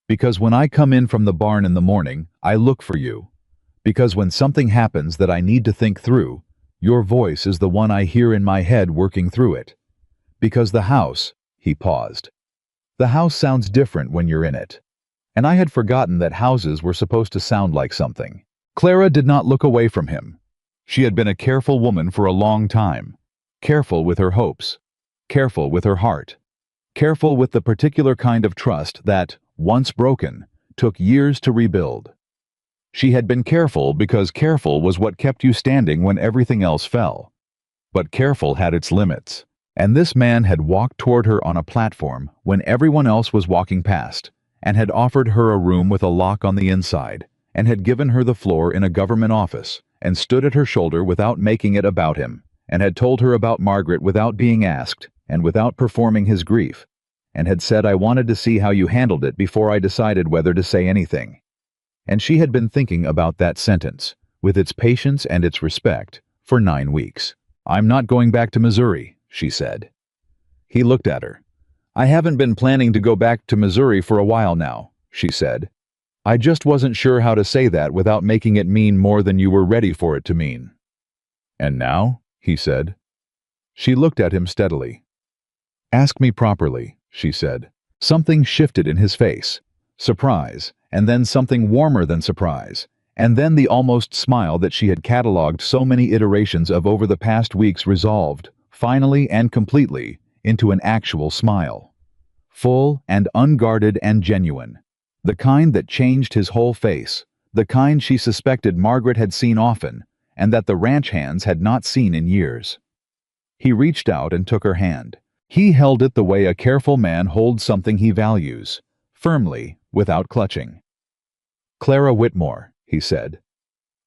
Because when I come in from the barn in the morning, I look for you. Because when something happens that I need to think through, your voice is the one I hear in my head working through it. Because the house, he paused. The house sounds different when you're in it. And I had forgotten that houses were supposed to sound like something. Clara did not look away from him. She had been a careful woman for a long time. Careful with her hopes. Careful with her heart. Careful with the particular kind of trust that, once broken, took years to rebuild. She had been careful because careful was what kept you standing when everything else fell. But careful had its limits. And this man had walked toward her on a platform when everyone else was walking past, and had offered her a room with a lock on the inside, and had given her the floor in a government office, and stood at her shoulder without making it about him, and had told her about Margaret without being asked, and without performing his grief, and had said I wanted to see how you handled it before I decided whether to say anything. And she had been thinking about that sentence, with its patience and its respect, for 9 weeks. I'm not going back to Missouri, she said. He looked at her. I haven't been planning to go back to Missouri for a while now, she said. I just wasn't sure how to say that without making it mean more than you were ready for it to mean. And now? He said. She looked at him steadily. Ask me properly, she said. Something shifted in his face. Surprise, and then something warmer than surprise, and then the almost smile that she had catalogued so many iterations of over the past weeks resolved, finally and completely, into an actual smile. Full and unguarded and genuine. The kind that changed his whole face, the kind she suspected Margaret had seen often, and that the ranch hands had not seen in years. He reached out and took her hand. He held it the way a careful man holds something he values, firmly, without clutching. Clara Whitmore, he said.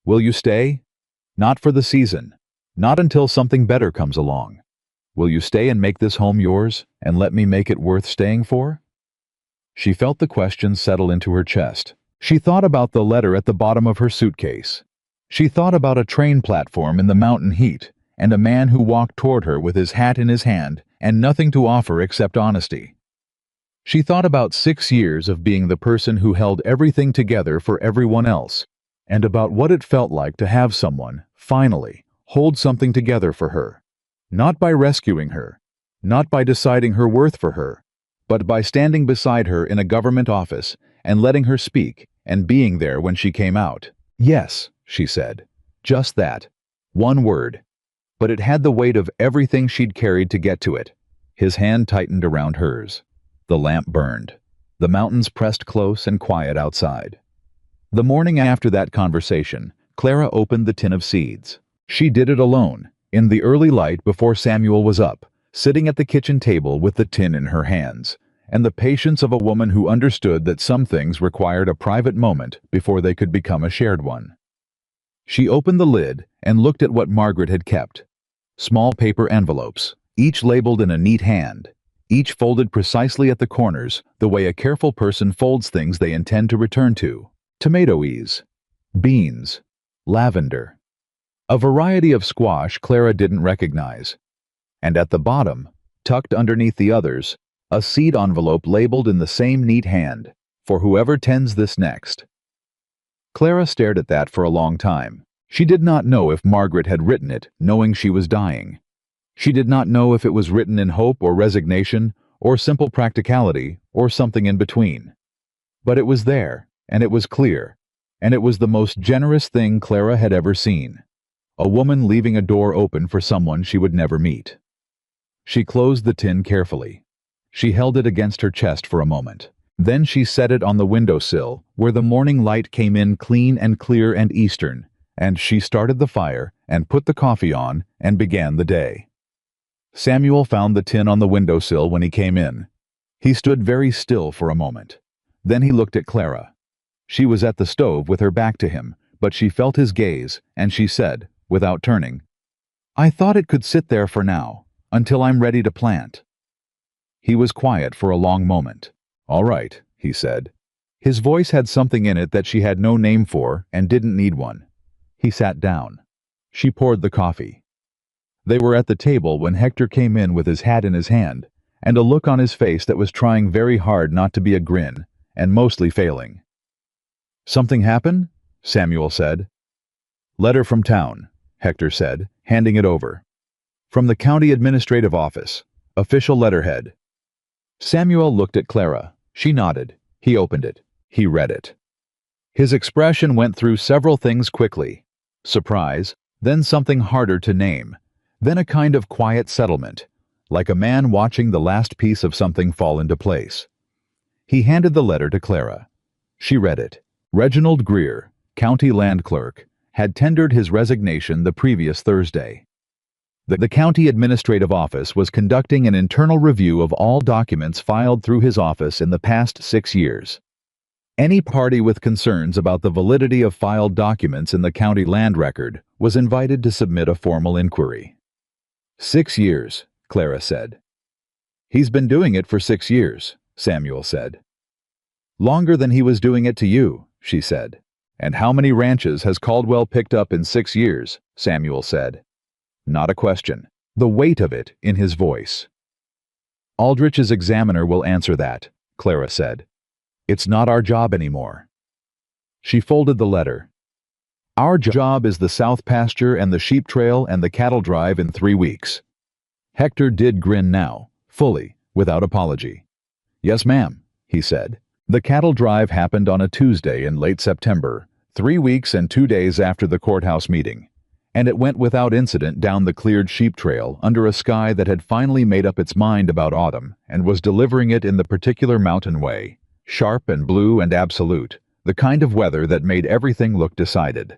Will you stay? Not for the season. Not until something better comes along. Will you stay and make this home yours, and let me make it worth staying for? She felt the question settle into her chest. She thought about the letter at the bottom of her suitcase. She thought about a train platform in the mountain heat, and a man who walked toward her with his hat in his hand and nothing to offer except honesty. She thought about 6 years of being the person who held everything together for everyone else, and about what it felt like to have someone, finally, hold something together for her. Not by rescuing her, not by deciding her worth for her, but by standing beside her in a government office and letting her speak and being there when she came out. Yes, she said. Just that. One word. But it had the weight of everything she'd carried to get to it. His hand tightened around hers. The lamp burned. The mountains pressed close and quiet outside. The morning after that conversation, Clara opened the tin of seeds. She did it alone, in the early light before Samuel was up, sitting at the kitchen table with the tin in her hands, and the patience of a woman who understood that some things required a private moment before they could become a shared one. She opened the lid and looked at what Margaret had kept. Small paper envelopes, each labeled in a neat hand, each folded precisely at the corners, the way a careful person folds things they intend to return to. Tomatoes, beans, lavender. A variety of squash Clara didn't recognize. And at the bottom, tucked underneath the others, a seed envelope labeled in the same neat hand, for whoever tends this next. Clara stared at that for a long time. She did not know if Margaret had written it, knowing she was dying. She did not know if it was written in hope or resignation, or simple practicality, or something in between. But it was there, and it was clear, and it was the most generous thing Clara had ever seen. A woman leaving a door open for someone she would never meet. She closed the tin carefully. She held it against her chest for a moment. Then she set it on the windowsill, where the morning light came in clean and clear and eastern, and she started the fire and put the coffee on and began the day. Samuel found the tin on the windowsill when he came in. He stood very still for a moment. Then he looked at Clara. She was at the stove with her back to him, but she felt his gaze, and she said, without turning, "I thought it could sit there for now, until I'm ready to plant." He was quiet for a long moment. "All right," he said. His voice had something in it that she had no name for and didn't need one. He sat down. She poured the coffee. They were at the table when Hector came in with his hat in his hand, and a look on his face that was trying very hard not to be a grin, and mostly failing. "Something happen?" Samuel said. "Letter from town," Hector said, handing it over. "From the county administrative office. Official letterhead." Samuel looked at Clara. She nodded. He opened it. He read it. His expression went through several things quickly. Surprise, then something harder to name, then a kind of quiet settlement, like a man watching the last piece of something fall into place. He handed the letter to Clara. She read it. Reginald Greer, county land clerk, had tendered his resignation the previous Thursday. The county administrative office was conducting an internal review of all documents filed through his office in the past 6 years. Any party with concerns about the validity of filed documents in the county land record was invited to submit a formal inquiry. 6 years, Clara said. "He's been doing it for 6 years, Samuel said. "Longer than he was doing it to you," she said. "And how many ranches has Caldwell picked up in 6 years, Samuel said. Not a question. The weight of it in his voice. "Aldrich's examiner will answer that," Clara said. "It's not our job anymore." She folded the letter. "Our job is the south pasture and the sheep trail and the cattle drive in 3 weeks. Hector did grin now, fully, without apology. "Yes, ma'am," he said. The cattle drive happened on a Tuesday in late September, 3 weeks and 2 days after the courthouse meeting, and it went without incident down the cleared sheep trail under a sky that had finally made up its mind about autumn and was delivering it in the particular mountain way, sharp and blue and absolute, the kind of weather that made everything look decided.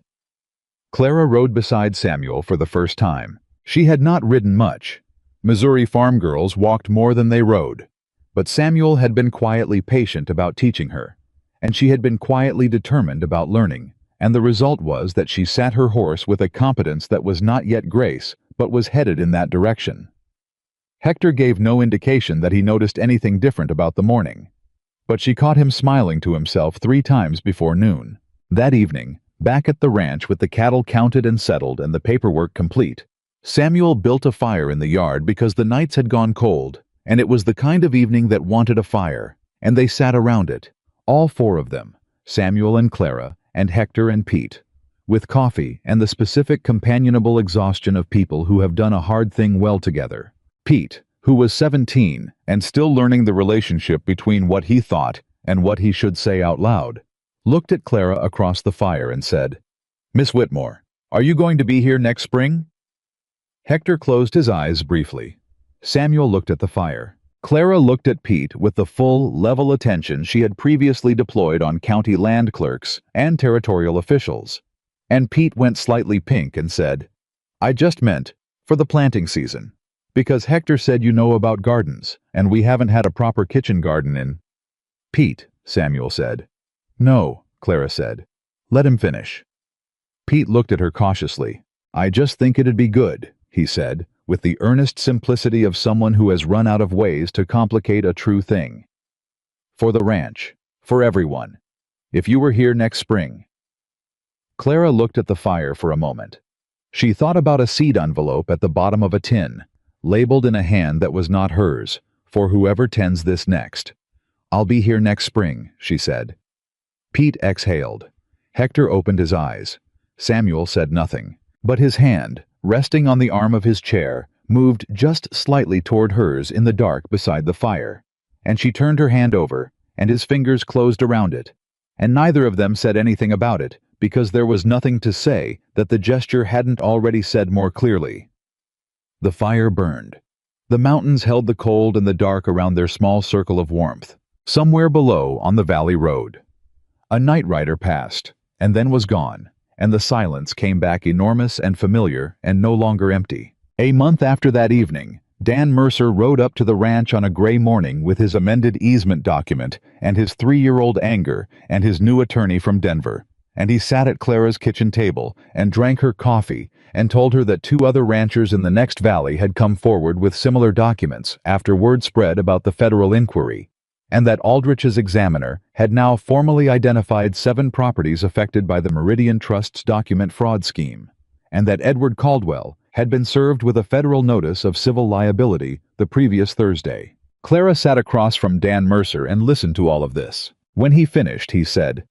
Clara rode beside Samuel for the first time. She had not ridden much. Missouri farm girls walked more than they rode. But Samuel had been quietly patient about teaching her, and she had been quietly determined about learning, and the result was that she sat her horse with a competence that was not yet grace, but was headed in that direction. Hector gave no indication that he noticed anything different about the morning, but she caught him smiling to himself 3 times before noon. That evening, back at the ranch with the cattle counted and settled and the paperwork complete, Samuel built a fire in the yard because the nights had gone cold, and it was the kind of evening that wanted a fire, and they sat around it, all 4 of them, Samuel and Clara, and Hector and Pete, with coffee and the specific companionable exhaustion of people who have done a hard thing well together. Pete, who was 17 and still learning the relationship between what he thought and what he should say out loud, looked at Clara across the fire and said, Miss Whitmore, are you going to be here next spring? Hector closed his eyes briefly. Samuel looked at the fire. Clara looked at Pete with the full, level attention she had previously deployed on county land clerks and territorial officials. And Pete went slightly pink and said, I just meant, for the planting season. Because Hector said you know about gardens, and we haven't had a proper kitchen garden in. Pete, Samuel said. No, Clara said. Let him finish. Pete looked at her cautiously. I just think it'd be good, he said, with the earnest simplicity of someone who has run out of ways to complicate a true thing. For the ranch. For everyone. If you were here next spring. Clara looked at the fire for a moment. She thought about a seed envelope at the bottom of a tin, labeled in a hand that was not hers, for whoever tends this next. I'll be here next spring, she said. Pete exhaled. Hector opened his eyes. Samuel said nothing, but his hand, resting on the arm of his chair, moved just slightly toward hers in the dark beside the fire, and she turned her hand over, and his fingers closed around it, and neither of them said anything about it, because there was nothing to say that the gesture hadn't already said more clearly. The fire burned. The mountains held the cold and the dark around their small circle of warmth, somewhere below on the valley road. A night rider passed, and then was gone, and the silence came back enormous and familiar and no longer empty. A month after that evening, Dan Mercer rode up to the ranch on a gray morning with his amended easement document and his 3-year-old Anger and his new attorney from Denver, and he sat at Clara's kitchen table and drank her coffee and told her that 2 other ranchers in the next valley had come forward with similar documents after word spread about the federal inquiry, and that Aldrich's examiner had now formally identified 7 properties affected by the Meridian Trust's document fraud scheme, and that Edward Caldwell had been served with a federal notice of civil liability the previous Thursday. Clara sat across from Dan Mercer and listened to all of this. When he finished, he said,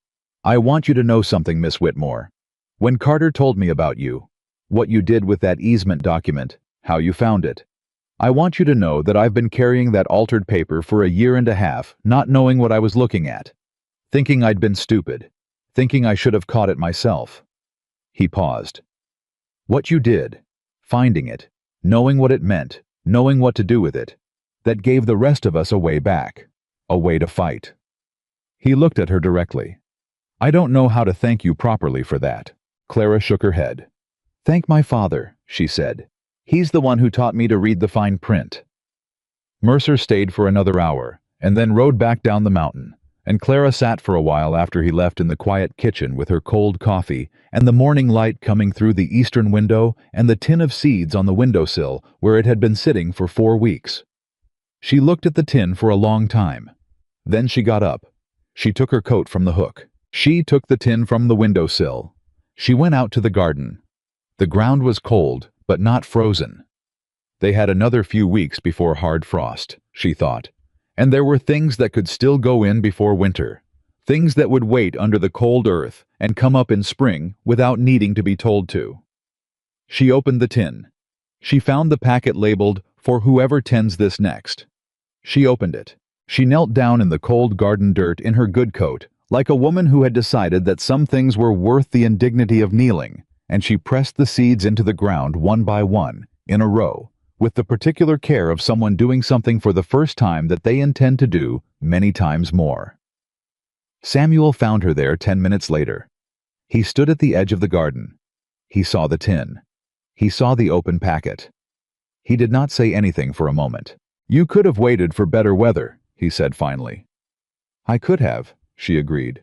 I want you to know something, Miss Whitmore. When Carter told me about you, what you did with that easement document, how you found it, I want you to know that I've been carrying that altered paper for a year and a half, not knowing what I was looking at, thinking I'd been stupid, thinking I should have caught it myself. He paused. What you did, finding it, knowing what it meant, knowing what to do with it, that gave the rest of us a way back, a way to fight. He looked at her directly. I don't know how to thank you properly for that. Clara shook her head. Thank my father, she said. He's the one who taught me to read the fine print. Mercer stayed for another hour, and then rode back down the mountain, and Clara sat for a while after he left in the quiet kitchen with her cold coffee and the morning light coming through the eastern window and the tin of seeds on the windowsill where it had been sitting for 4 weeks. She looked at the tin for a long time. Then she got up. She took her coat from the hook. She took the tin from the windowsill. She went out to the garden. The ground was cold, but not frozen. They had another few weeks before hard frost, she thought, and there were things that could still go in before winter, things that would wait under the cold earth and come up in spring without needing to be told to. She opened the tin. She found the packet labeled, For Whoever Tends This Next. She opened it. She knelt down in the cold garden dirt in her good coat, like a woman who had decided that some things were worth the indignity of kneeling, and she pressed the seeds into the ground one by one, in a row, with the particular care of someone doing something for the first time that they intend to do many times more. Samuel found her there 10 minutes later. He stood at the edge of the garden. He saw the tin. He saw the open packet. He did not say anything for a moment. You could have waited for better weather, he said finally. I could have, she agreed,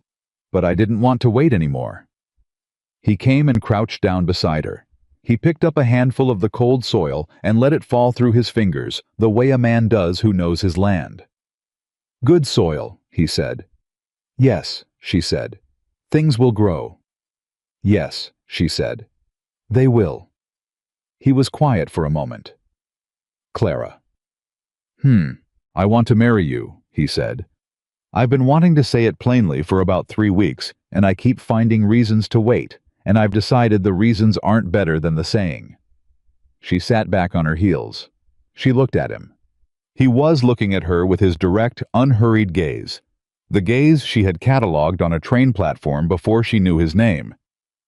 but I didn't want to wait anymore. He came and crouched down beside her. He picked up a handful of the cold soil and let it fall through his fingers, the way a man does who knows his land. Good soil, he said. Yes, she said. Things will grow. Yes, she said. They will. He was quiet for a moment. Clara. I want to marry you, he said. I've been wanting to say it plainly for about 3 weeks, and I keep finding reasons to wait, and I've decided the reasons aren't better than the saying. She sat back on her heels. She looked at him. He was looking at her with his direct, unhurried gaze, the gaze she had catalogued on a train platform before she knew his name.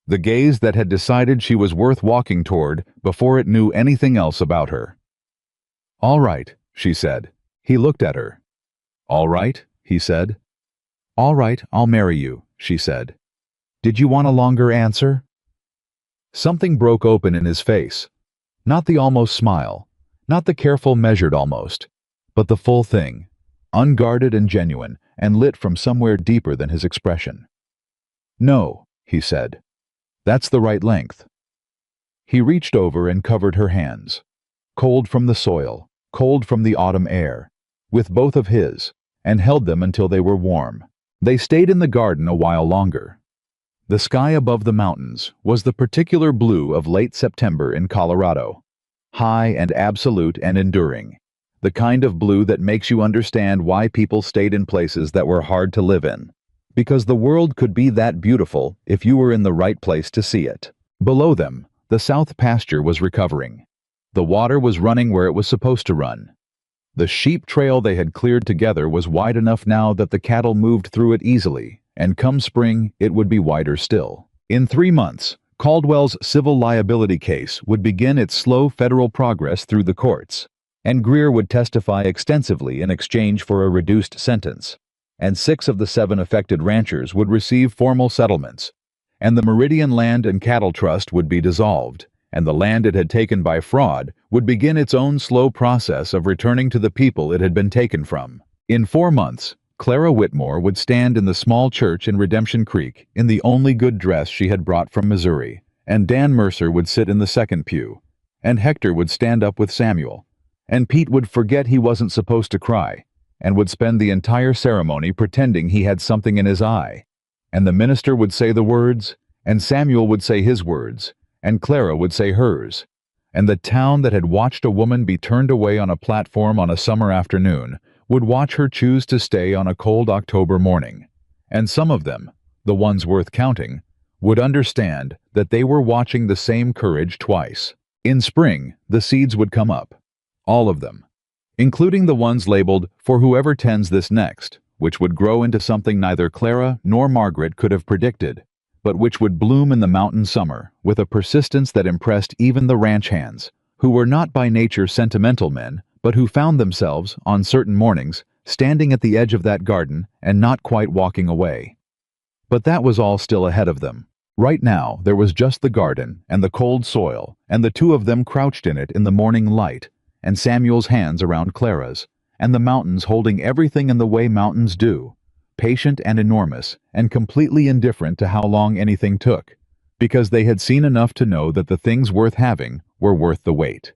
The gaze that had decided she was worth walking toward before it knew anything else about her. "All right," she said. He looked at her. "All right," he said. "All right, I'll marry you," she said. "Did you want a longer answer?" Something broke open in his face. Not the almost smile, not the careful measured almost, but the full thing, unguarded and genuine, and lit from somewhere deeper than his expression. "No," he said. "That's the right length." He reached over and covered her hands, cold from the soil, cold from the autumn air, with both of his, and held them until they were warm. They stayed in the garden a while longer. The sky above the mountains was the particular blue of late September in Colorado, high and absolute and enduring, the kind of blue that makes you understand why people stayed in places that were hard to live in, because the world could be that beautiful if you were in the right place to see it. Below them, the south pasture was recovering. The water was running where it was supposed to run. The sheep trail they had cleared together was wide enough now that the cattle moved through it easily, and come spring it would be wider still. In 3 months, Caldwell's civil liability case would begin its slow federal progress through the courts, and Greer would testify extensively in exchange for a reduced sentence, and 6 of the 7 affected ranchers would receive formal settlements, and the Meridian Land and Cattle Trust would be dissolved, and the land it had taken by fraud would begin its own slow process of returning to the people it had been taken from. In 4 months, Clara Whitmore would stand in the small church in Redemption Creek in the only good dress she had brought from Missouri, and Dan Mercer would sit in the second pew, and Hector would stand up with Samuel, and Pete would forget he wasn't supposed to cry, and would spend the entire ceremony pretending he had something in his eye, and the minister would say the words, and Samuel would say his words, and Clara would say hers, and the town that had watched a woman be turned away on a platform on a summer afternoon would watch her choose to stay on a cold October morning, and some of them, the ones worth counting, would understand that they were watching the same courage twice. In spring, the seeds would come up, all of them, including the ones labeled "for whoever tends this next," which would grow into something neither Clara nor Margaret could have predicted, but which would bloom in the mountain summer with a persistence that impressed even the ranch hands, who were not by nature sentimental men, but who found themselves, on certain mornings, standing at the edge of that garden and not quite walking away. But that was all still ahead of them. Right now, there was just the garden and the cold soil, and the 2 of them crouched in it in the morning light, and Samuel's hands around Clara's, and the mountains holding everything in the way mountains do, patient and enormous, and completely indifferent to how long anything took, because they had seen enough to know that the things worth having were worth the wait.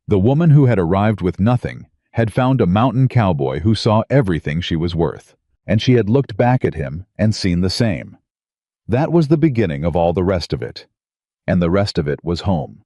The woman who had arrived with nothing had found a mountain cowboy who saw everything she was worth, and she had looked back at him and seen the same. That was the beginning of all the rest of it, and the rest of it was home.